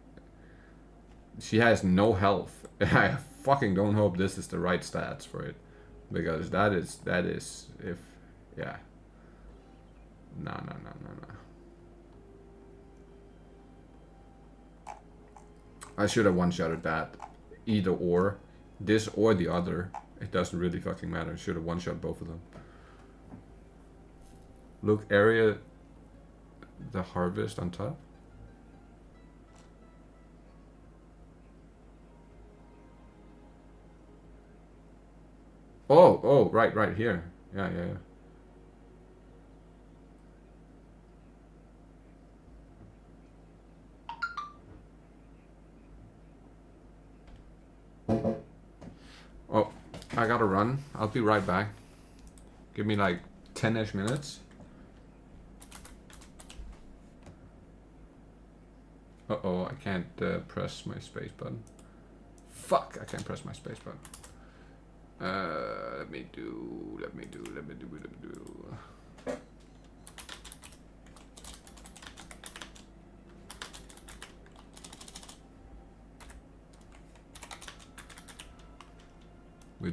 she has no health. I fucking don't hope this is the right stats for it, because that is if yeah. No. I should have one-shotted that. Either or. This or the other. It doesn't really fucking matter. I should have one-shot both of them. Look, area the Harvest on top. Oh, right here. Yeah. Oh, I gotta run. I'll be right back. Give me like 10-ish minutes. Uh-oh, I can't press my space button. Fuck, I can't press my space button. Let me do.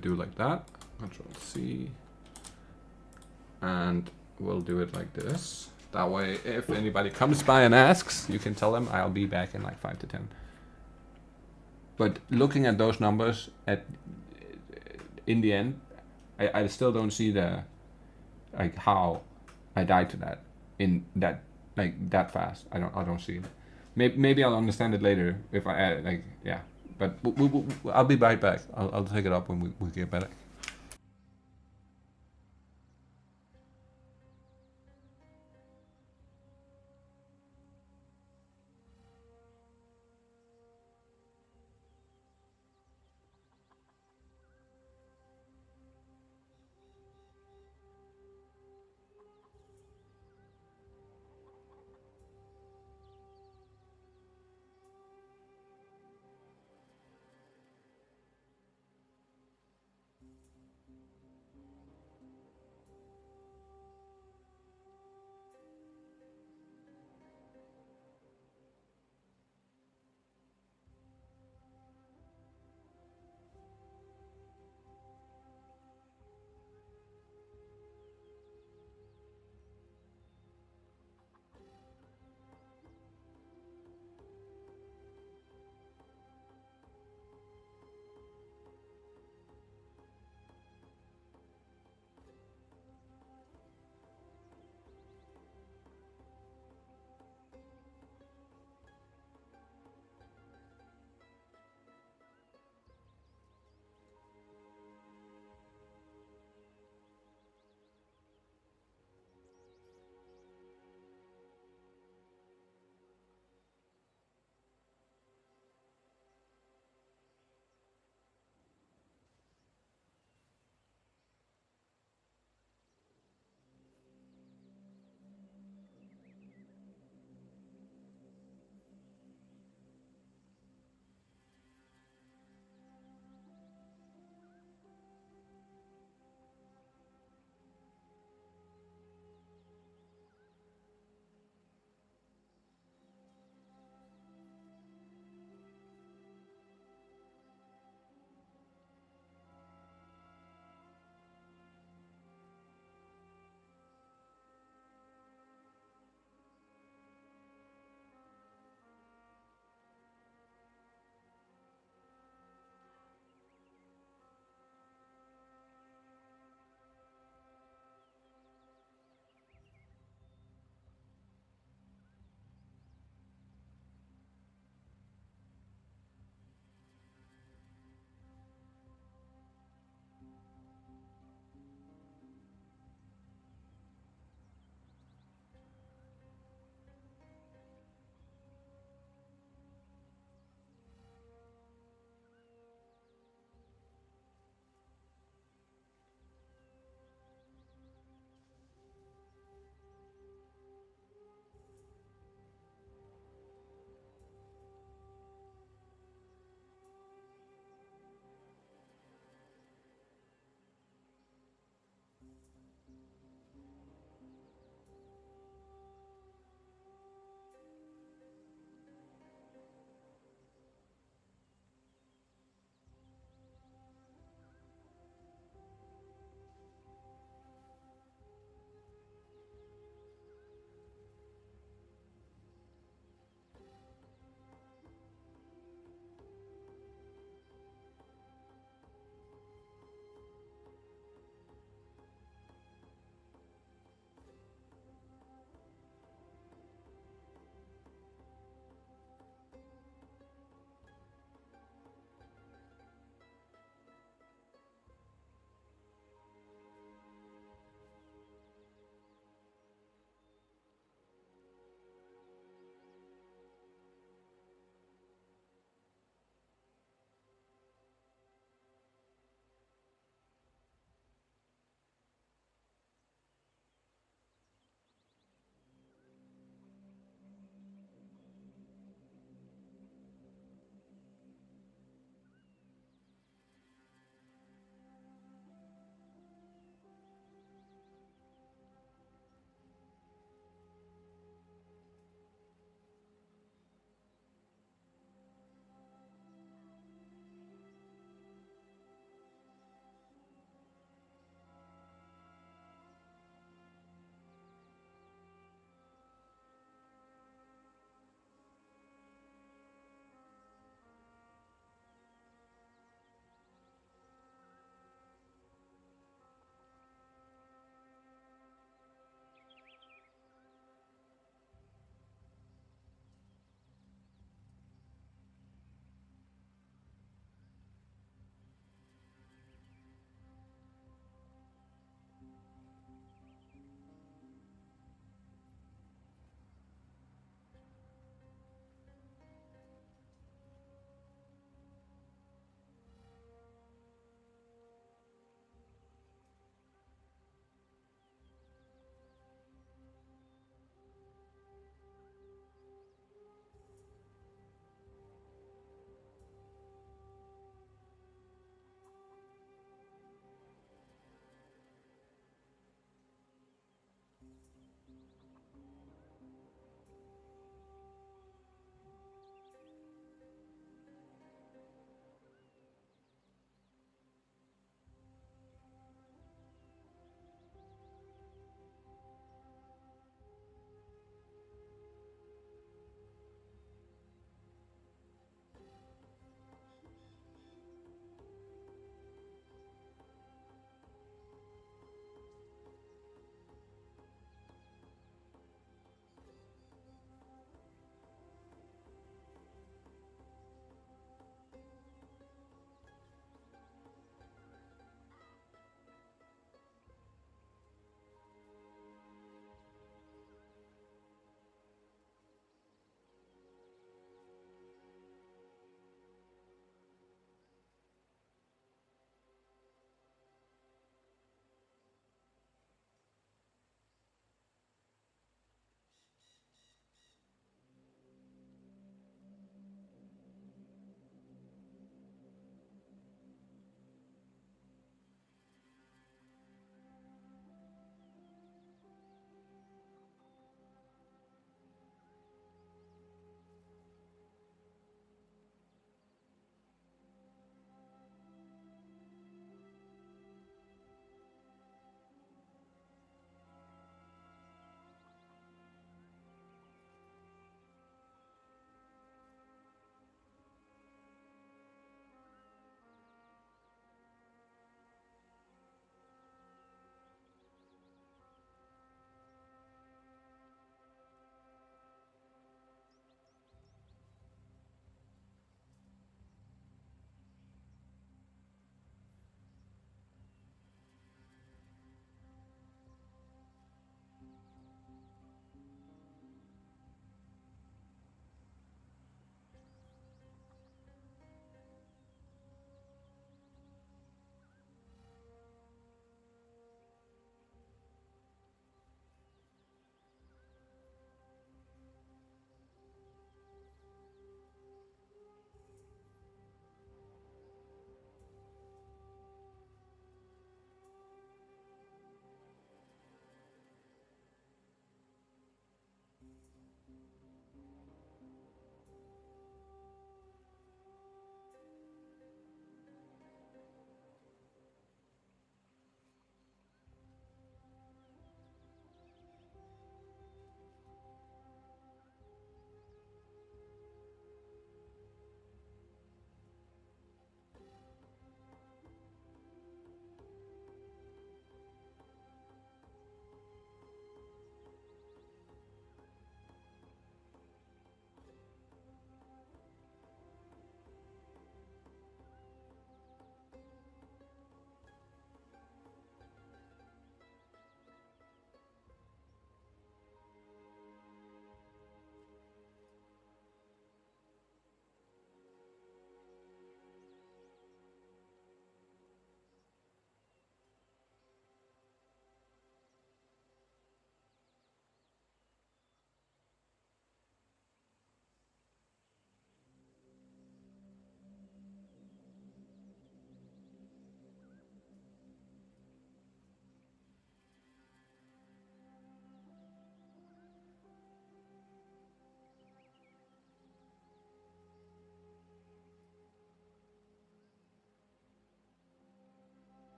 do like that. Control C. And we'll do it like this. That way, if anybody comes by and asks, you can tell them I'll be back in like 5 to 10. But looking at those numbers, in the end, I still don't see the like how I died to that in that like that fast. I don't see it. Maybe I'll understand it later if I add like yeah. But I'll be right back. I'll take it up when we get back.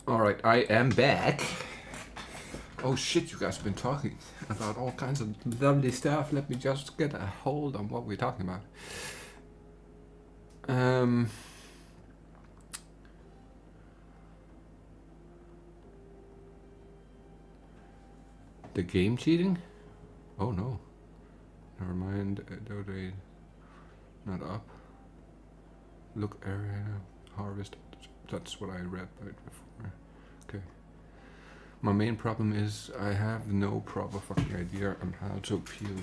Alright, I am back. Oh shit, you guys have been talking about all kinds of lovely stuff. Let me just get a hold on what we're talking about. The game cheating? Oh no. Never mind. Though they not up. Look area harvest. That's what I read right before. Okay. My main problem is I have no proper fucking idea on how to PoE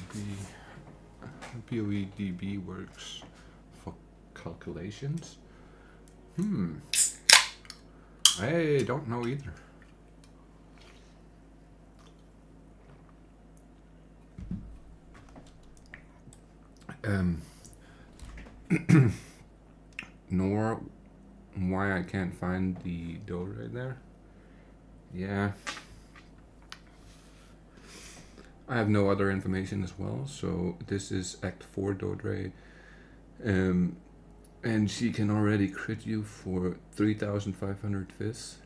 DB works for calculations. I don't know either. Nor why I can't find the door right there. Yeah. I have no other information as well, so this is Act 4 Dodre. And she can already crit you for 3,500 fizz.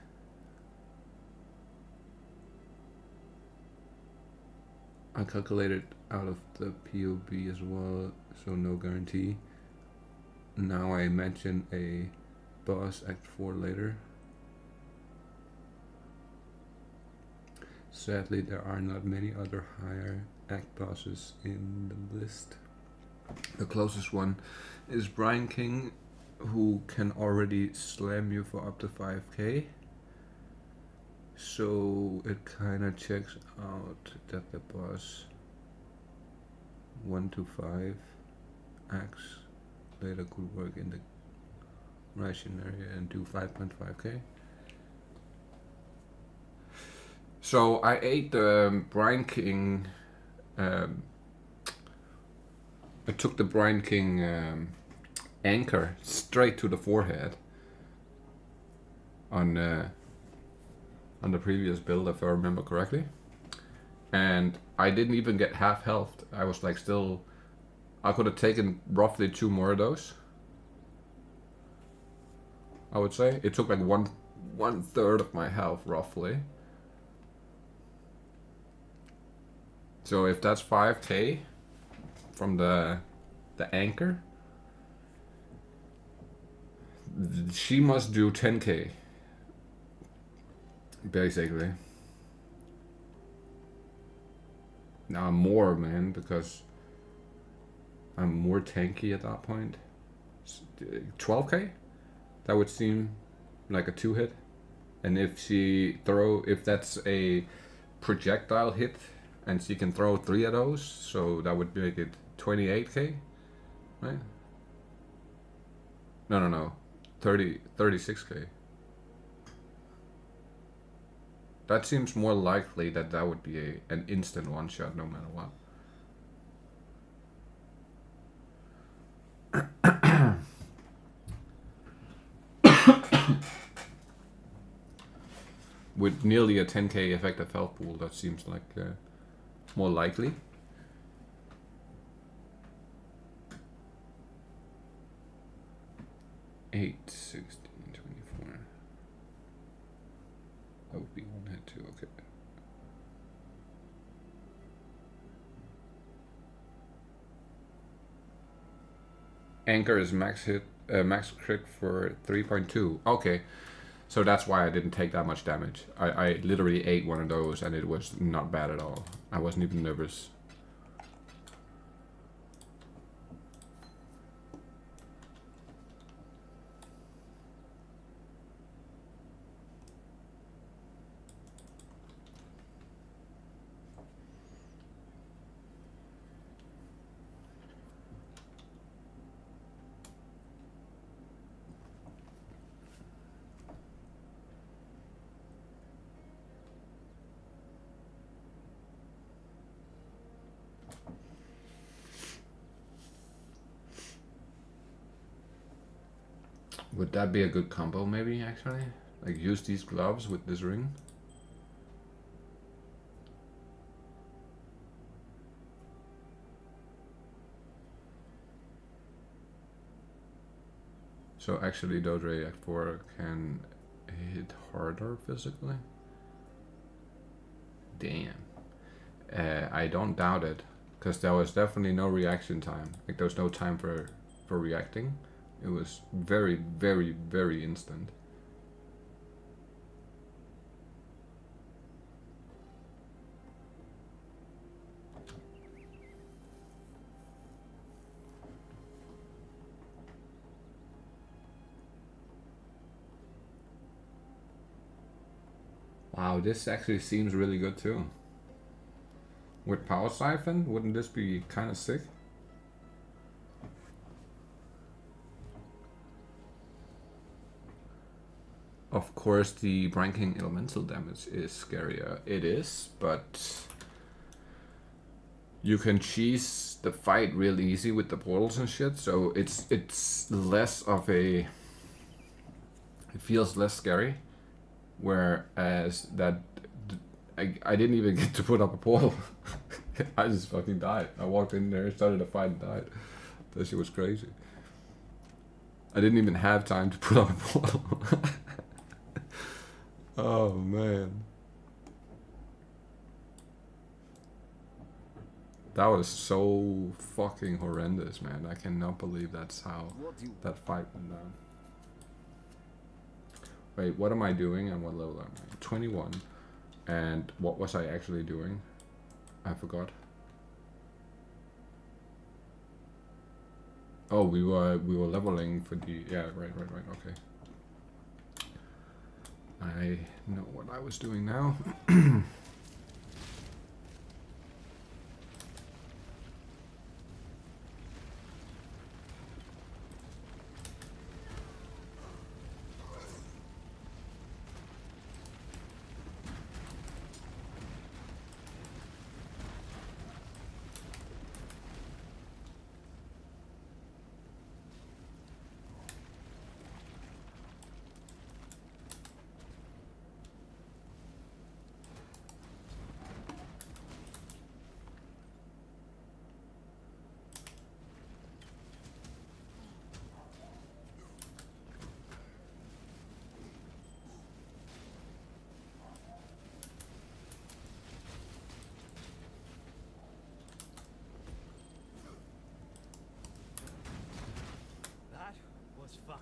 I calculated out of the POB as well, so no guarantee. Now I mention a boss Act 4 later. Sadly, there are not many other higher act bosses in the list. The closest one is Brian King, who can already slam you for up to 5k. So it kinda checks out that the boss 1 to 5 acts later could work in the ration area and do 5.5k. So I ate the Brian King. I took the Brian King anchor straight to the forehead on the previous build, if I remember correctly, and I didn't even get half health. I was like still. I could have taken roughly 2 more of those. I would say it took like one third of my health roughly. So if that's 5k from the anchor, she must do 10k basically. Now more, man, because I'm more tanky at that point. 12k? That would seem like a 2-hit. And if that's a projectile hit, and she can throw 3 of those, so that would make it 28k, right? No. 36k. That seems more likely that would be an instant one-shot no matter what. With nearly a 10k effective health pool, that seems like more likely. Eight, 16, 24. That would be 1 hit too, okay. Anchor is max crit for 3.2. Okay. So that's why I didn't take that much damage. I literally ate one of those and it was not bad at all. I wasn't even nervous. Would that be a good combo maybe, actually? Like use these gloves with this ring? So actually Dodre Act 4 can hit harder physically? Damn. I don't doubt it, because there was definitely no reaction time. Like there was no time for reacting. It was very, very, very instant. Wow, this actually seems really good too. With Power Siphon, wouldn't this be kind of sick? Of course, the ranking elemental damage is scarier. It is, but you can cheese the fight real easy with the portals and shit. So it's less of a. It feels less scary, whereas that I didn't even get to put up a portal. I just fucking died. I walked in there, started a fight, and died. That shit was crazy. I didn't even have time to put up a portal. Oh man. That was so fucking horrendous, man. I cannot believe that's how that fight went down. Wait, what am I doing and what level am I? 21. And what was I actually doing? I forgot. Oh, we were leveling for the right, okay. I know what I was doing now. That was fun.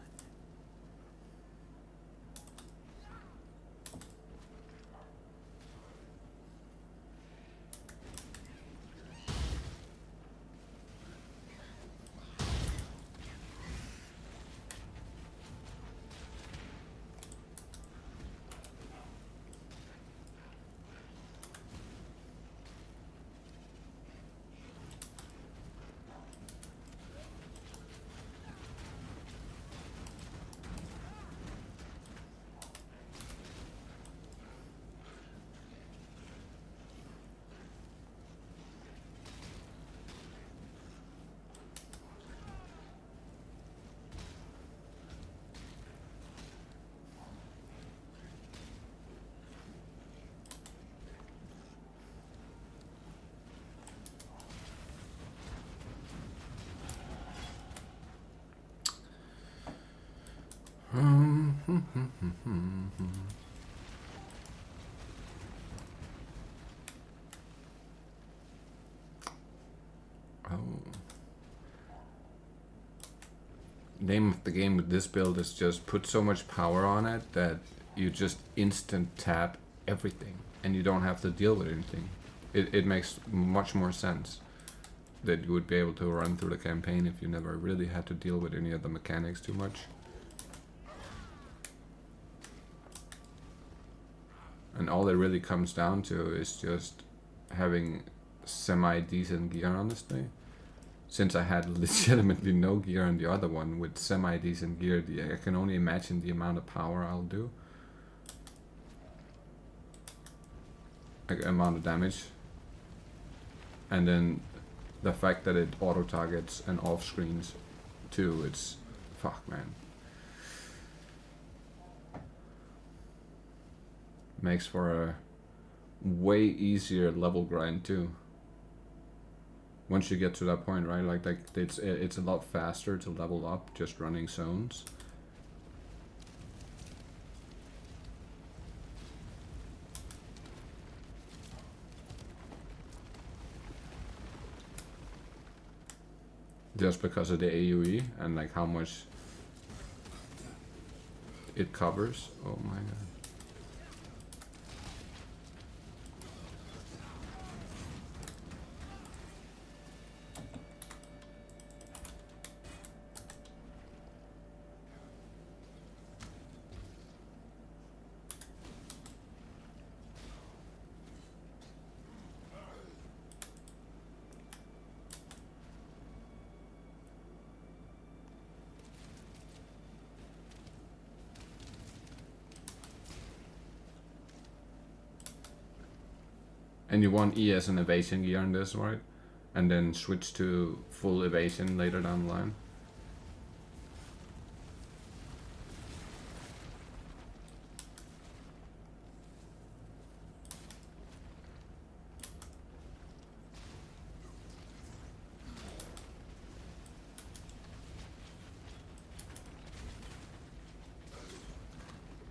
Oh. Name of the game with this build is just put so much power on it that you just instant tap everything and you don't have to deal with anything. It makes much more sense that you would be able to run through the campaign if you never really had to deal with any of the mechanics too much. And all it really comes down to is just having semi-decent gear, honestly. Since I had legitimately no gear on the other one, with semi-decent gear, I can only imagine the amount of power I'll do. Like, amount of damage. And then the fact that it auto-targets and off-screens too, it's... fuck, man. Makes for a way easier level grind too. Once you get to that point, right? Like it's a lot faster to level up just running zones. just because of the AoE and like how much it covers. Oh my god. And you want ES and evasion gear on this, right? And then switch to full evasion later down the line.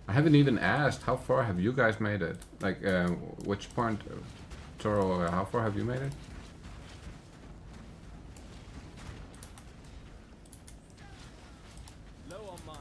I haven't even asked, how far have you guys made it? Like, which point, Toro, how far have you made it? Low on mana.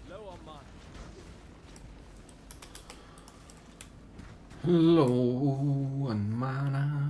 Low on mana. Low on mana.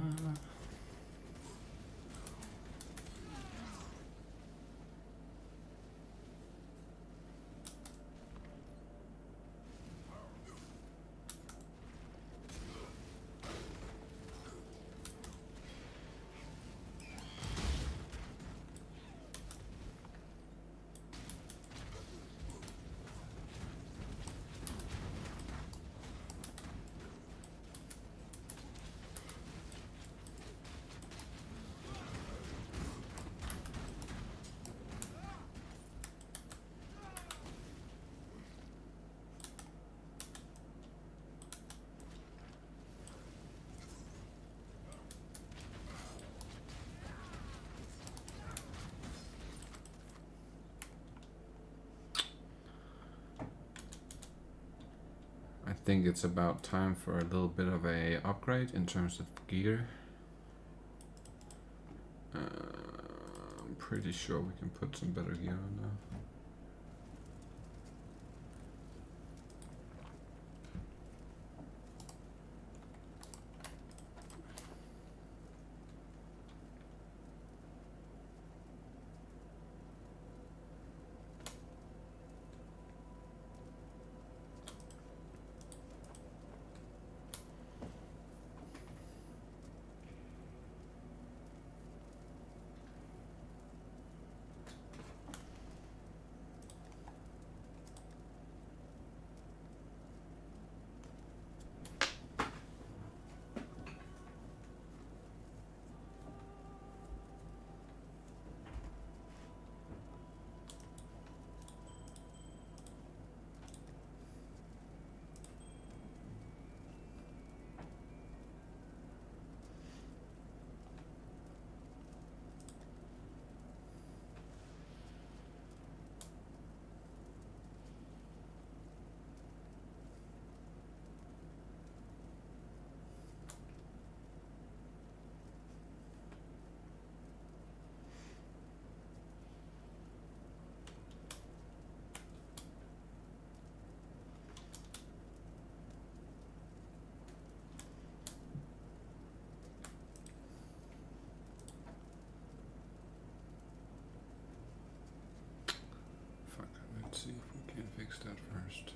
think it's about time for a little bit of a upgrade in terms of gear. I'm pretty sure we can put some better gear on now. Fuck, let's see if we can fix that first.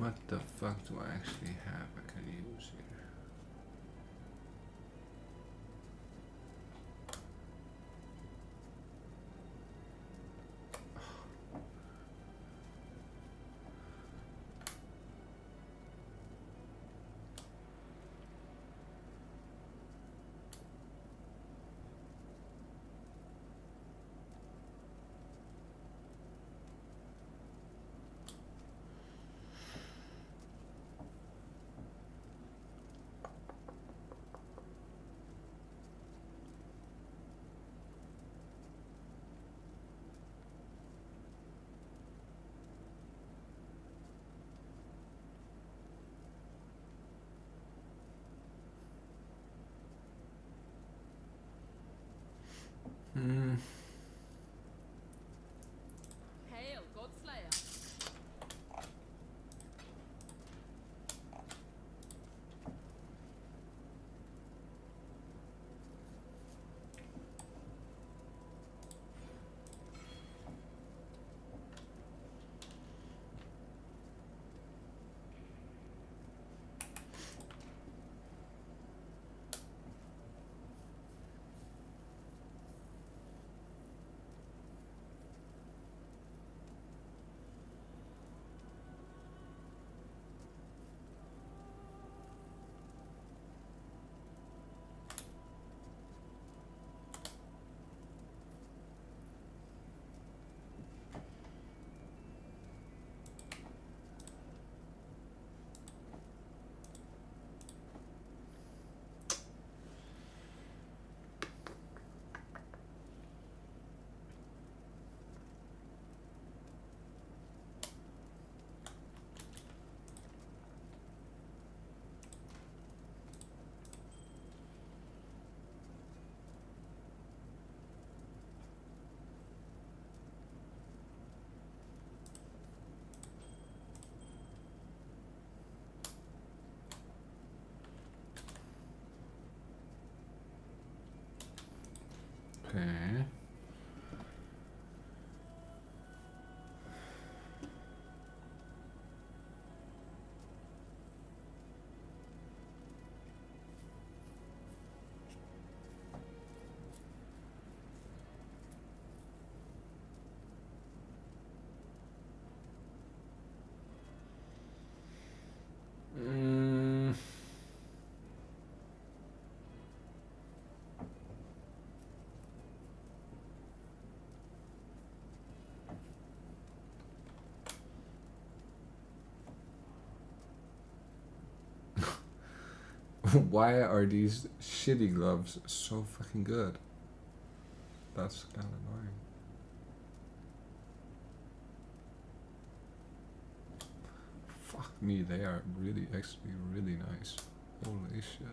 What the fuck do I actually have I can use here? Hmm. Hail, Godslayer. Okay. Mm. Why are these shitty gloves so fucking good? That's kind of annoying. Fuck me, they are really actually really nice. Holy shit.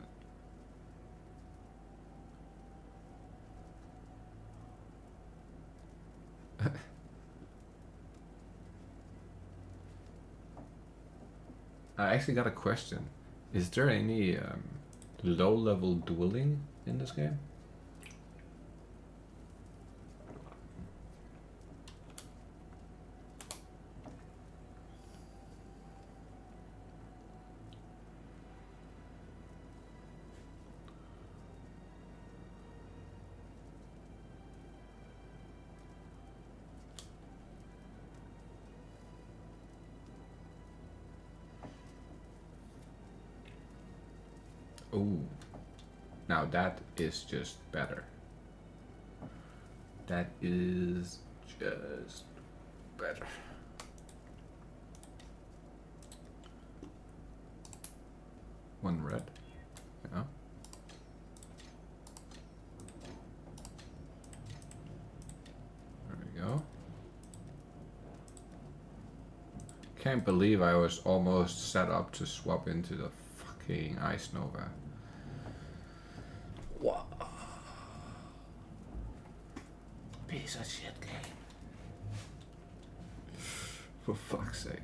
I actually got a question. Is there any low-level dueling in this game? Ooh. Now that is just better. That is just better. One red. Yeah. There we go. Can't believe I was almost set up to swap into the fucking Ice Nova. What? Piece of shit game. For fuck's sake.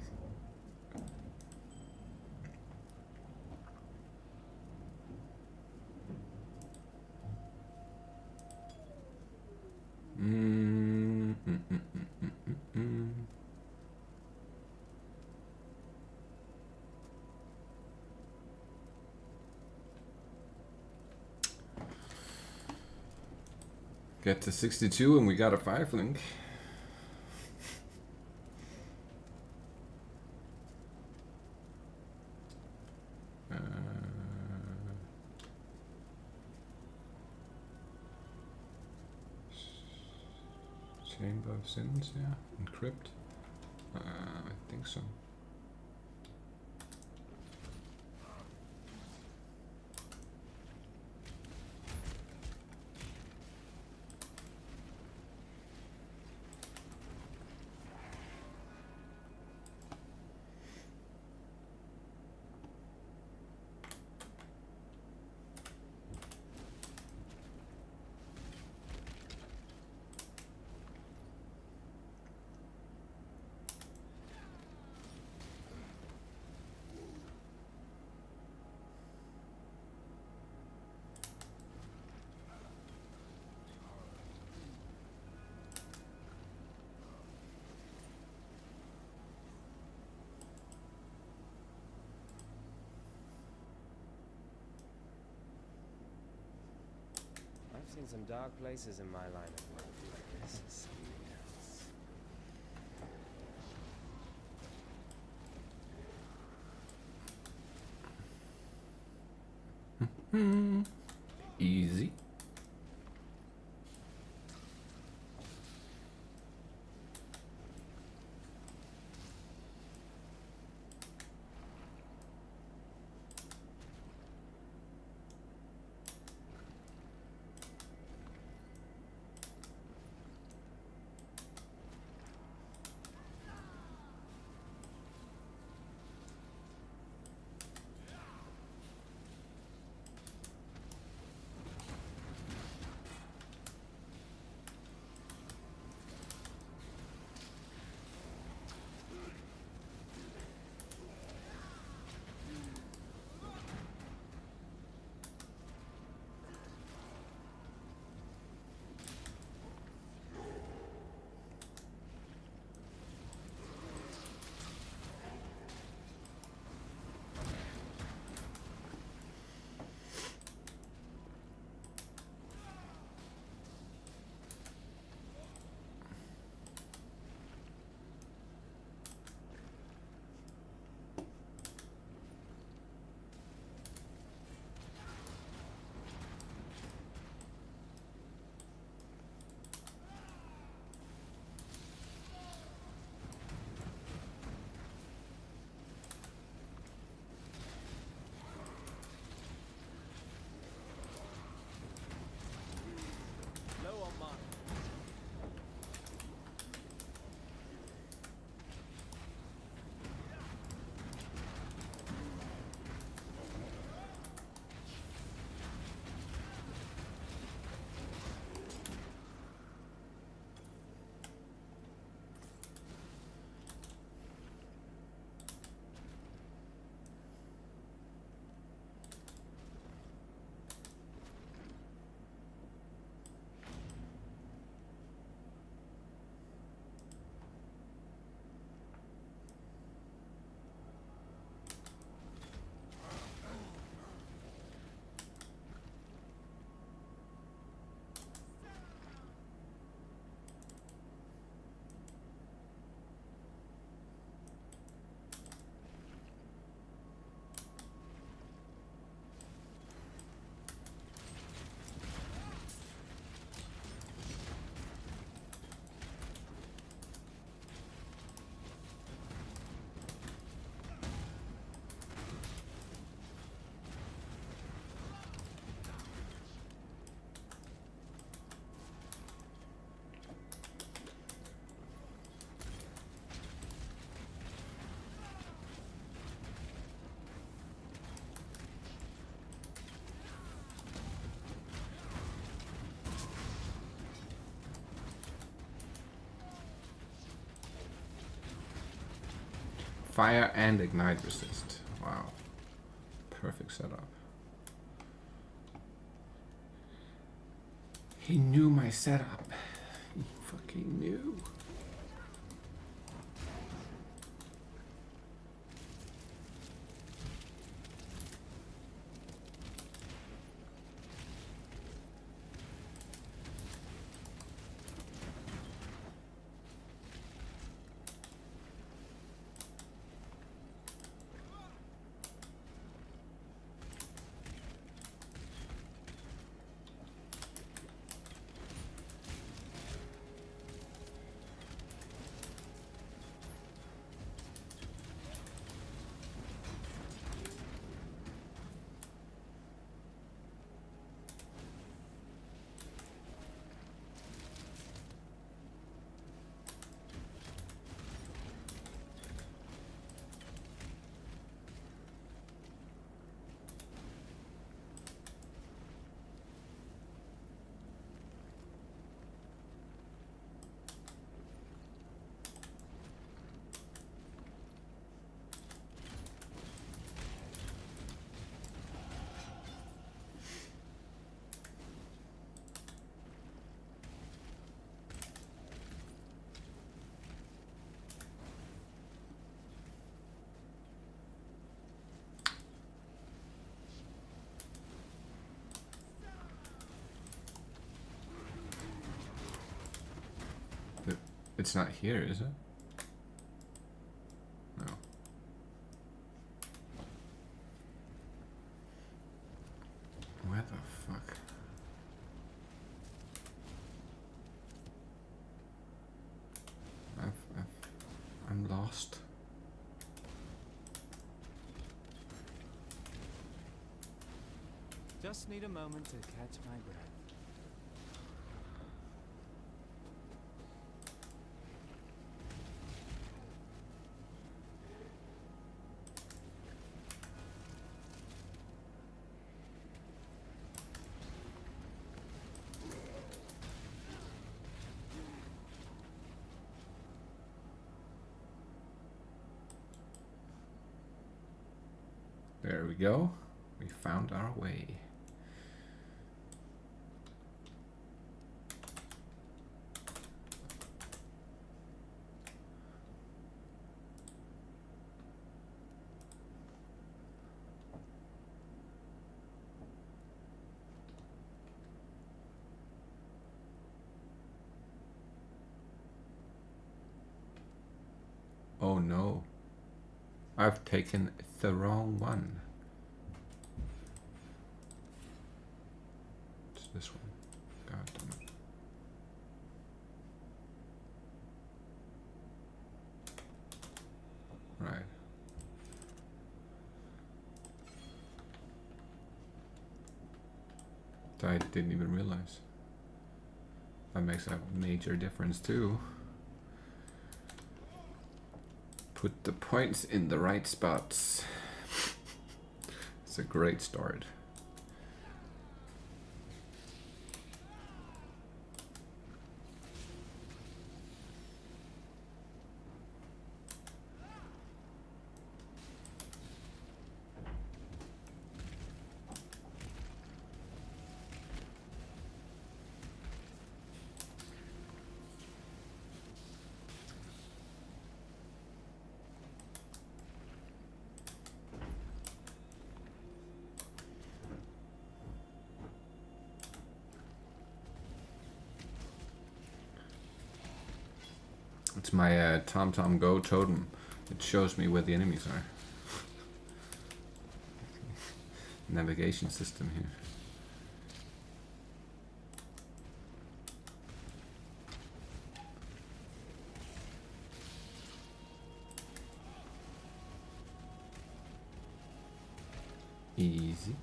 Get to 62 and we got a 5-link. Chamber of Sins, yeah. Encrypt. I think so. I've seen some dark places in my line of work. This is something else. Easy. Low on mine. Fire and ignite resist. Wow. Perfect setup. He knew my setup. He fucking knew. It's not here, is it? No. Where the fuck? I'm lost. Just need a moment to catch my breath. There we go. We found our way. Oh no. I've taken the wrong one. It's this one. God damn it. Right. I didn't even realize. That makes a major difference too. Put the points in the right spots. It's a great start. It's my TomTom Go totem. It shows me where the enemies are. Navigation system here. Easy.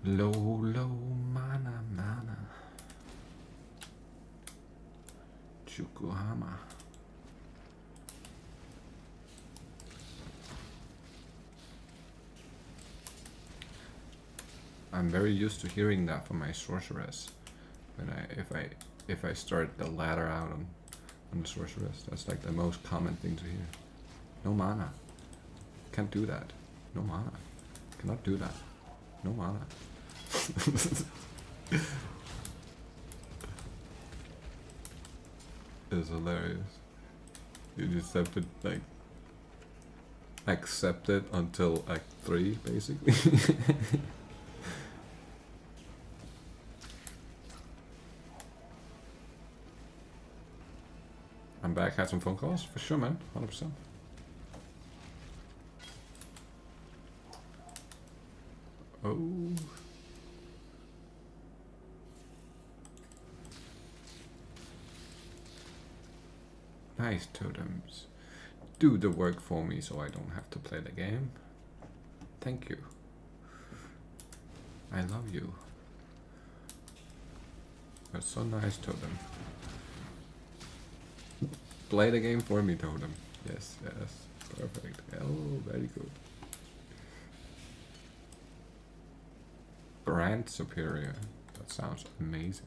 Low, low, mana, mana. Chukuhama. I'm very used to hearing that from my sorceress. When if I start the ladder out on the sorceress, that's like the most common thing to hear. No mana. Can't do that. No mana. Cannot do that. No mana. It's hilarious. You just have to like accept it until Act 3 basically. I'm back, had some phone calls for sure, man. 100%. Oh. Nice totems. Do the work for me so I don't have to play the game. Thank you. I love you. That's so nice, totem. Play the game for me, totem. Yes, yes. Perfect. Oh, very good. Brand superior. That sounds amazing.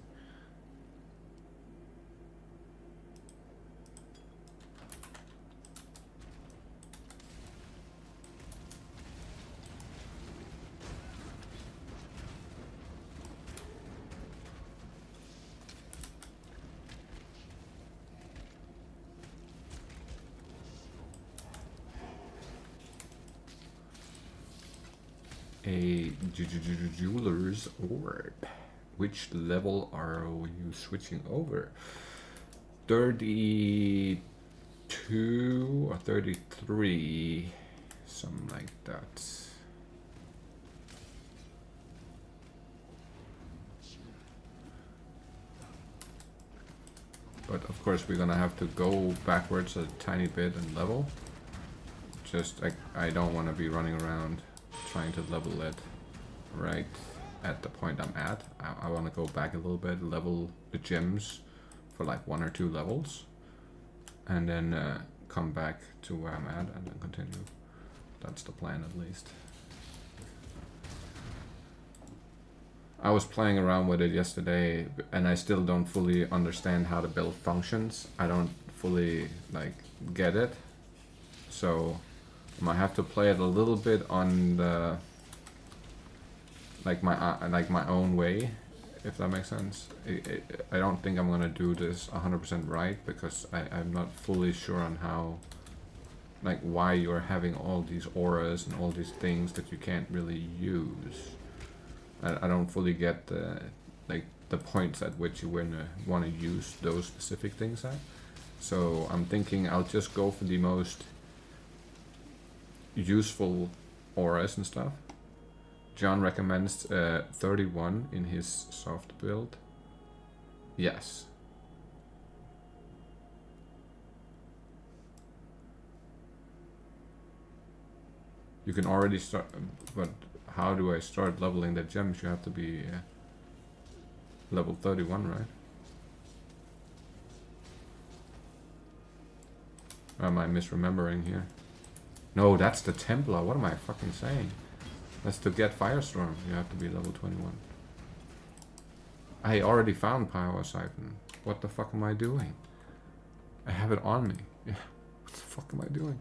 a jeweler's orb. Which level are you switching over? 32 or 33, something like that. But of course we're gonna have to go backwards a tiny bit and level. Just I don't want to be running around trying to level it right at the point I'm at. I want to go back a little bit, level the gems for like 1 or 2 levels, and then come back to where I'm at and then continue. That's the plan at least. I was playing around with it yesterday and I still don't fully understand how the build functions. I don't fully like get it. So I might have to play it a little bit on the like my own way, if that makes sense. I don't think I'm gonna do this 100% right because I'm not fully sure on how, like, why you're having all these auras and all these things that you can't really use. I don't fully get the points at which you want to use those specific things at. So I'm thinking I'll just go for the most useful auras and stuff. John recommends 31 in his soft build. Yes. You can already start, but how do I start leveling the gems? You have to be level 31, right? Or am I misremembering here? No, that's the Templar. What am I fucking saying? That's to get Firestorm. You have to be level 21. I already found Power Siphon. What the fuck am I doing? I have it on me. Yeah. What the fuck am I doing?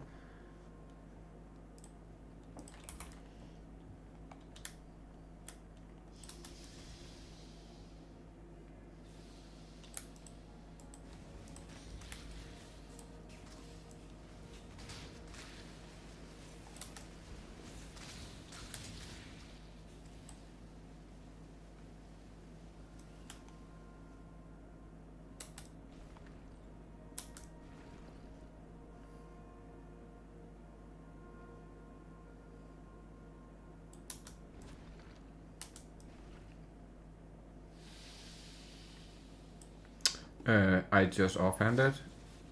I just offhanded.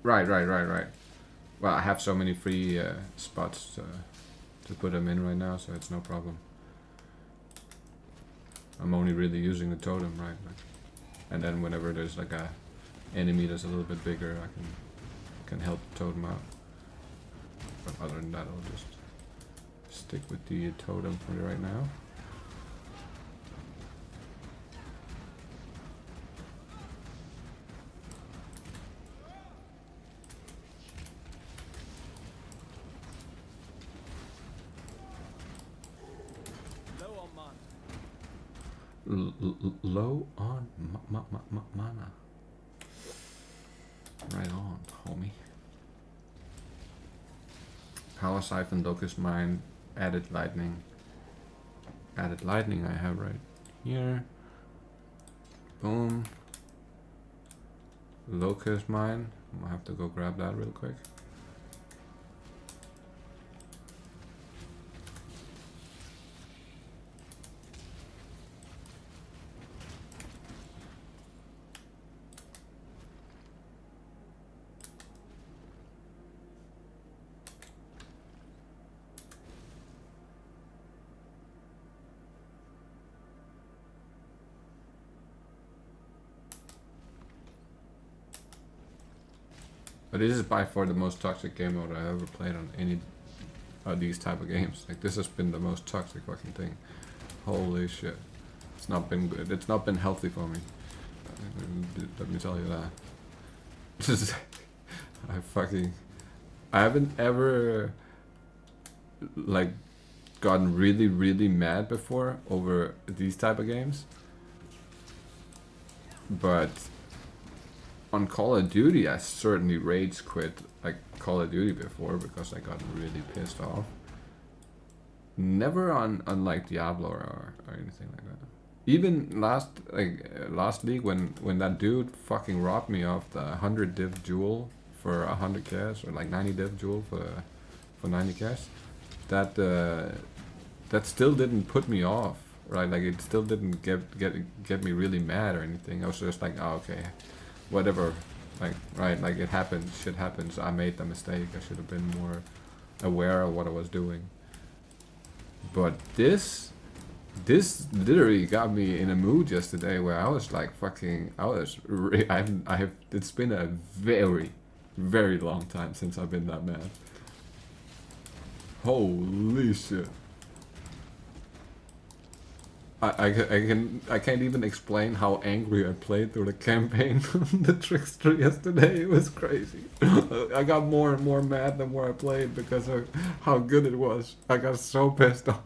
Right. Well, I have so many free spots to put them in right now, so it's no problem. I'm only really using the totem, right? And then whenever there's like a enemy that's a little bit bigger, I can help the totem out. But other than that, I'll just stick with the totem for right now. Low on mana. Right on, homie. Power Siphon, Locust Mine, added lightning. Added lightning I have right here. Boom. Locust Mine. I'm gonna have to go grab that real quick. But this is by far the most toxic game mode I ever played on any of these type of games. Like, this has been the most toxic fucking thing. Holy shit. It's not been good. It's not been healthy for me. Let me tell you that. I haven't ever like gotten really mad before over these type of games. But on Call of Duty, I certainly rage quit like Call of Duty before because I got really pissed off. Never on like Diablo or anything like that. Even last league when that dude fucking robbed me of the 100 div jewel for 100 cash, or like 90 div jewel for 90 cash, that still didn't put me off, right? Like it still didn't get me really mad or anything. I was just like, oh, okay, whatever, like, right, like it happens, shit happens. I made the mistake. I should have been more aware of what I was doing. But this literally got me in a mood yesterday where I was like fucking, it's been a very, very long time since I've been that mad. Holy shit. I can't even explain how angry I played through the campaign on the Trickster yesterday. It was crazy. I got more and more mad the more I played because of how good it was. I got so pissed off.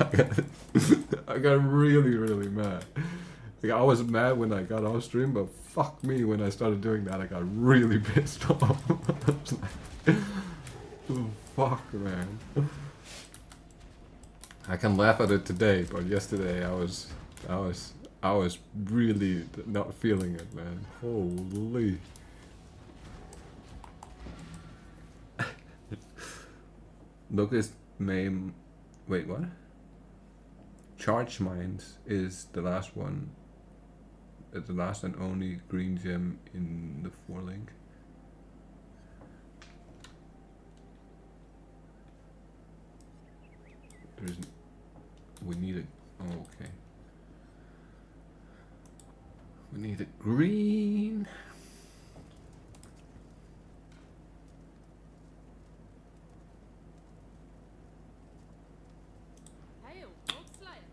I got really, really mad. Like, I was mad when I got off stream, but fuck me, when I started doing that, I got really pissed off. I was like, oh, fuck, man. I can laugh at it today, but yesterday I was really not feeling it, man. Holy. Locust Maim. Wait, what? Charge Mines is the last one. The last and only green gem in the 4-link. There's. We need a. Oh, okay. We need a green. Hail, Godslayer.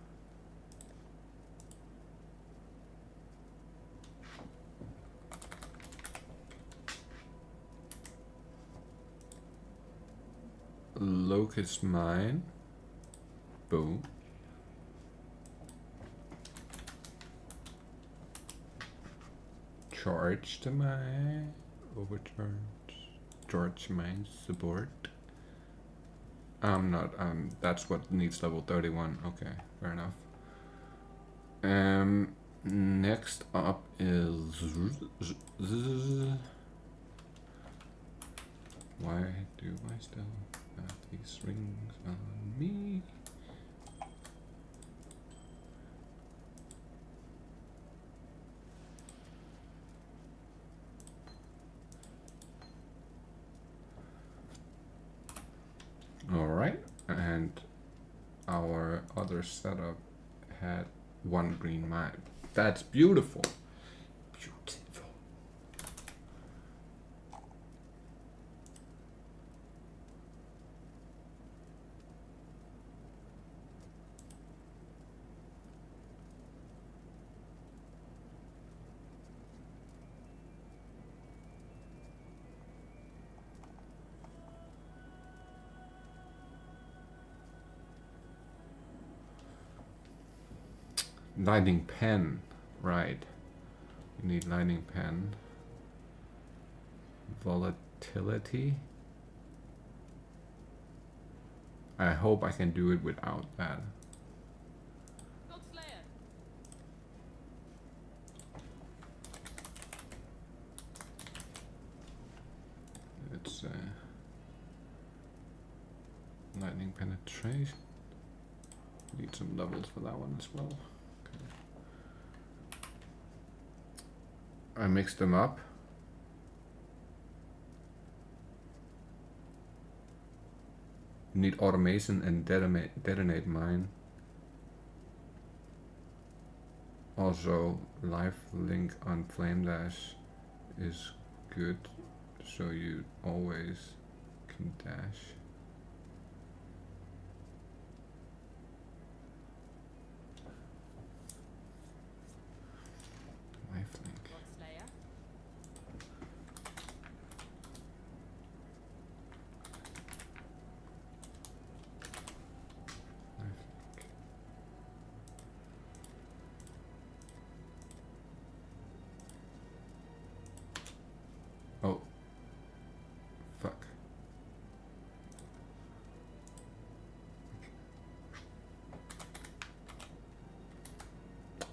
Locust Mine. Boom. Charge to my overturned. Charge mine support. I'm not. That's what needs level 31. Okay, fair enough. Next up is. Why do I still have these rings on me? Alright, and our other setup had one green mine. That's beautiful. Beautiful. Lightning pen, right. You need lightning pen. Volatility. I hope I can do it without that. Godslayer. It's lightning penetration. Need some levels for that one as well. I mixed them up. Need automation and detonate mine. Also, life link on Flame Dash is good, so you always can dash. Life link. Godslayer. Oh. Fuck.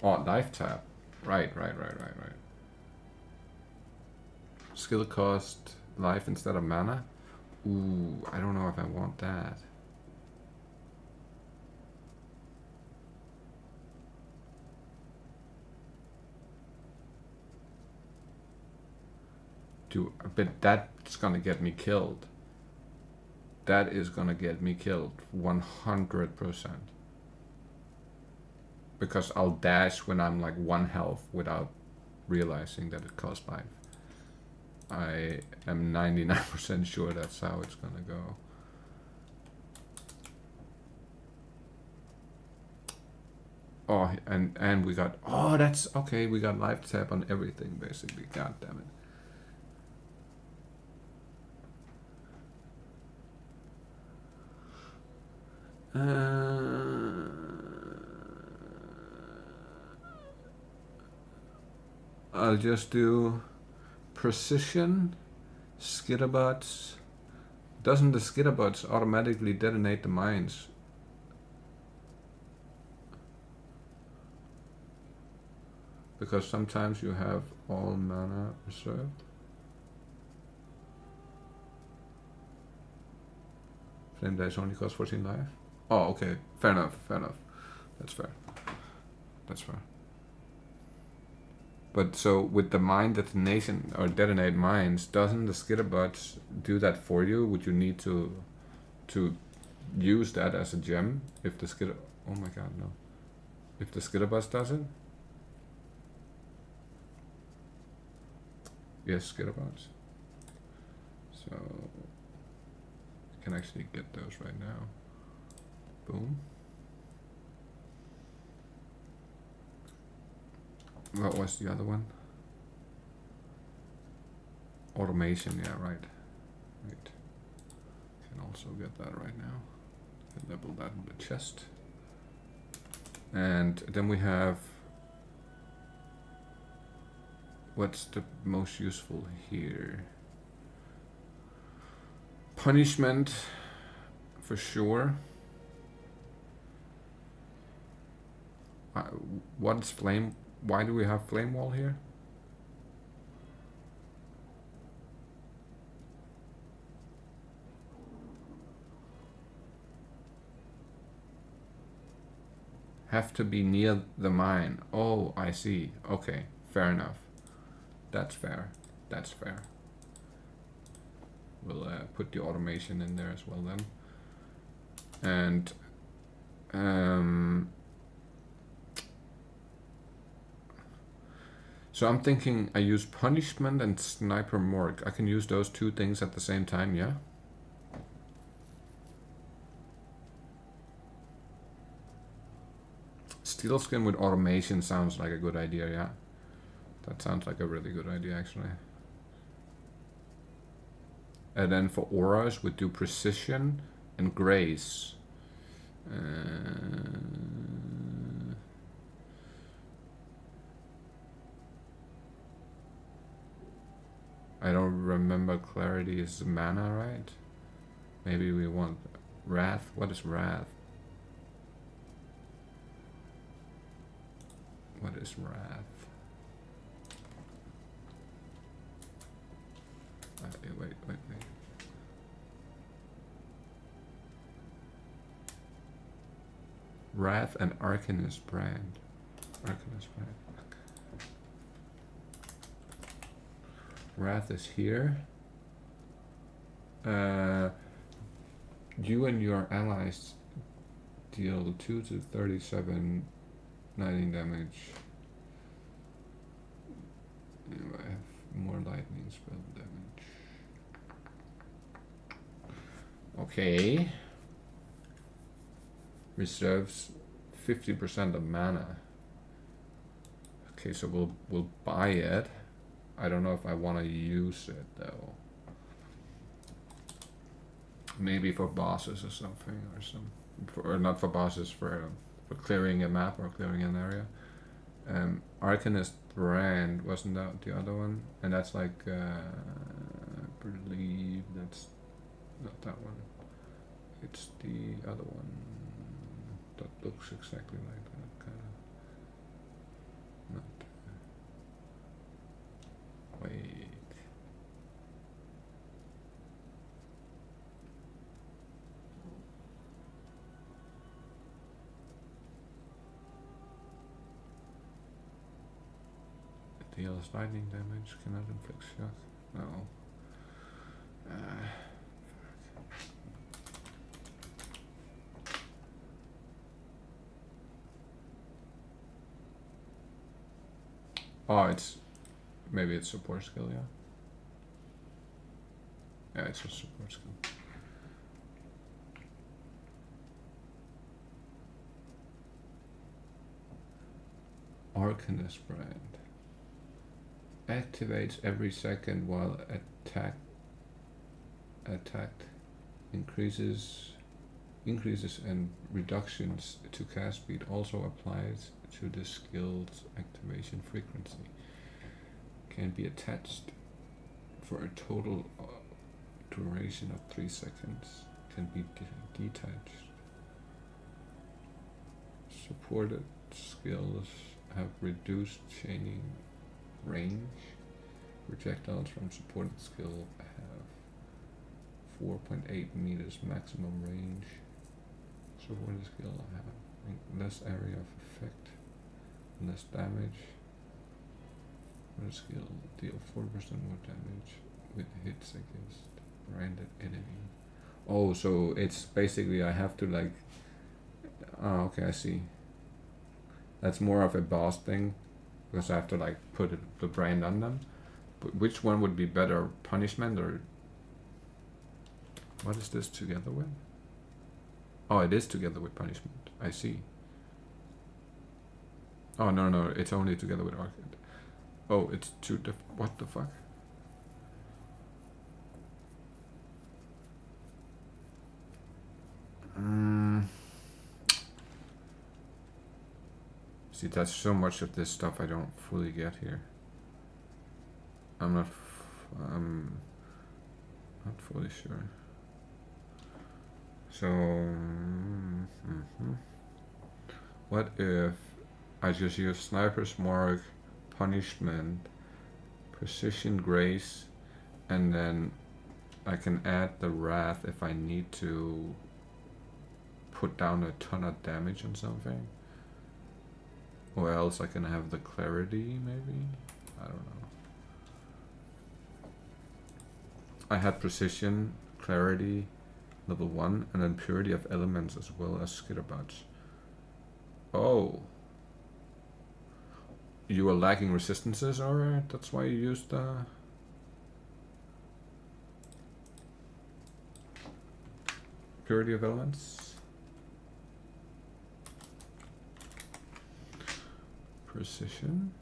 Oh, life tap. Right. Skill cost life instead of mana. Ooh, I don't know if I want that. But that's gonna get me killed. That is gonna get me killed 100%. Because I'll dash when I'm like 1 health without realizing that it costs life. I am 99% sure that's how it's gonna go. Oh, and we got, oh, that's okay, we got life tap on everything basically. God damn it. I'll just do precision, skitterbuts. Doesn't the skitterbuts automatically detonate the mines? Because sometimes you have all mana reserved. Flame dash only costs 14 life. Oh, okay. Fair enough. That's fair. But so with the mine detonation or detonate mines, doesn't the skitterbuts do that for you? Would you need to use that as a gem if the skitter? Oh my god, no. If the skitterbuts does it? Yes, skitterbuts. So I can actually get those right now. Boom. What was the other one? Automation, yeah, right. Can also get that right now. Can level that in the chest. And then we have, what's the most useful here? Punishment, for sure. What's flame? Why do we have flame wall here? Have to be near the mine. Oh, I see. Okay, fair enough. That's fair. We'll put the automation in there as well then. And so I'm thinking I use punishment and sniper morgue. I can use those two things at the same time, yeah? Steel skin with automation sounds like a good idea, yeah. That sounds like a really good idea actually. And then for auras we do precision and grace. I don't remember clarity is mana, right? Maybe we want wrath. What is wrath? What is wrath? Wait. Wrath and Arcanist brand. Wrath is here. You and your allies deal 2 to 37 lightning damage. I have more lightning spell damage. Okay. Reserves 50% of mana. Okay, so we'll buy it. I don't know if I want to use it though. Maybe for bosses or something, or not for bosses, for clearing a map or clearing an area. Arcanist brand, wasn't that the other one? And that's like I believe that's not that one. It's the other one that looks exactly like that, kind Deals lightning damage, cannot inflict shock. No. Oh, maybe it's support skill, yeah. Yeah, it's a support skill. Arcanist brand. Activates every second while attacked. Increases and reductions to cast speed also applies to the skill's activation frequency. Can be attached for a total duration of 3 seconds. Can be detached. Supported skills have reduced chaining range. Projectiles from supported skill have 4.8 meters maximum range. Supported skill have less area of effect, less damage. Supported skill deal 4% more damage with hits against branded enemy. Oh, so it's basically I have to like. Oh, okay, I see. That's more of a boss thing, because I have to like put the brand on them. But which one would be better, punishment or what is this together with? Oh, it is together with punishment. I see. Oh no, it's only together with arcade. Oh, it's two what the fuck? See, that's so much of this stuff I don't fully get here. I'm not fully sure. So, what if I just use Sniper's Mark, Punishment, Precision Grace, and then I can add the Wrath if I need to put down a ton of damage on something? Or else I can have the Clarity, maybe? I don't know. I had Precision, Clarity, level 1, and then Purity of Elements as well as Skitterbutts. Oh. You were lacking resistances, alright, that's why you used Purity of Elements. Precision.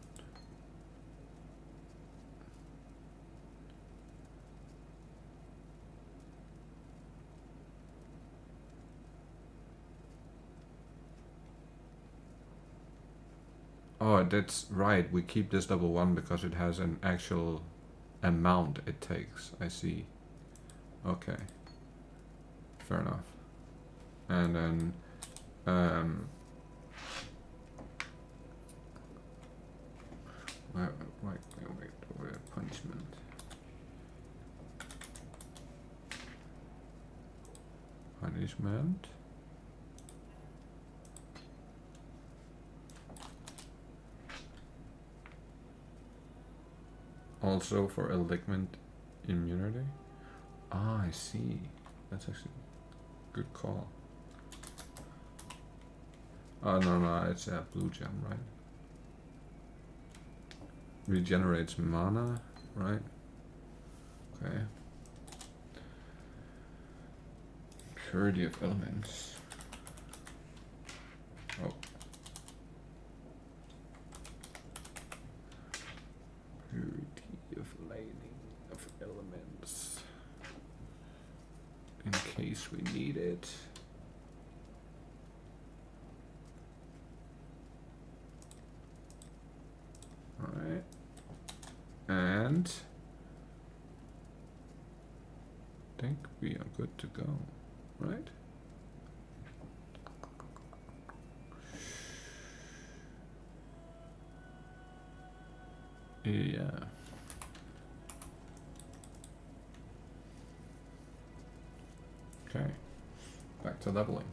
Oh, that's right. We keep this level 1 because it has an actual amount it takes. I see. Okay. Fair enough. And then wait, punishment. Punishment. Also for alignment immunity. Ah, I see. That's actually a good call. Oh no, it's a blue gem, right? Regenerates mana, right? Okay. Purity of Elements. Oh. Purity of Lighting of Elements. In case we need it. Alright. And I think we are good to go, right? Yeah. Okay. Back to leveling.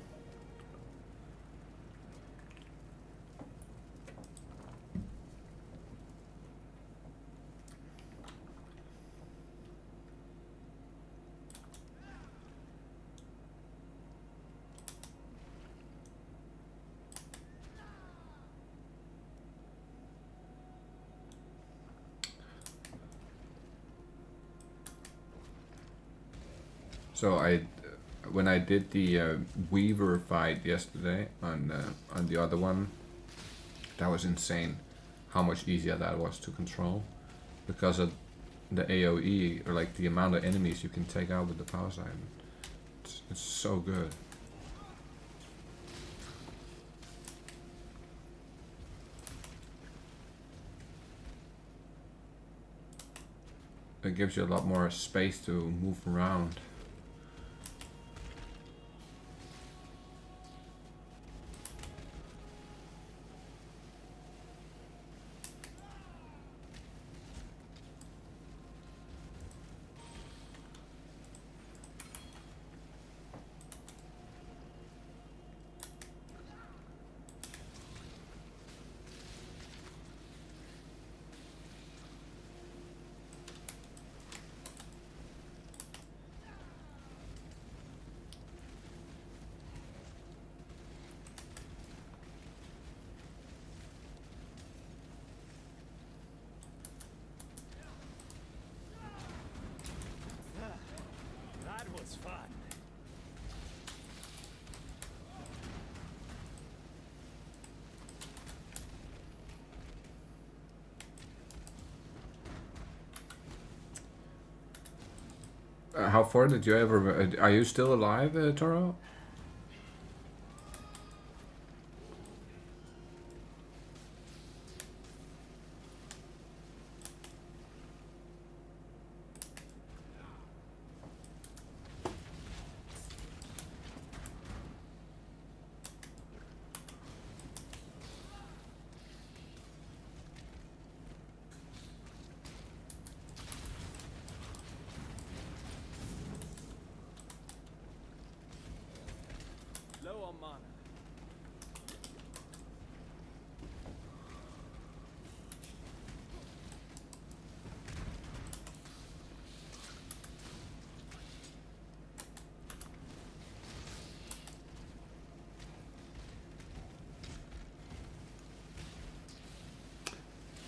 So when I did the Weaver fight yesterday on the other one, that was insane. How much easier that was to control, because of the AOE, or like the amount of enemies you can take out with the power siphon. It's so good. It gives you a lot more space to move around. That was fun. How far did you ever? Are you still alive, Toro? Low on mana.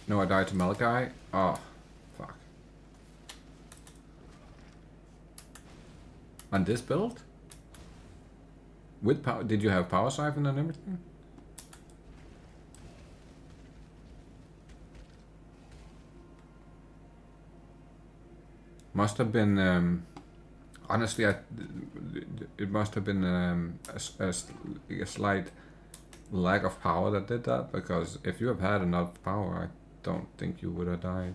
No, I died to Malachi. Oh, fuck. On this build? With power? Did you have power siphon and everything? Must have been. Honestly, it must have been a slight lack of power that did that. Because if you have had enough power, I don't think you would have died.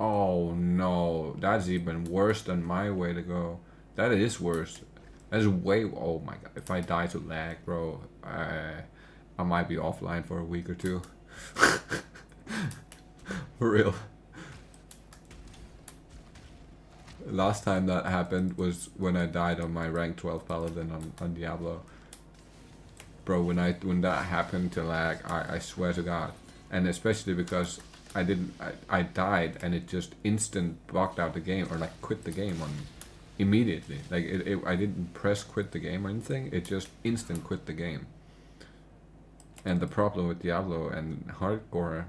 Oh no, that's even worse than my way to go. That is worse. That's way. Oh my god, if I die to lag, bro, I might be offline for a week or two. For real. Last time that happened was when I died on my rank 12 paladin on Diablo. Bro, when that happened to lag, I swear to God. And especially because I died and it just instant blocked out the game, or like quit the game on me immediately. Like I didn't press quit the game or anything, it just instant quit the game. And the problem with Diablo and hardcore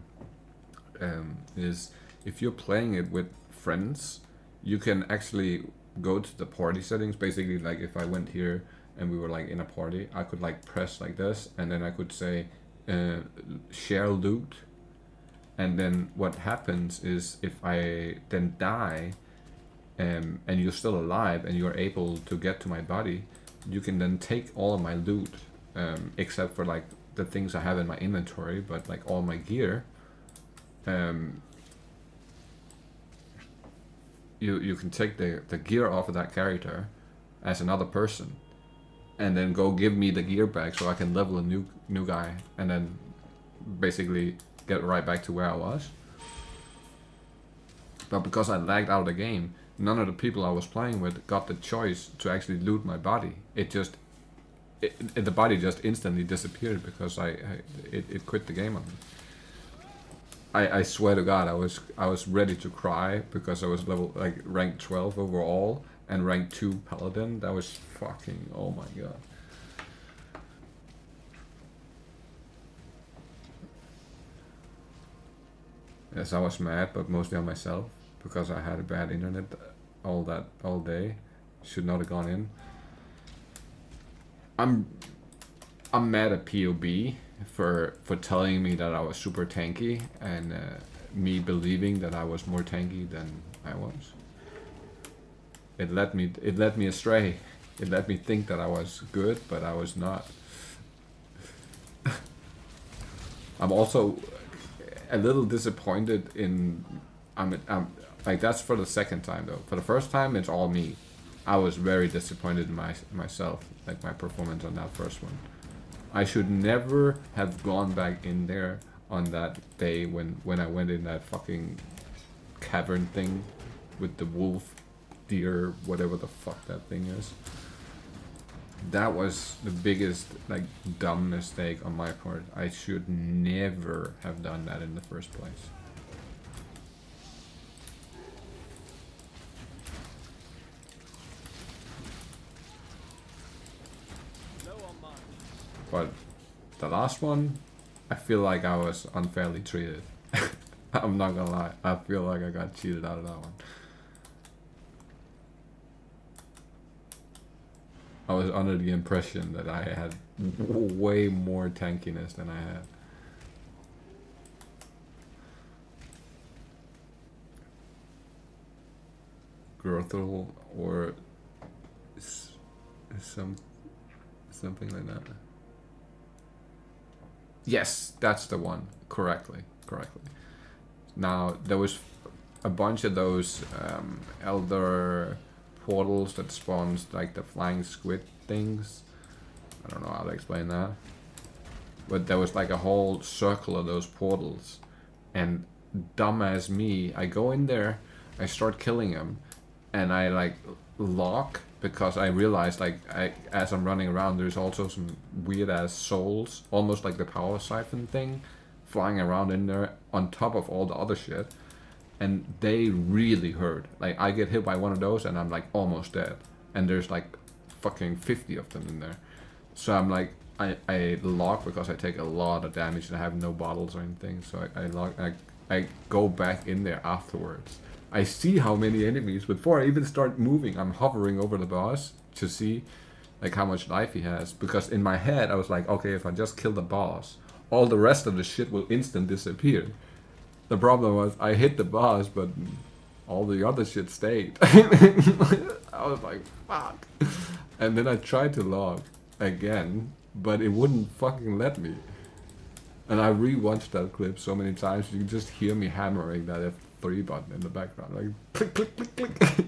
is if you're playing it with friends, you can actually go to the party settings. Basically, like if I went here and we were like in a party, I could like press like this, and then I could say share loot. And then what happens is if I then die and you're still alive and you're able to get to my body, you can then take all of my loot, except for like the things I have in my inventory, but like all my gear. You can take the gear off of that character as another person, and then go give me the gear back so I can level a new guy, and then basically get right back to where I was. But because I lagged out of the game, none of the people I was playing with got the choice to actually loot my body. The body just instantly disappeared because it quit the game on me. I swear to God, I was ready to cry because I was level like rank 12 overall and rank 2 paladin. That was fucking, oh my god. Yes, I was mad, but mostly on myself because I had a bad internet all day. Should not have gone in. I'm mad at PoB for telling me that I was super tanky and me believing that I was more tanky than I was. It led me astray. It let me think that I was good, but I was not. I'm also a little disappointed in. I'm like that's for the second time though. For the first time, it's all me. I was very disappointed in myself, like my performance on that first one. I should never have gone back in there on that day when I went in that fucking cavern thing with the wolf, deer, whatever the fuck that thing is. That was the biggest, like, dumb mistake on my part. I should never have done that in the first place. But the last one, I feel like I was unfairly treated. I'm not gonna lie. I feel like I got cheated out of that one. I was under the impression that I had way more tankiness than I had. Grothel or something like that. Yes, that's the one. Correctly. Now, there was a bunch of those elder portals that spawns like the flying squid things. I don't know how to explain that. But there was like a whole circle of those portals. And dumbass me, I go in there, I start killing them, and I like lock because I realized like as I'm running around there's also some weird ass souls, almost like the power siphon thing, flying around in there on top of all the other shit. And they really hurt. Like I get hit by one of those and I'm like almost dead. And there's like fucking 50 of them in there. So I'm like I lock because I take a lot of damage and I have no bottles or anything. So I lock. I go back in there afterwards. I see how many enemies before I even start moving. I'm hovering over the boss to see like how much life he has. Because in my head I was like, okay, if I just kill the boss, all the rest of the shit will instant disappear. The problem was I hit the boss, but all the other shit stayed. I was like, fuck. And then I tried to log again, but it wouldn't fucking let me. And I rewatched that clip so many times, you can just hear me hammering that F3 button in the background. Like, click, click, click, click.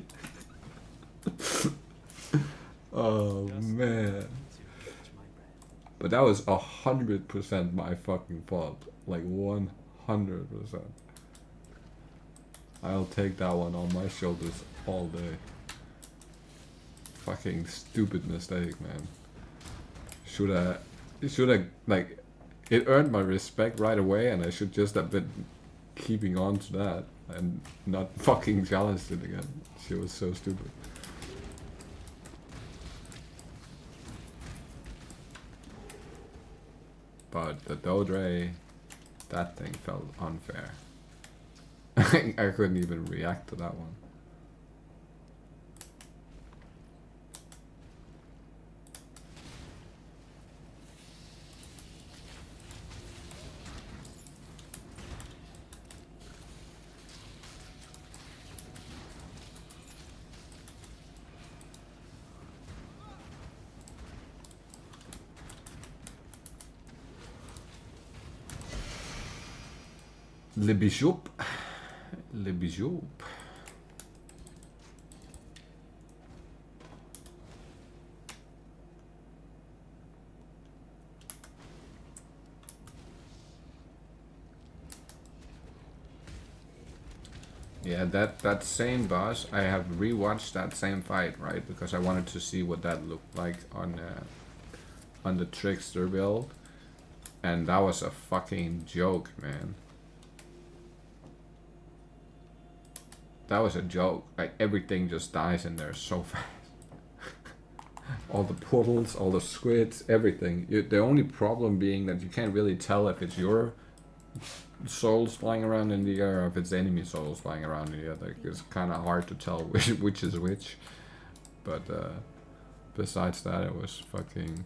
Oh, man. But that was 100% my fucking fault. Like, 100%. I'll take that one on my shoulders all day. Fucking stupid mistake, man. Shoulda, like, it earned my respect right away, and I should just have been keeping on to that and not fucking challenged it again. She was so stupid. But the Dodre, that thing felt unfair. I couldn't even react to that one. Le bijou. Le bijou. Yeah, that same boss, I have rewatched that same fight, right? Because I wanted to see what that looked like on the Trickster build. And that was a fucking joke, man. That was a joke. Like, everything just dies in there so fast. All the portals, all the squids, everything. The only problem being that you can't really tell if it's your souls flying around in the air, or if it's enemy souls flying around in the air. Like, it's kind of hard to tell which is which. But besides that, it was fucking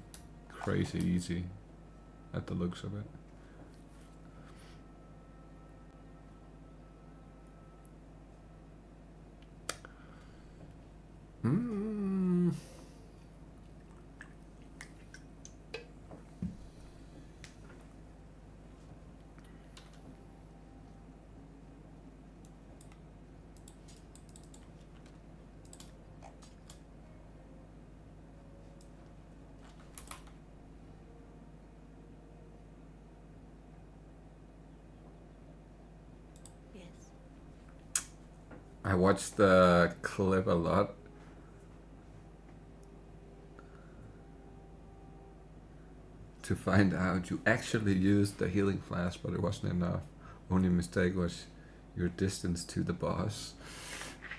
crazy easy at the looks of it. Hmm. Yes. I watched the clip a lot. To find out you actually used the healing flask, but it wasn't enough. Only mistake was your distance to the boss.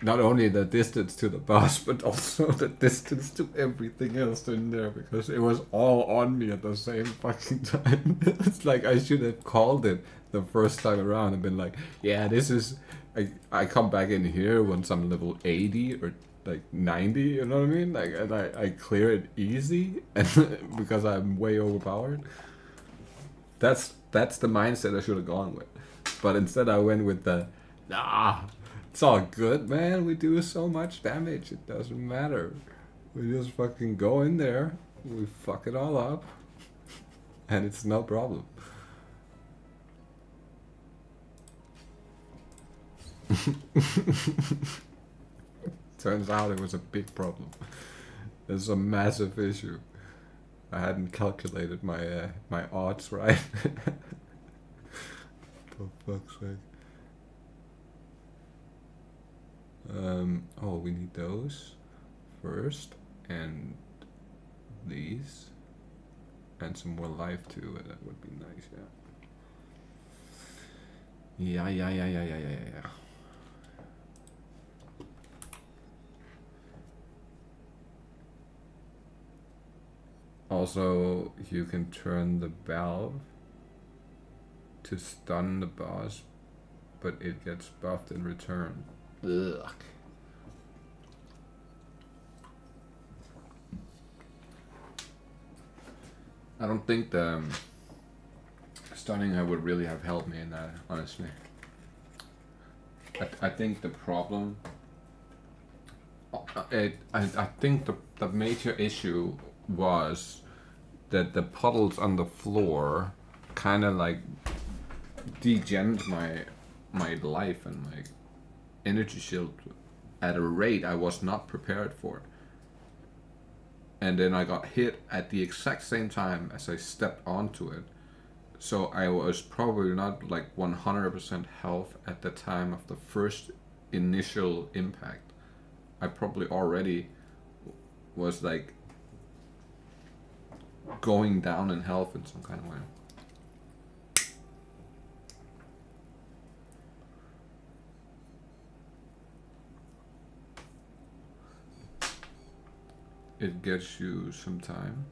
Not only the distance to the boss, but also the distance to everything else in there, because it was all on me at the same fucking time. It's like I should have called it the first time around and been like, yeah, this is... I come back in here once I'm level 80 or like 90, you know what I mean? Like, and I clear it easy and because I'm way overpowered. That's the mindset I should have gone with. But instead I went with the, nah, it's all good, man. We do so much damage, it doesn't matter. We just fucking go in there, we fuck it all up, and it's no problem. Turns out it was a big problem. It's a massive issue. I hadn't calculated my my odds right. For fuck's sake. Oh, we need those first, and these, and some more life too. That would be nice, yeah. Yeah. Also, you can turn the valve to stun the boss, but it gets buffed in return. Ugh. I don't think the stunning would really have helped me in that, honestly. I think the problem... I think the major issue was that the puddles on the floor kind of like degened my life and my energy shield at a rate I was not prepared for. And then I got hit at the exact same time as I stepped onto it. So I was probably not like 100% health at the time of the first initial impact. I probably already was like going down in health in some kind of way. It gets you some time.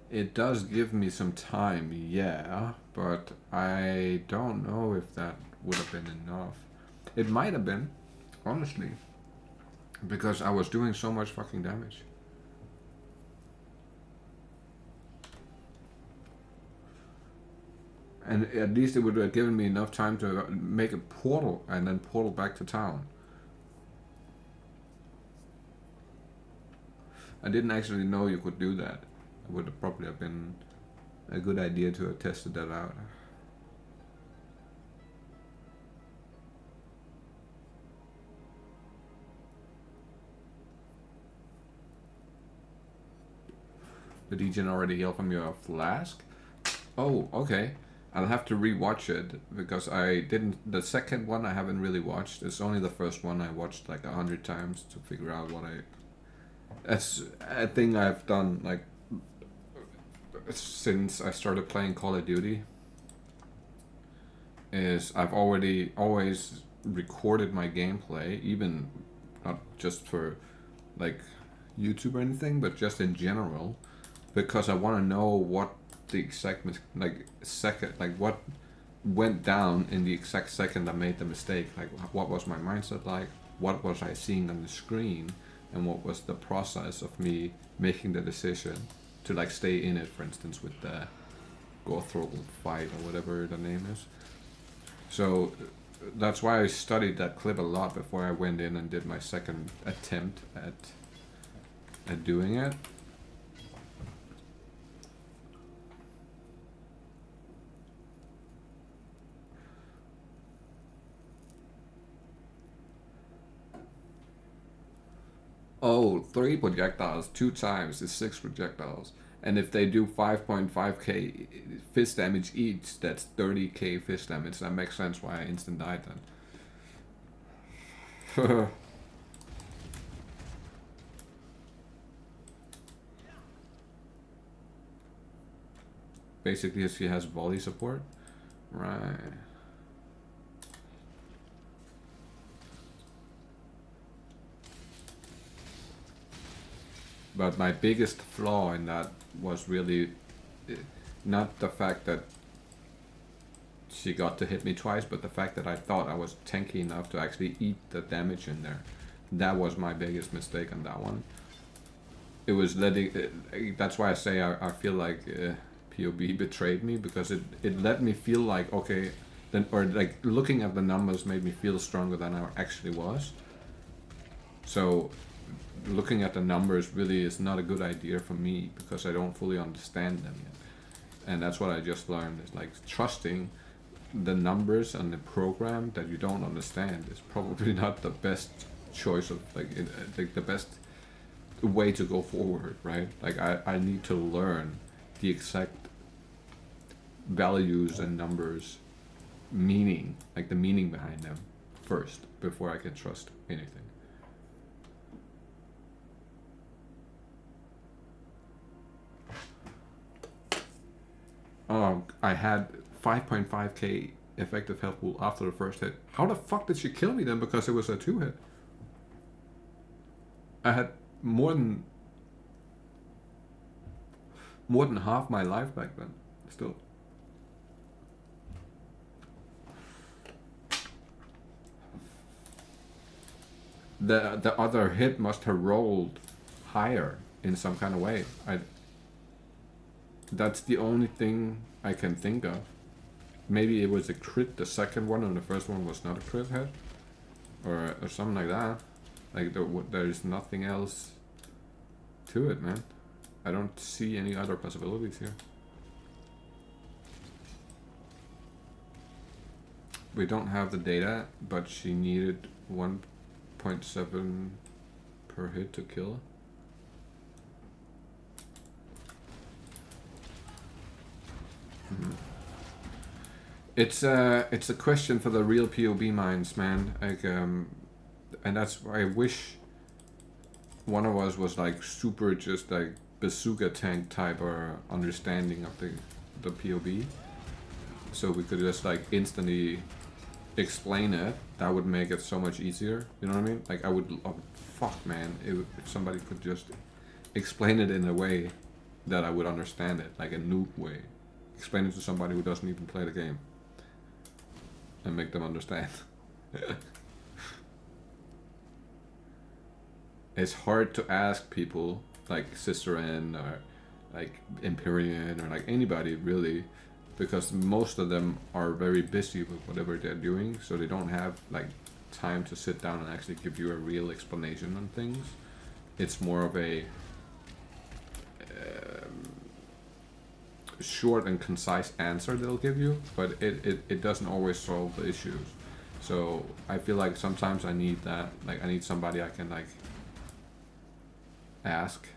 It does give me some time, yeah, but I don't know if that would have been enough. It might have been, honestly, because I was doing so much fucking damage. And at least it would have given me enough time to make a portal and then portal back to town. I didn't actually know you could do that. It would have probably have been a good idea to have tested that out. The degen already healed from your flask? Oh, okay. I'll have to rewatch it because I didn't. The second one I haven't really watched. It's only the first one I watched like 100 times to figure out what I. That's a thing I've done like since I started playing Call of Duty. Is I've always recorded my gameplay, even not just for like YouTube or anything, but just in general, because I want to know what the exact like what went down in the exact second I made the mistake. Like, what was my mindset like? What was I seeing on the screen? And what was the process of me making the decision to like stay in it, for instance, with the Gauntlet fight or whatever the name is. So that's why I studied that clip a lot before I went in and did my second attempt at doing it. Oh, 3 projectiles 2 times is 6 projectiles. And if they do 5.5k fist damage each, that's 30k fist damage. That makes sense why I instant died then. Basically, she has volley support. Right. But my biggest flaw in that was really not the fact that she got to hit me twice, but the fact that I thought I was tanky enough to actually eat the damage in there. That was my biggest mistake on that one. It was letting... that's why I say I feel like PoB betrayed me, because it let me feel like, okay, then, or like looking at the numbers made me feel stronger than I actually was. So looking at the numbers really is not a good idea for me, because I don't fully understand them yet. And that's what I just learned, is like trusting the numbers and the program that you don't understand is probably not the best choice of like the best way to go forward, right? Like I need to learn the exact values and numbers meaning, like the meaning behind them first, before I can trust anything. I had 5.5k effective health pool after the first hit. How the fuck did she kill me then? Because it was a 2-hit. I had more than half my life back then. Still. The other hit must have rolled higher in some kind of way. That's the only thing I can think of. Maybe it was a crit, the second one, and the first one was not a crit hit, or something like that. Like there's nothing else to it, man. I don't see any other possibilities here. We don't have the data, but she needed 1.7 per hit to kill. It's a question for the real PoB minds, man. Like and that's why I wish one of us was like super just like bazooka tank type or understanding of the PoB, so we could just like instantly explain it. That would make it so much easier. You know what I mean? Like I would, oh, fuck, man. If somebody could just explain it in a way that I would understand it, like a noob way. Explain it to somebody who doesn't even play the game and make them understand. It's hard to ask people like Ciceran or like Empyrean or like anybody really, because most of them are very busy with whatever they're doing, so they don't have like time to sit down and actually give you a real explanation on things. It's more of a short and concise answer they'll give you, but it doesn't always solve the issues. So I feel like sometimes I need that, like I need somebody I can like ask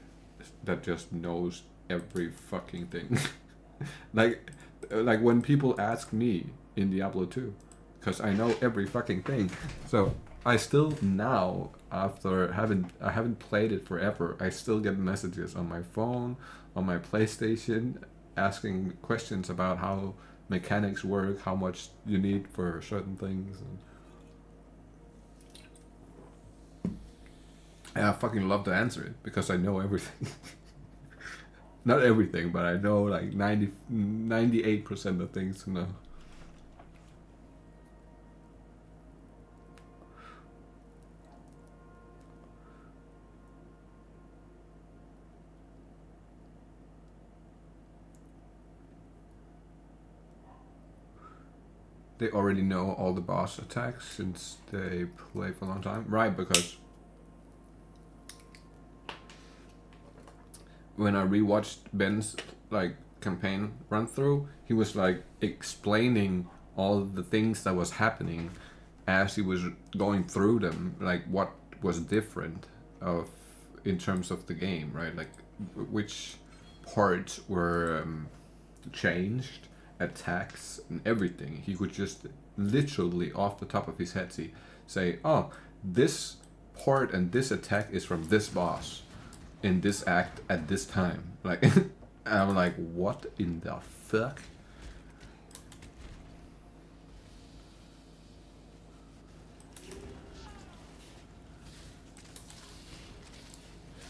that just knows every fucking thing. like when people ask me in Diablo 2, because I know every fucking thing. So I still now, after I haven't played it forever, I still get messages on my phone, on my PlayStation, asking questions about how mechanics work, how much you need for certain things. And I fucking love to answer it because I know everything. Not everything, but I know like 98% of things to know. they already know all the boss attacks since they play for a long time. Right, because when I rewatched Ben's like campaign run through, he was like explaining all the things that was happening as he was going through them, like what was different of in terms of the game, right? Like which parts were changed, attacks and everything. He could just literally off the top of his head say, oh, this part and this attack is from this boss in this act at this time. Like I'm like, what in the fuck?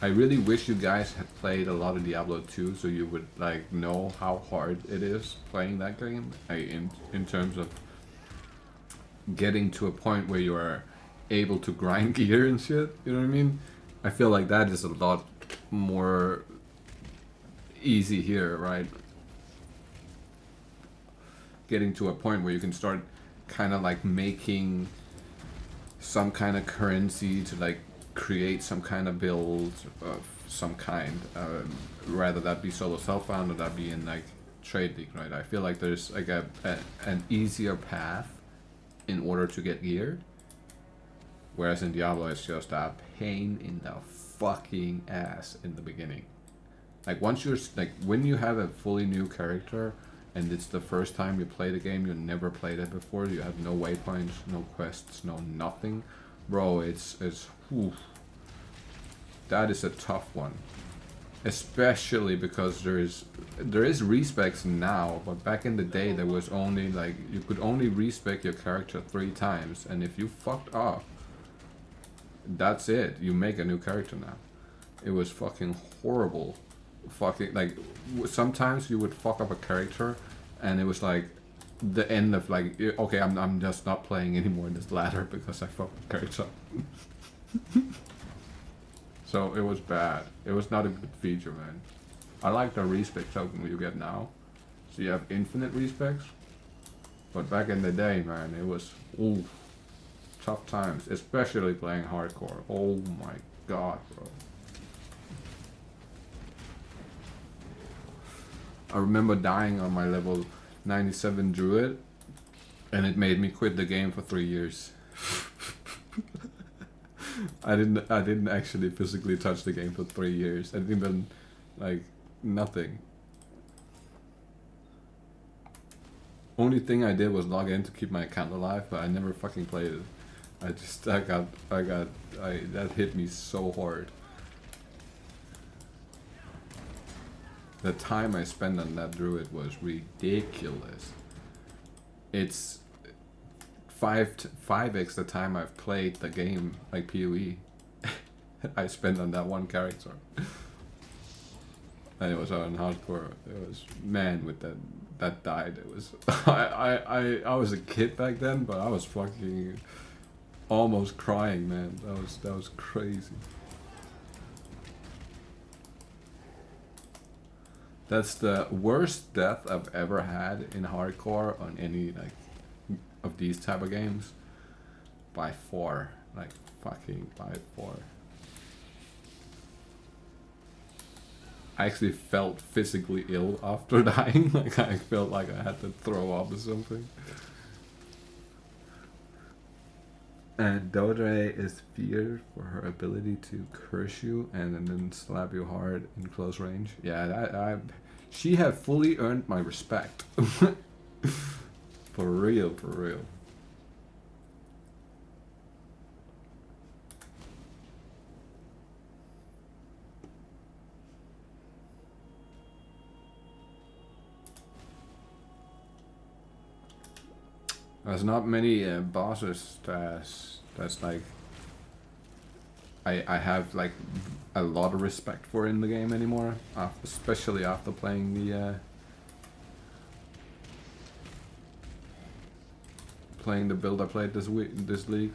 I really wish you guys had played a lot of Diablo 2 so you would like know how hard it is playing that game in terms of getting to a point where you are able to grind gear and shit, you know what I mean? I feel like that is a lot more easy here, right? Getting to a point where you can start kind of like making some kind of currency to like create some kind of build of some kind, rather that be solo self-found or that be in like trade league, right? I feel like there's like an easier path in order to get gear, whereas in Diablo it's just a pain in the fucking ass in the beginning. Like once you're like when you have a fully new character and it's the first time you play the game, you never played it before, you have no waypoints, no quests, no nothing, bro. It's whew, that is a tough one, especially because there is respecs now, but back in the day there was only like you could only respec your character 3 times, and if you fucked up, that's it. You make a new character now. It was fucking horrible. Fucking like sometimes you would fuck up a character, and it was like the end of like, okay, I'm just not playing anymore in this ladder because I fucked the character up. So it was bad. It was not a good feature, man. I like the respec token you get now, so you have infinite respecs. But back in the day, man, it was ooh, tough times, especially playing hardcore. Oh my god, bro. I remember dying on my level 97 druid, and it made me quit the game for 3 years. I didn't actually physically touch the game for 3 years. I didn't even like nothing. Only thing I did was log in to keep my account alive, but I never fucking played it. That hit me so hard. The time I spent on that druid was ridiculous. It's 5x the time I've played the game, like PoE. I spent on that one character. And it was on hardcore. It was, man, with that died. It was I was a kid back then, but I was fucking almost crying, man. That was crazy. That's the worst death I've ever had in hardcore on any like of these type of games. By far. Like fucking by far. I actually felt physically ill after dying. Like I felt like I had to throw up or something. And Dodre is feared for her ability to curse you and then slap you hard in close range. Yeah, she had fully earned my respect. For real, for real. There's not many bosses that's like I have like a lot of respect for in the game anymore, especially after playing the build I played this league.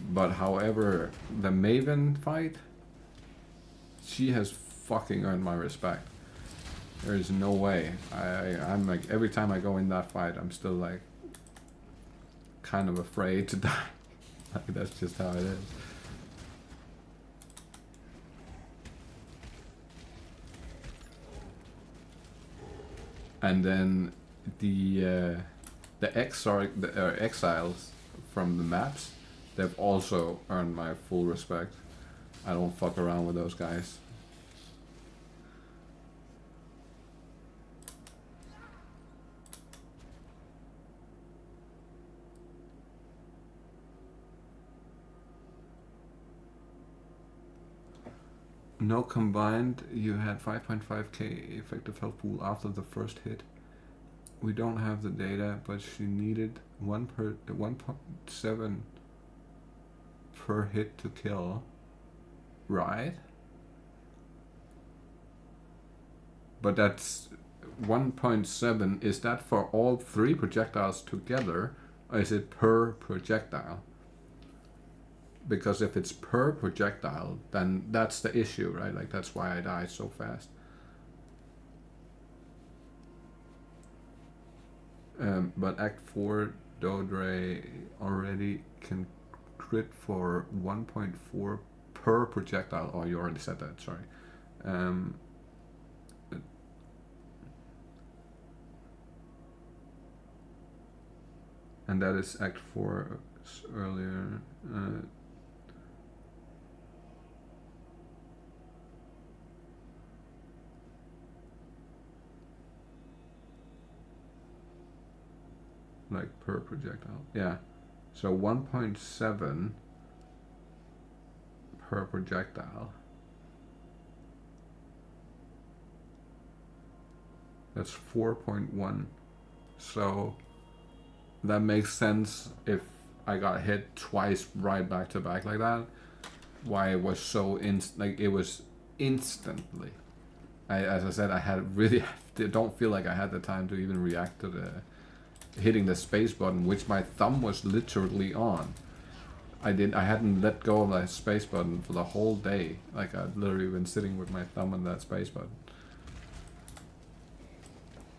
But however, the Maven fight, she has fucking earned my respect. There is no way. I'm like, every time I go in that fight, I'm still like, kind of afraid to die. Like, that's just how it is. And then the exiles from the maps, they've also earned my full respect. I don't fuck around with those guys. No combined, you had 5.5k effective health pool after the first hit. We don't have the data, but she needed 1.7 per hit to kill. Right? But that's 1.7. Is that for all 3 projectiles together, or is it per projectile? Because if it's per projectile, then that's the issue, right? Like, that's why I died so fast. But Act 4 Dodre already can crit for 1.4 per projectile. Oh, you already said that, sorry. And that is Act 4 earlier. Like per projectile. Yeah. So 1.7 per projectile. That's 4.1. So that makes sense if I got hit twice right back to back like that. Why it was so like it was instantly. As I said, I had really don't feel like I had the time to even react to the hitting the space button, which my thumb was literally on. I hadn't let go of that space button for the whole day. Like, I'd literally been sitting with my thumb on that space button.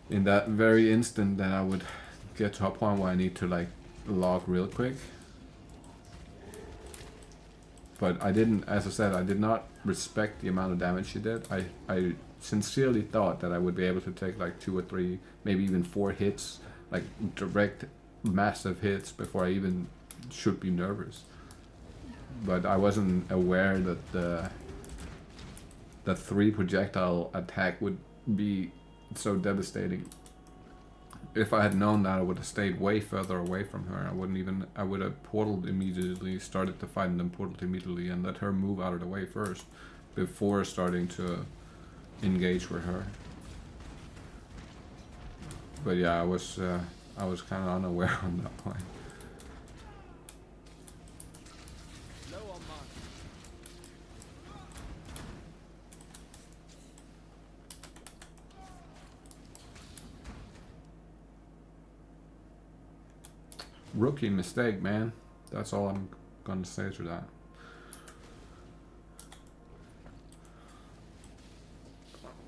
In that very instant that I would get to a point where I need to like log real quick. But I didn't, as I said, I did not respect the amount of damage she did. I sincerely thought that I would be able to take like 2 or 3, maybe even 4 hits, like direct massive hits before I even should be nervous. But I wasn't aware that the 3 projectile attack would be so devastating. If I had known that, I would have stayed way further away from her. I would have portaled immediately, started the fight and then portaled immediately and let her move out of the way first before starting to engage with her. But yeah, I was kind of unaware on that point. Rookie mistake, man. That's all I'm gonna say to that.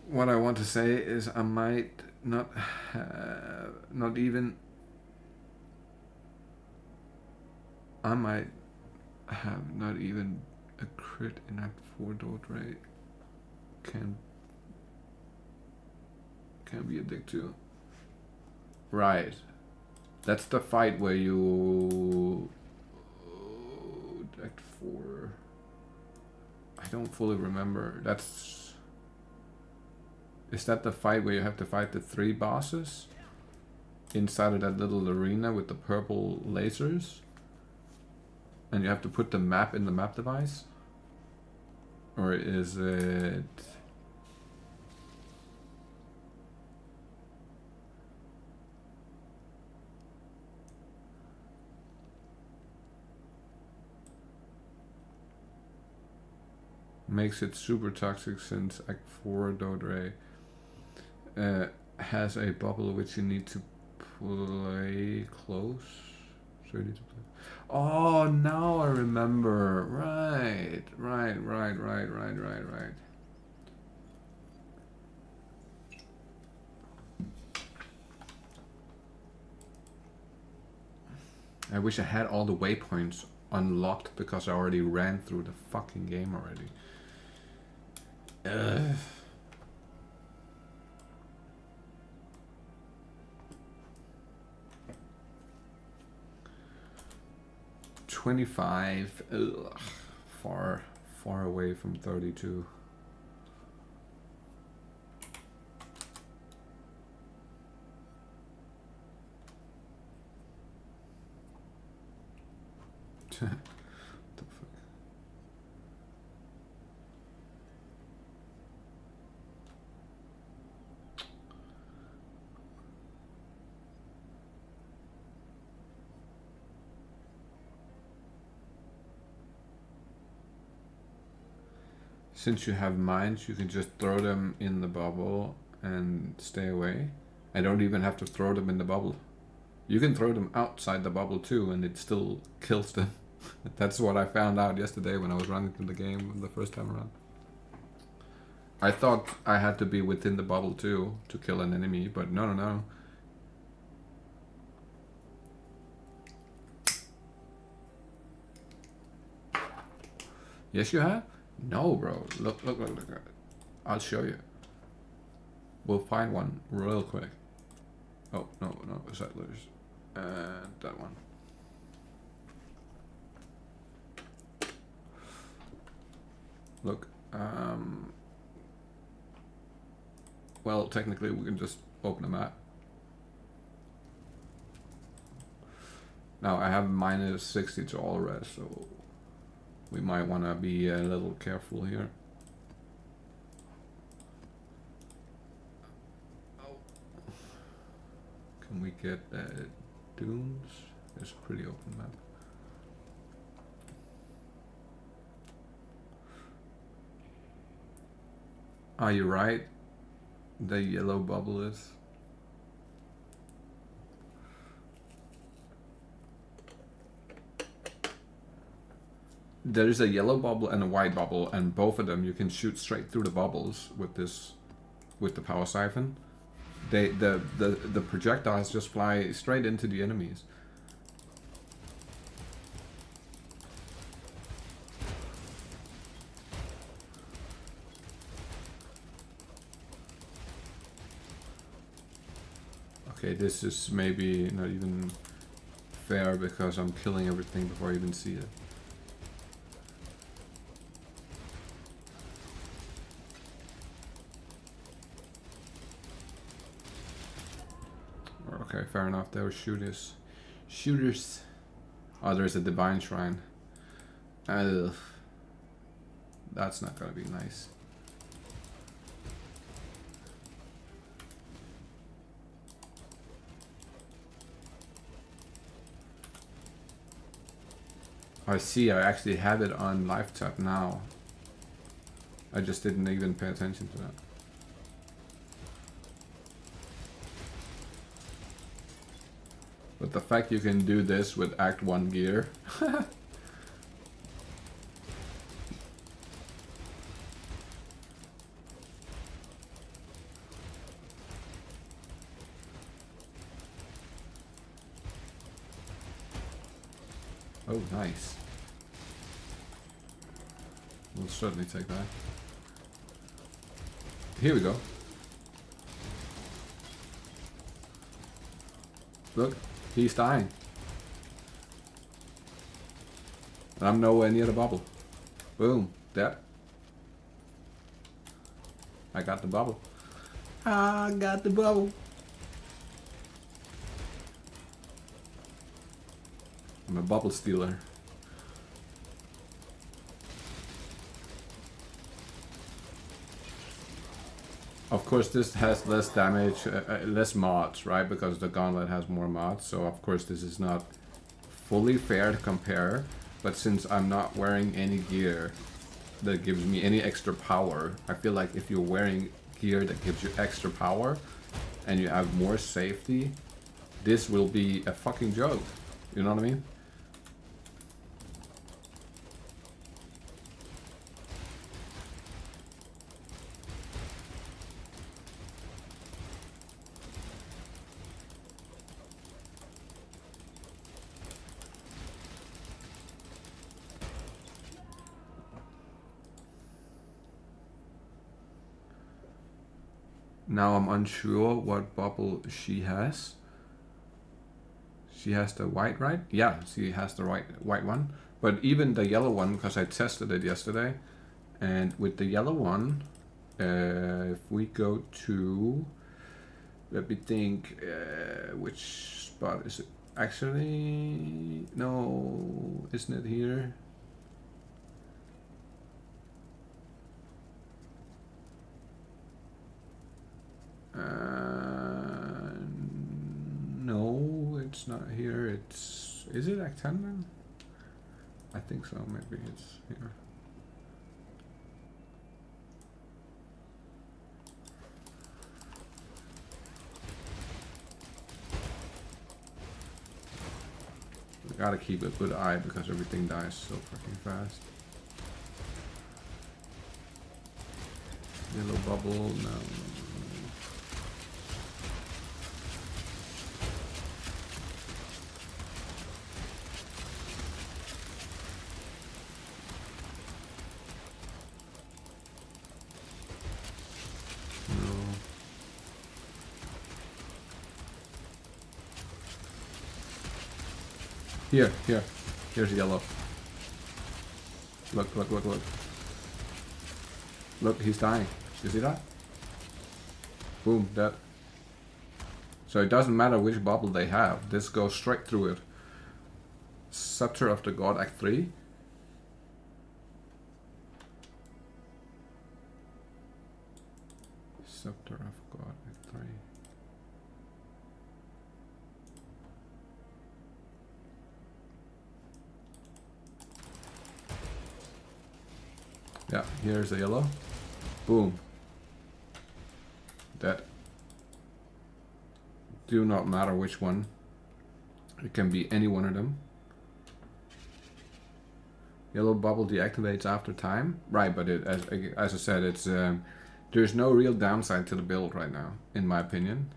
What I want to say is I might not I might have not even a crit in Act 4 Dodre can be a dick too. Right. That's the fight where you Act 4. I don't fully remember. Is that the fight where you have to fight the 3 bosses inside of that little arena with the purple lasers? And you have to put the map in the map device? Or is it... Makes it super toxic since Act 4 Dodre has a bubble which you need to play close. So you need to play. Oh, now I remember. Right. I wish I had all the waypoints unlocked because I already ran through the fucking game already. Ugh. $25. Ugh. Far away from 32. What the fuck? Since you have mines, you can just throw them in the bubble and stay away. I don't even have to throw them in the bubble. You can throw them outside the bubble too, and it still kills them. That's what I found out yesterday when I was running through the game the first time around. I thought I had to be within the bubble too to kill an enemy, but no. Yes, you have? No, bro. Look. I'll show you. We'll find one real quick. Oh, no, settlers. And that one. Look, well, technically we can just open a map. Now I have -60 to all res, so we might want to be a little careful here. Can we get dunes? It's a pretty open map. Are you right? The yellow bubble is. There is a yellow bubble and a white bubble, and both of them you can shoot straight through the bubbles with the power siphon. The projectiles just fly straight into the enemies. Okay, this is maybe not even fair because I'm killing everything before I even see it. Okay, fair enough. There were shooters. Oh, there's a divine shrine. Ugh. That's not gonna be nice. I see, I actually have it on live tap now. I just didn't even pay attention to that. But the fact you can do this with Act 1 gear. Oh, nice. We'll certainly take that. Here we go. Look, he's dying. And I'm nowhere near the bubble. Boom, there. I got the bubble. I got the bubble. I'm a bubble stealer. Of course this has less damage, less mods, right? Because the Gauntlet has more mods, so of course this is not fully fair to compare. But since I'm not wearing any gear that gives me any extra power, I feel like if you're wearing gear that gives you extra power and you have more safety, this will be a fucking joke. You know what I mean? Now I'm unsure what bubble she has. She has the white, right? Yeah, she has the white one. But even the yellow one, because I tested it yesterday, and with the yellow one, if we go to, let me think, which spot is it? Actually, no, isn't it here? No, it's not here. Is it Act 10 then? I think so. Maybe it's here. We gotta keep a good eye because everything dies so fucking fast. Yellow bubble, no. Here's yellow. Look. Look, he's dying. You see that? Boom, dead. So it doesn't matter which bubble they have. This goes straight through it. Scepter of the God, Act 3. Scepter of God, Act 3. Yeah, here's the yellow. Boom. Dead. Do not matter which one. It can be any one of them. Yellow bubble deactivates after time. Right, but it, as I said, it's there's no real downside to the build right now, in my opinion.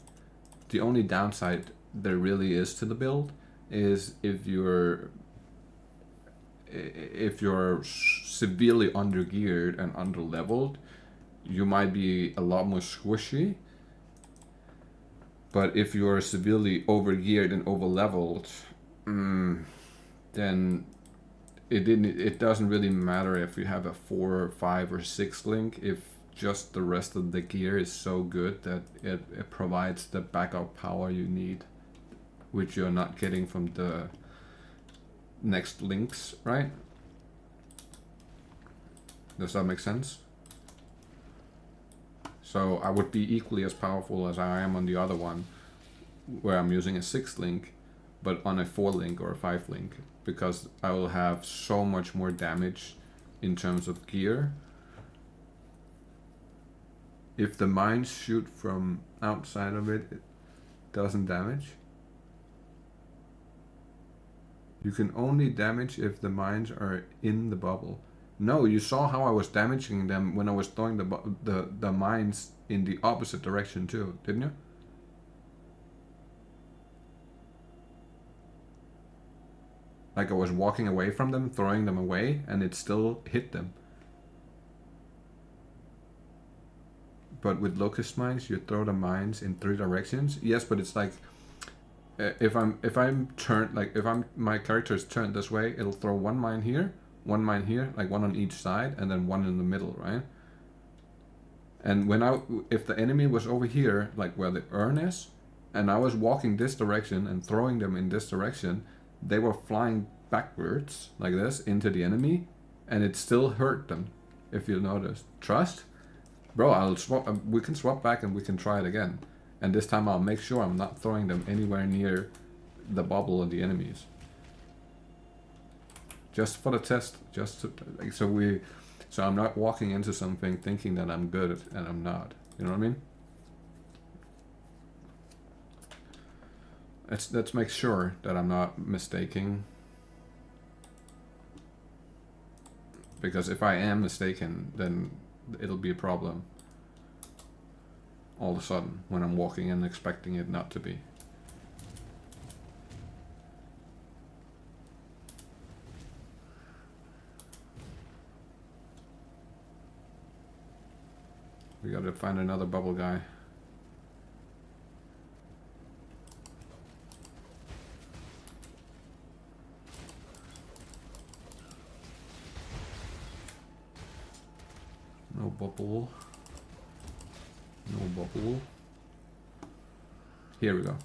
The only downside there really is to the build is if you're severely undergeared and underleveled, you might be a lot more squishy. But if you're severely overgeared and overleveled, then it doesn't really matter if you have a 4, 5, or 6 link, if just the rest of the gear is so good that it provides the backup power you need, which you're not getting from the next links, right? Does that make sense? So I would be equally as powerful as I am on the other one, where I'm using a 6 link, but on a 4 link or a 5 link, because I will have so much more damage in terms of gear. If the mines shoot from outside of it, it doesn't damage. You can only damage if the mines are in the bubble. No, you saw how I was damaging them when I was throwing the mines in the opposite direction too, didn't you? Like I was walking away from them, throwing them away, and it still hit them. But with locust mines, you throw the mines in 3 directions. Yes, but it's like if my character is turned this way, it'll throw 1 mine here, 1 mine here, like 1 on each side, and then 1 in the middle, right? And if the enemy was over here, like where the urn is, and I was walking this direction and throwing them in this direction, they were flying backwards like this into the enemy, and it still hurt them. If you notice, trust, bro. I'll swap. We can swap back and we can try it again. And this time I'll make sure I'm not throwing them anywhere near the bubble of the enemies. Just for the test, just to, like, so I'm not walking into something thinking that I'm good and I'm not. You know what I mean? Let's make sure that I'm not mistaking. Because if I am mistaken, then it'll be a problem all of a sudden when I'm walking in expecting it not to be. We gotta find another bubble guy. bubble. No bubble. Here we go.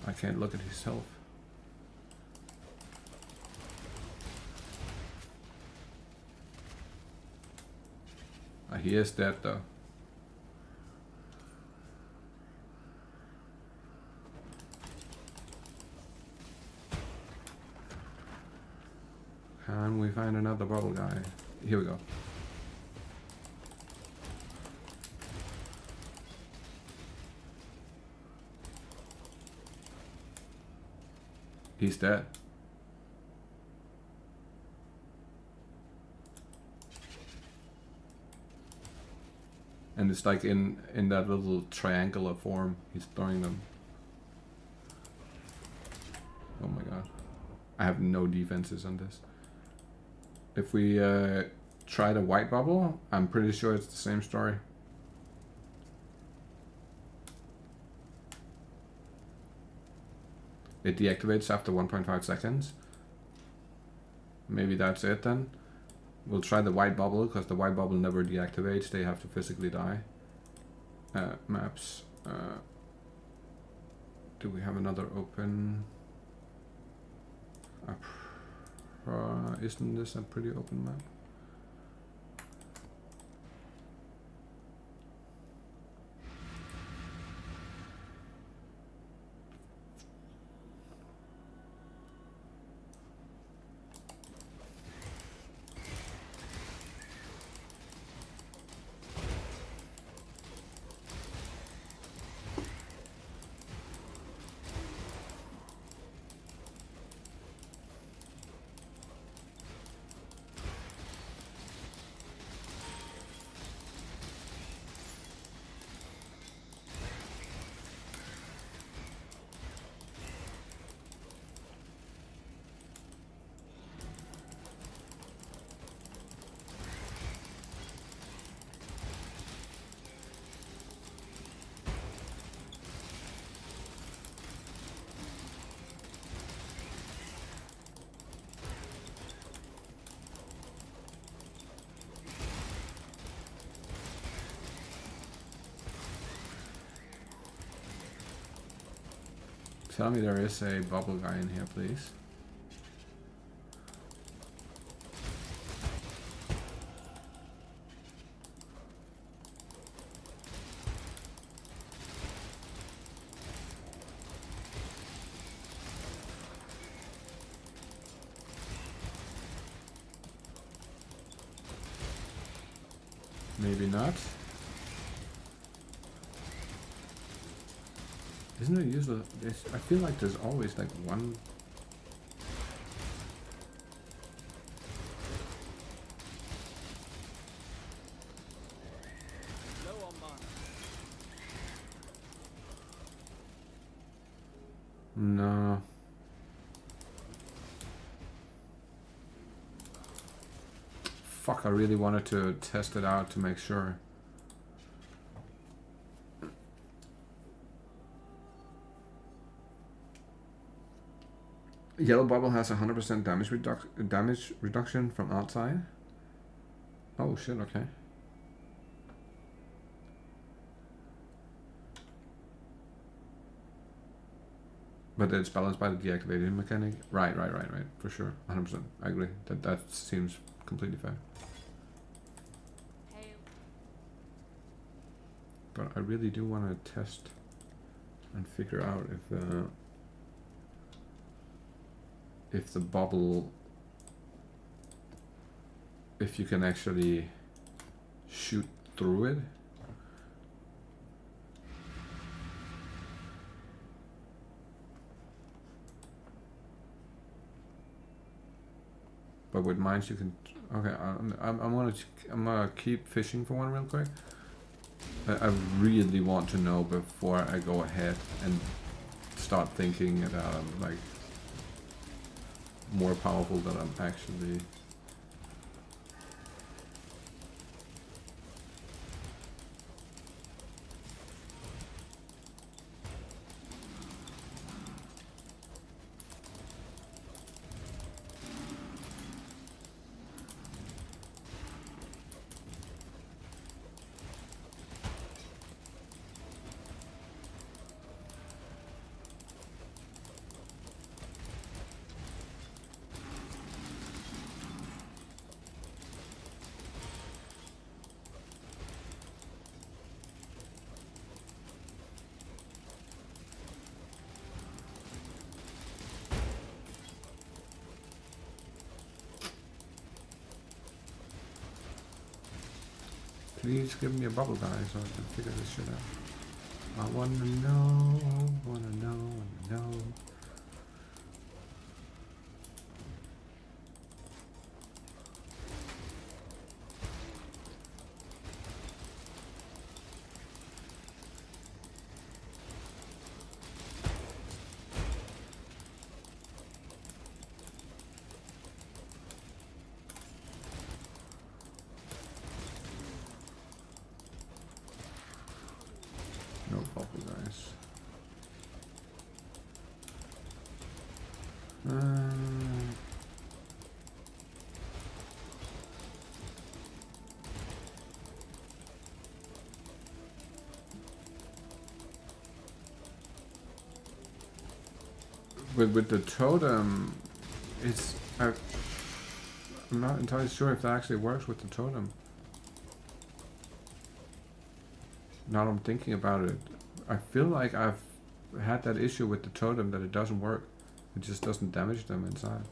I can't look at his health. He is dead though. Can we find another bubble guy? Here we go. He's dead. And it's like in that little triangular form, he's throwing them. Oh my god. I have no defenses on this. If we try the white bubble, I'm pretty sure it's the same story. It deactivates after 1.5 seconds. Maybe that's it then. We'll try the white bubble, because the white bubble never deactivates. They have to physically die. Maps. Do we have another open? Isn't this a pretty open map? Tell me there is a bubble guy in here, please. Maybe not. Isn't it usual? I feel like there's always like one. No. Fuck, I really wanted to test it out to make sure. Yellow bubble has 100% damage reduction from outside. Oh shit, okay. But it's balanced by the deactivated mechanic. Right, for sure. 100%. I agree. That seems completely fair. Hail. But I really do want to test and figure out if the bubble, if you can actually shoot through it. But with mines you can. Okay, I'm gonna keep fishing for one real quick. I really want to know before I go ahead and start thinking that I'm like more powerful than I'm actually. Please give me a bubble guy so I can figure this shit out. I wanna know, wanna know, wanna know. No bubble guys. With the totem, I'm not entirely sure if that actually works with the totem. Now that I'm thinking about it, I feel like I've had that issue with the totem that it doesn't work. It just doesn't damage them inside.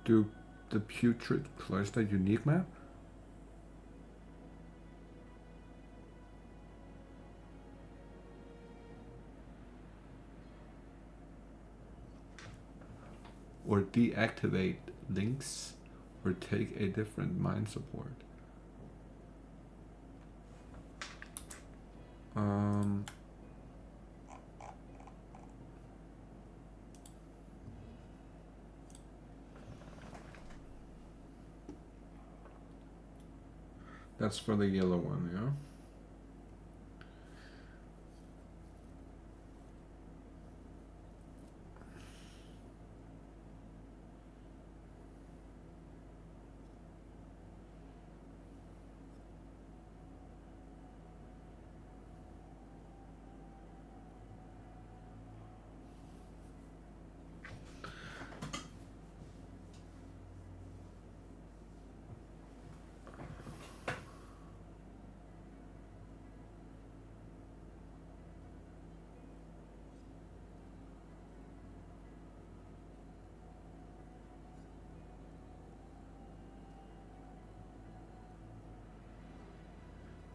Do the putrid cloister unique map? Or deactivate links, or take a different mind support. That's for the yellow one, yeah?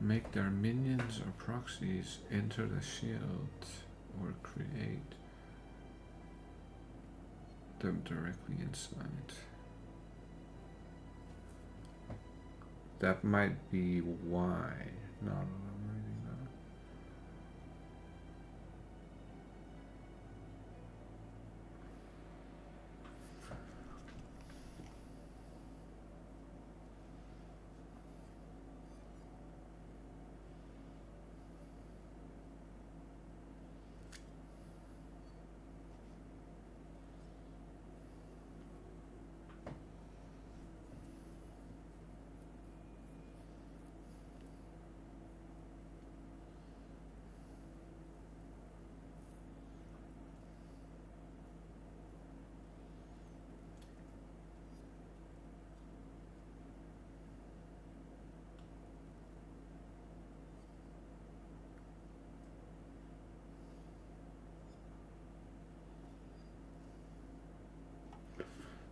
Make their minions or proxies enter the shield or create them directly inside. That might be why. No, I'm reading that.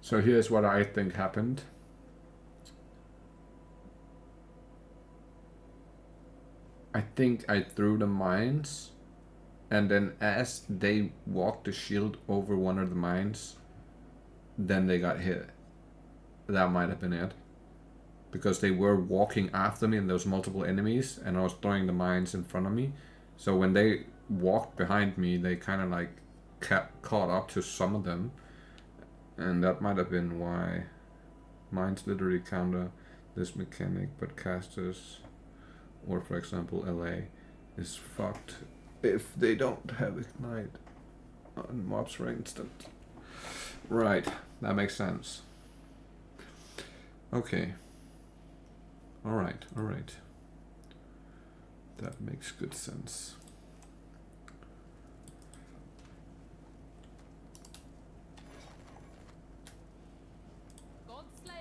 So here's what I think happened. I think I threw the mines, and then as they walked the shield over one of the mines, then they got hit. That might have been it. Because they were walking after me and there was multiple enemies, and I was throwing the mines in front of me. So when they walked behind me, they kind of like caught up to some of them. And that might have been why mines literally counter this mechanic, but casters, or for example LA, is fucked if they don't have ignite on mobs for instant. Right, that makes sense. Okay. Alright, alright. That makes good sense. God Slayer.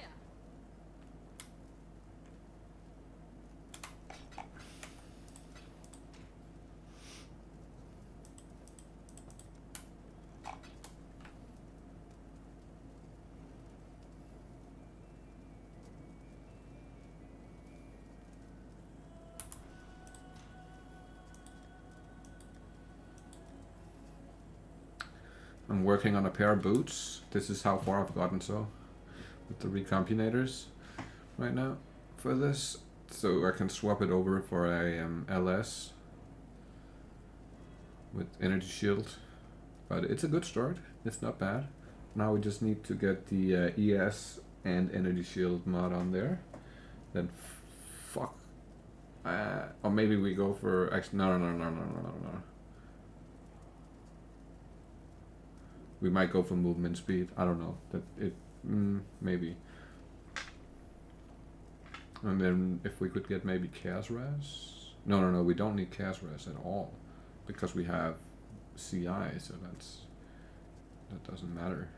I'm working on a pair of boots. This is how far I've gotten so with the recombinators right now for this. So I can swap it over for a LS with energy shield. But it's a good start. It's not bad. Now we just need to get the ES and energy shield mod on there. Then fuck. Or maybe we go for no. We might go for movement speed. I don't know. That it maybe. And then if we could get maybe Chaos Res. No. We don't need Chaos Res at all because we have CI. So that doesn't matter.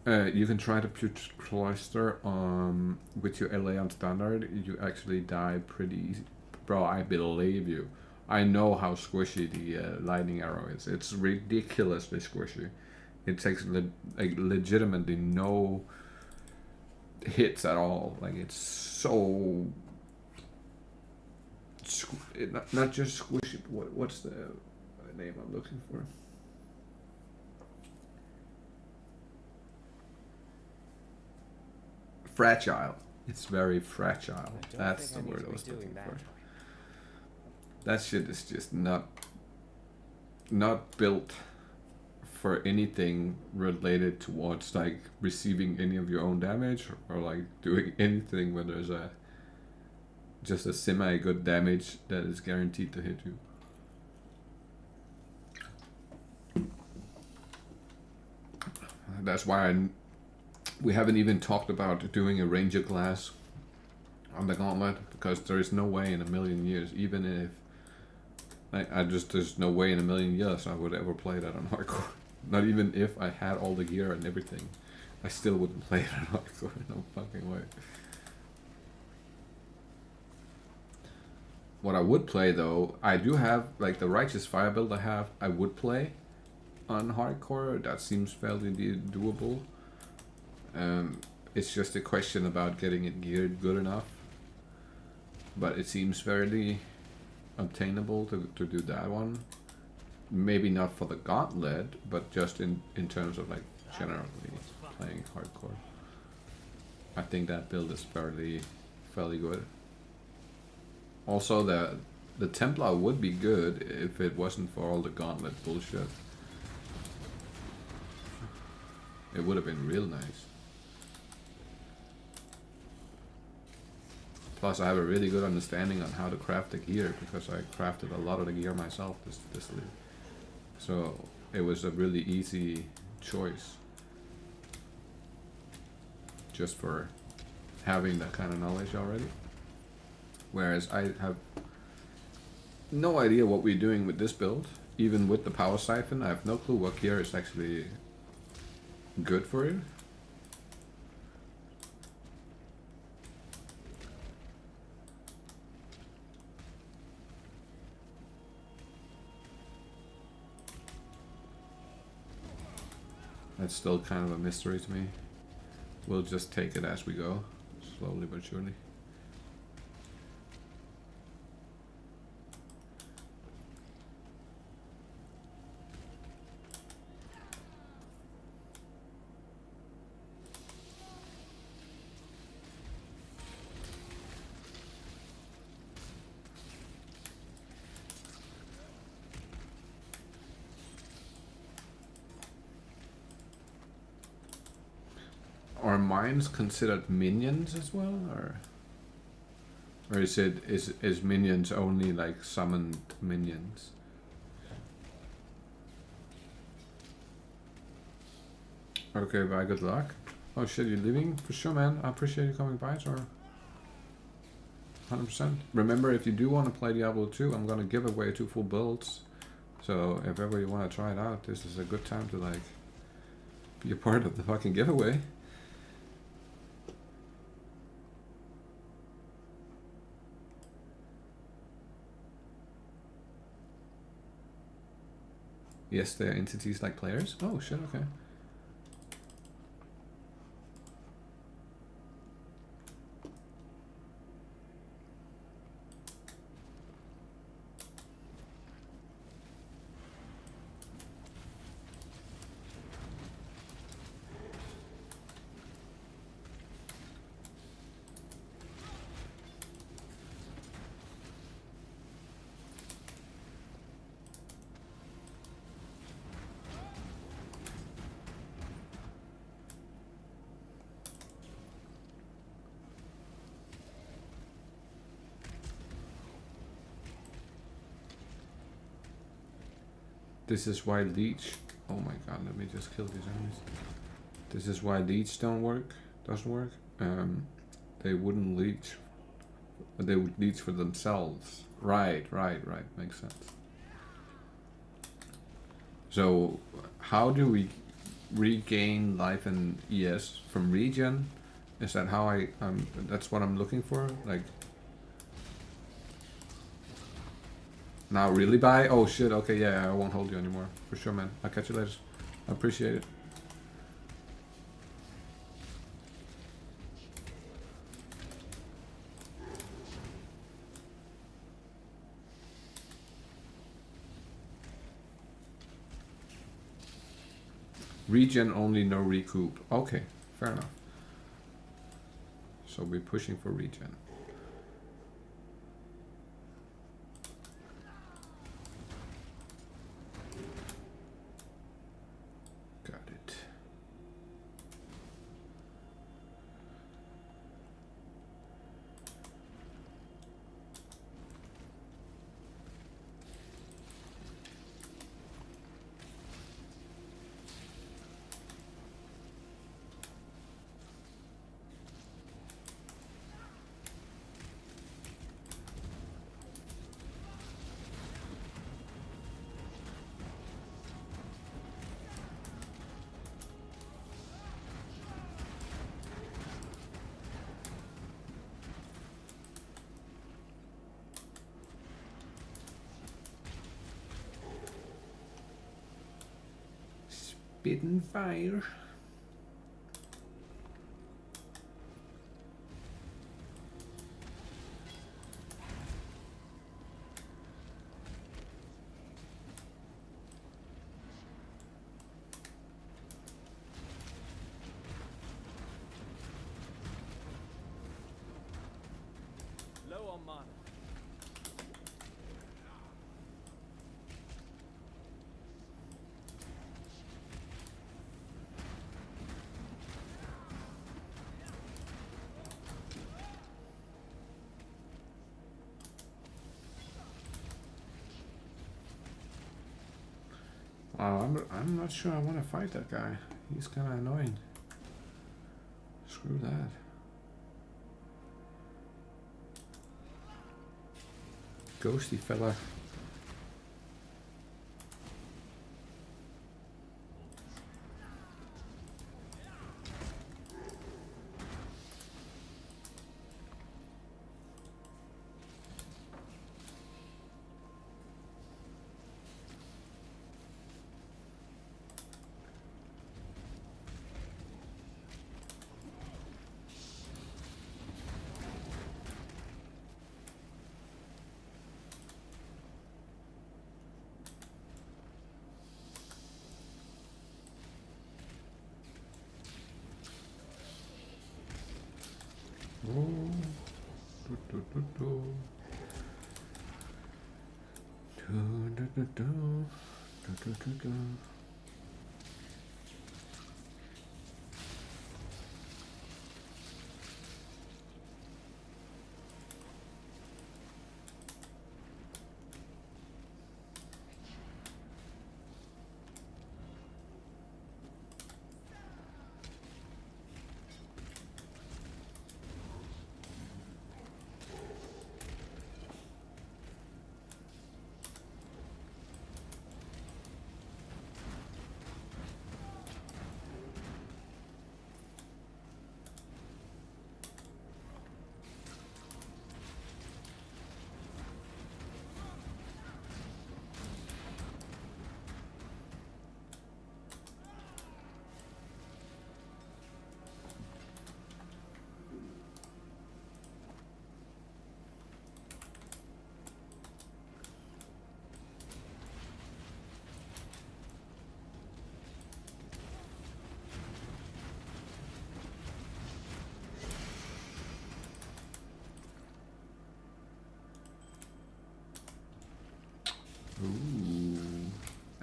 You can try to put Trickster with your LA on standard. You actually die pretty easy. Bro, I believe you. I know how squishy the lightning arrow is. It's ridiculously squishy. It takes legitimately no hits at all. Like it's so... not just squishy. What's the name I'm looking for? Fragile. It's very fragile. That's the word I was looking for. That shit is just not built for anything related towards like receiving any of your own damage or like doing anything where there's just a semi good damage that is guaranteed to hit you. That's why we haven't even talked about doing a ranger class on the Gauntlet because there is no way in a million years, even if there's no way in a million years I would ever play that on hardcore. Not even if I had all the gear and everything, I still wouldn't play it on hardcore. No fucking way. What I would play though, I do have like the Righteous Fire build I would play on hardcore. That seems fairly doable. It's just a question about getting it geared good enough. But it seems fairly obtainable to do that one. Maybe not for the Gauntlet, but just in terms of like generally playing hardcore. I think that build is fairly good. Also the Templar would be good if it wasn't for all the Gauntlet bullshit. It would have been real nice. Plus, I have a really good understanding on how to craft the gear because I crafted a lot of the gear myself this league. So it was a really easy choice, just for having that kind of knowledge already. Whereas I have no idea what we're doing with this build, even with the power siphon. I have no clue what gear is actually good for it. That's still kind of a mystery to me. We'll just take it as we go, slowly but surely. Are mines considered minions as well, or? Or is minions only like summoned minions? Okay, bye, good luck. Oh shit, you're leaving? For sure, man. I appreciate you coming by, sir. 100%. Remember, if you do want to play Diablo 2, I'm gonna give away 2 full builds. So if ever you want to try it out, this is a good time to like be a part of the fucking giveaway. Yes, they're entities like players. Oh shit, okay. This is why leech. Oh my god, let me just kill these enemies. This is why leech doesn't work. They wouldn't leech. They would leech for themselves. Right. Makes sense. So, how do we regain life in ES from regen? Is that how that's what I'm looking for? Like. Now really buy? Oh shit, okay, yeah, I won't hold you anymore. For sure, man. I'll catch you later. I appreciate it. Regen only, no recoup. Okay, fair enough. So we're pushing for regen. Spitting fire. Low on mana. I'm not sure I want to fight that guy. He's kind of annoying. Screw that. Ghosty fella.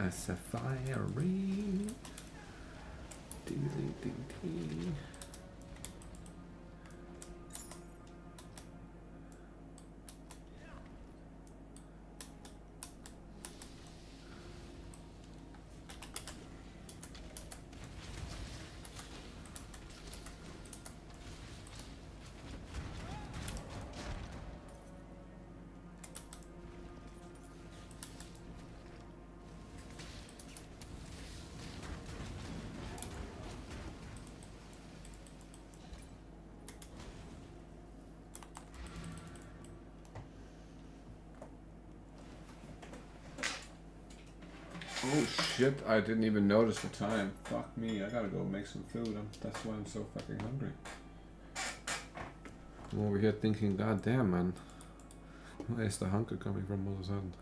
my sapphire ring. Ding, ding, ding, ding. Oh shit, I didn't even notice the time. Fuck me, I gotta go make some food. That's why I'm so fucking hungry. I'm over here thinking, god damn, man. Where is the hunger coming from all of a sudden?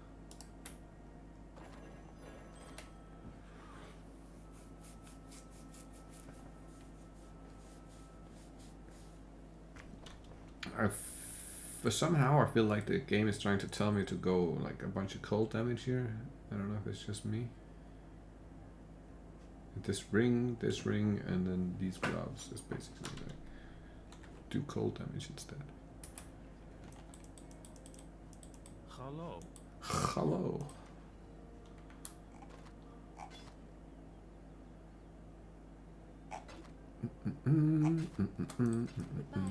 For somehow I feel like the game is trying to tell me to go like a bunch of cold damage here. I don't know if it's just me. This ring, and then these gloves is basically like do cold damage instead. Hello. Hello. Goodbye.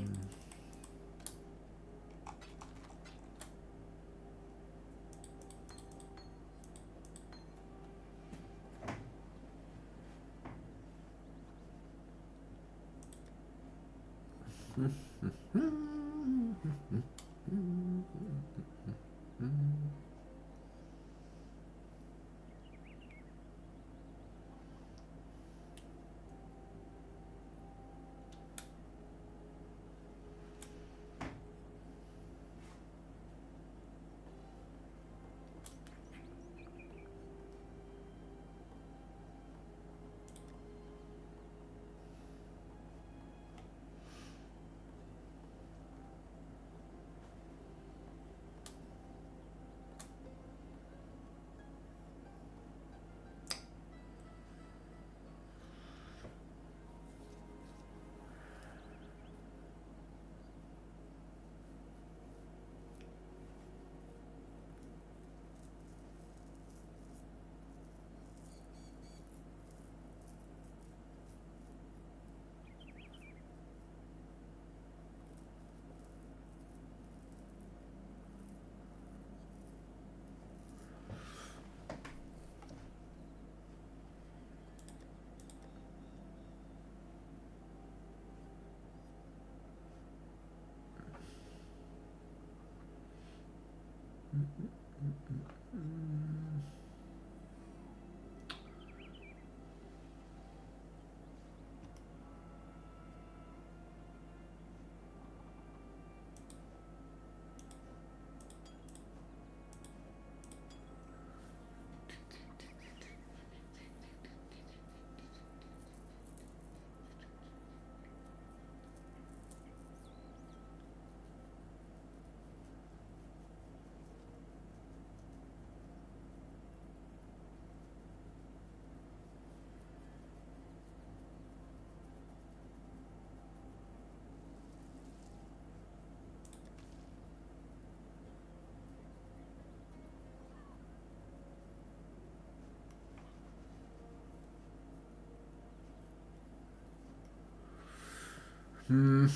Hmm.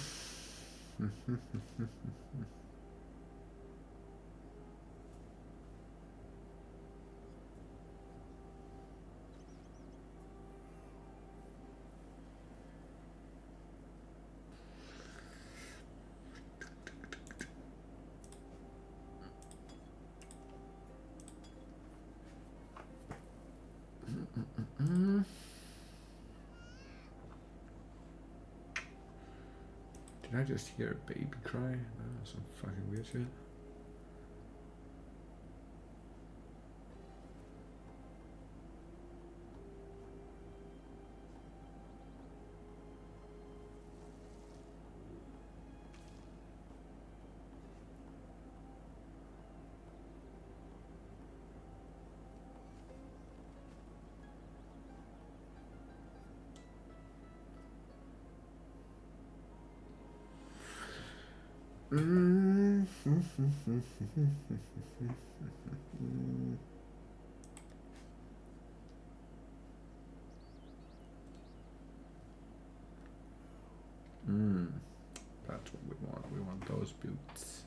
Did I just hear a baby cry? Some fucking weird shit. Mm. That's what we want. We want those boots.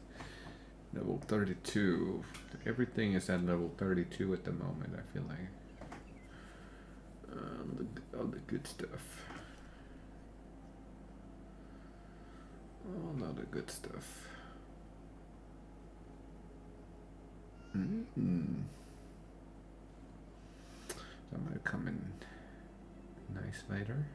Level 32. Everything is at level 32 at the moment, I feel like. All the good stuff. All of the good stuff. I'm gonna come in nice later.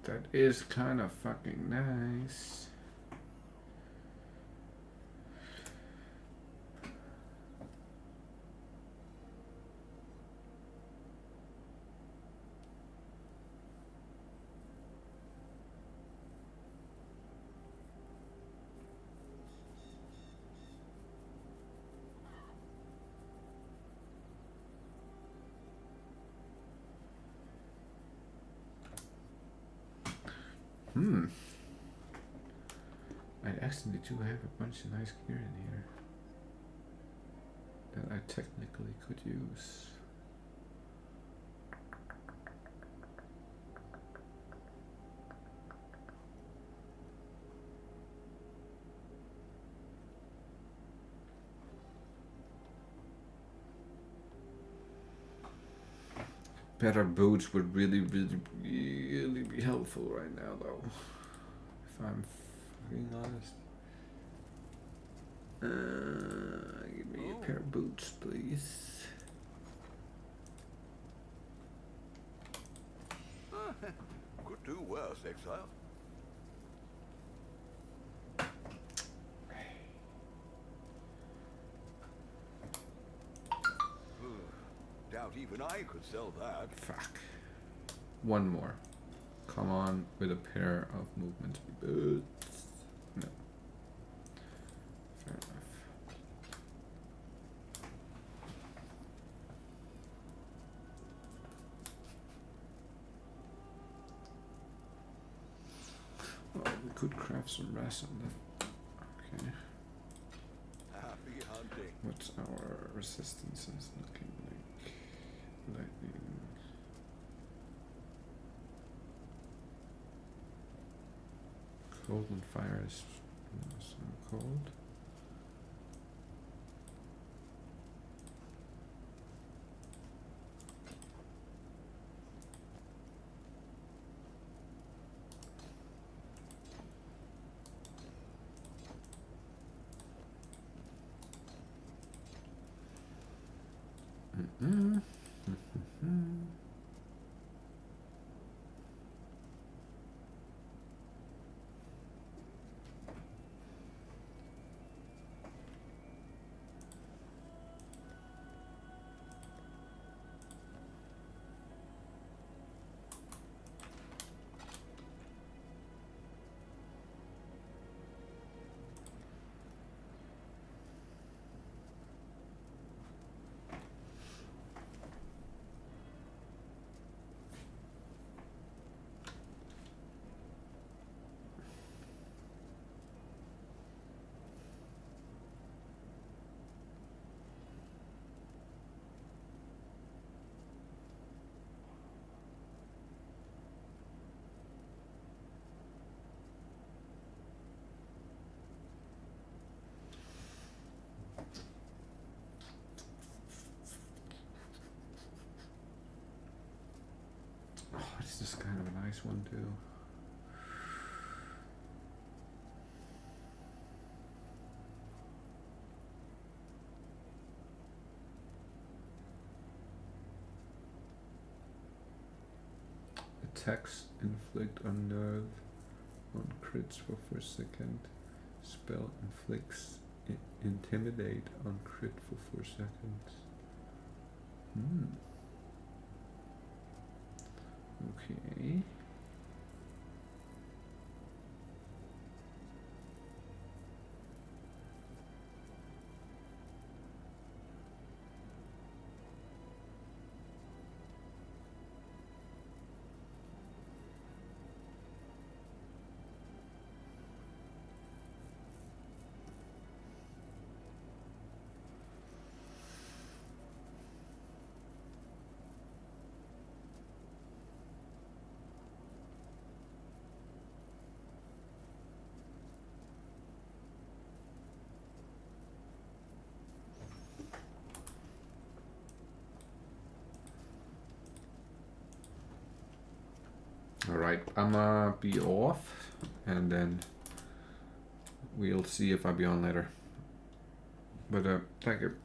That is kind of fucking nice. I actually do have a bunch of nice gear in here that I technically could use. Better boots would really be helpful right now, though. If I'm fucking honest. Give me a pair of boots, please. Could do worse, exile. Doubt even I could sell that. Fuck. One more. Come on with a pair of movement boots. No. Fair enough. Well, we could craft some rest on that. Okay. Happy hunting. What's our resistances looking like? Lightning. Cold and fire is not so cold. Oh, this is kind of a nice one too. attacks inflict on nerve on crits for 4 seconds. Spell inflicts intimidate on crit for 4 seconds. Okay. Alright, I'ma be off, and then we'll see if I'll be on later. But thank you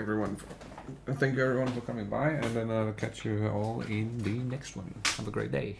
everyone for coming by, and then I'll catch you all in the next one. Have a great day.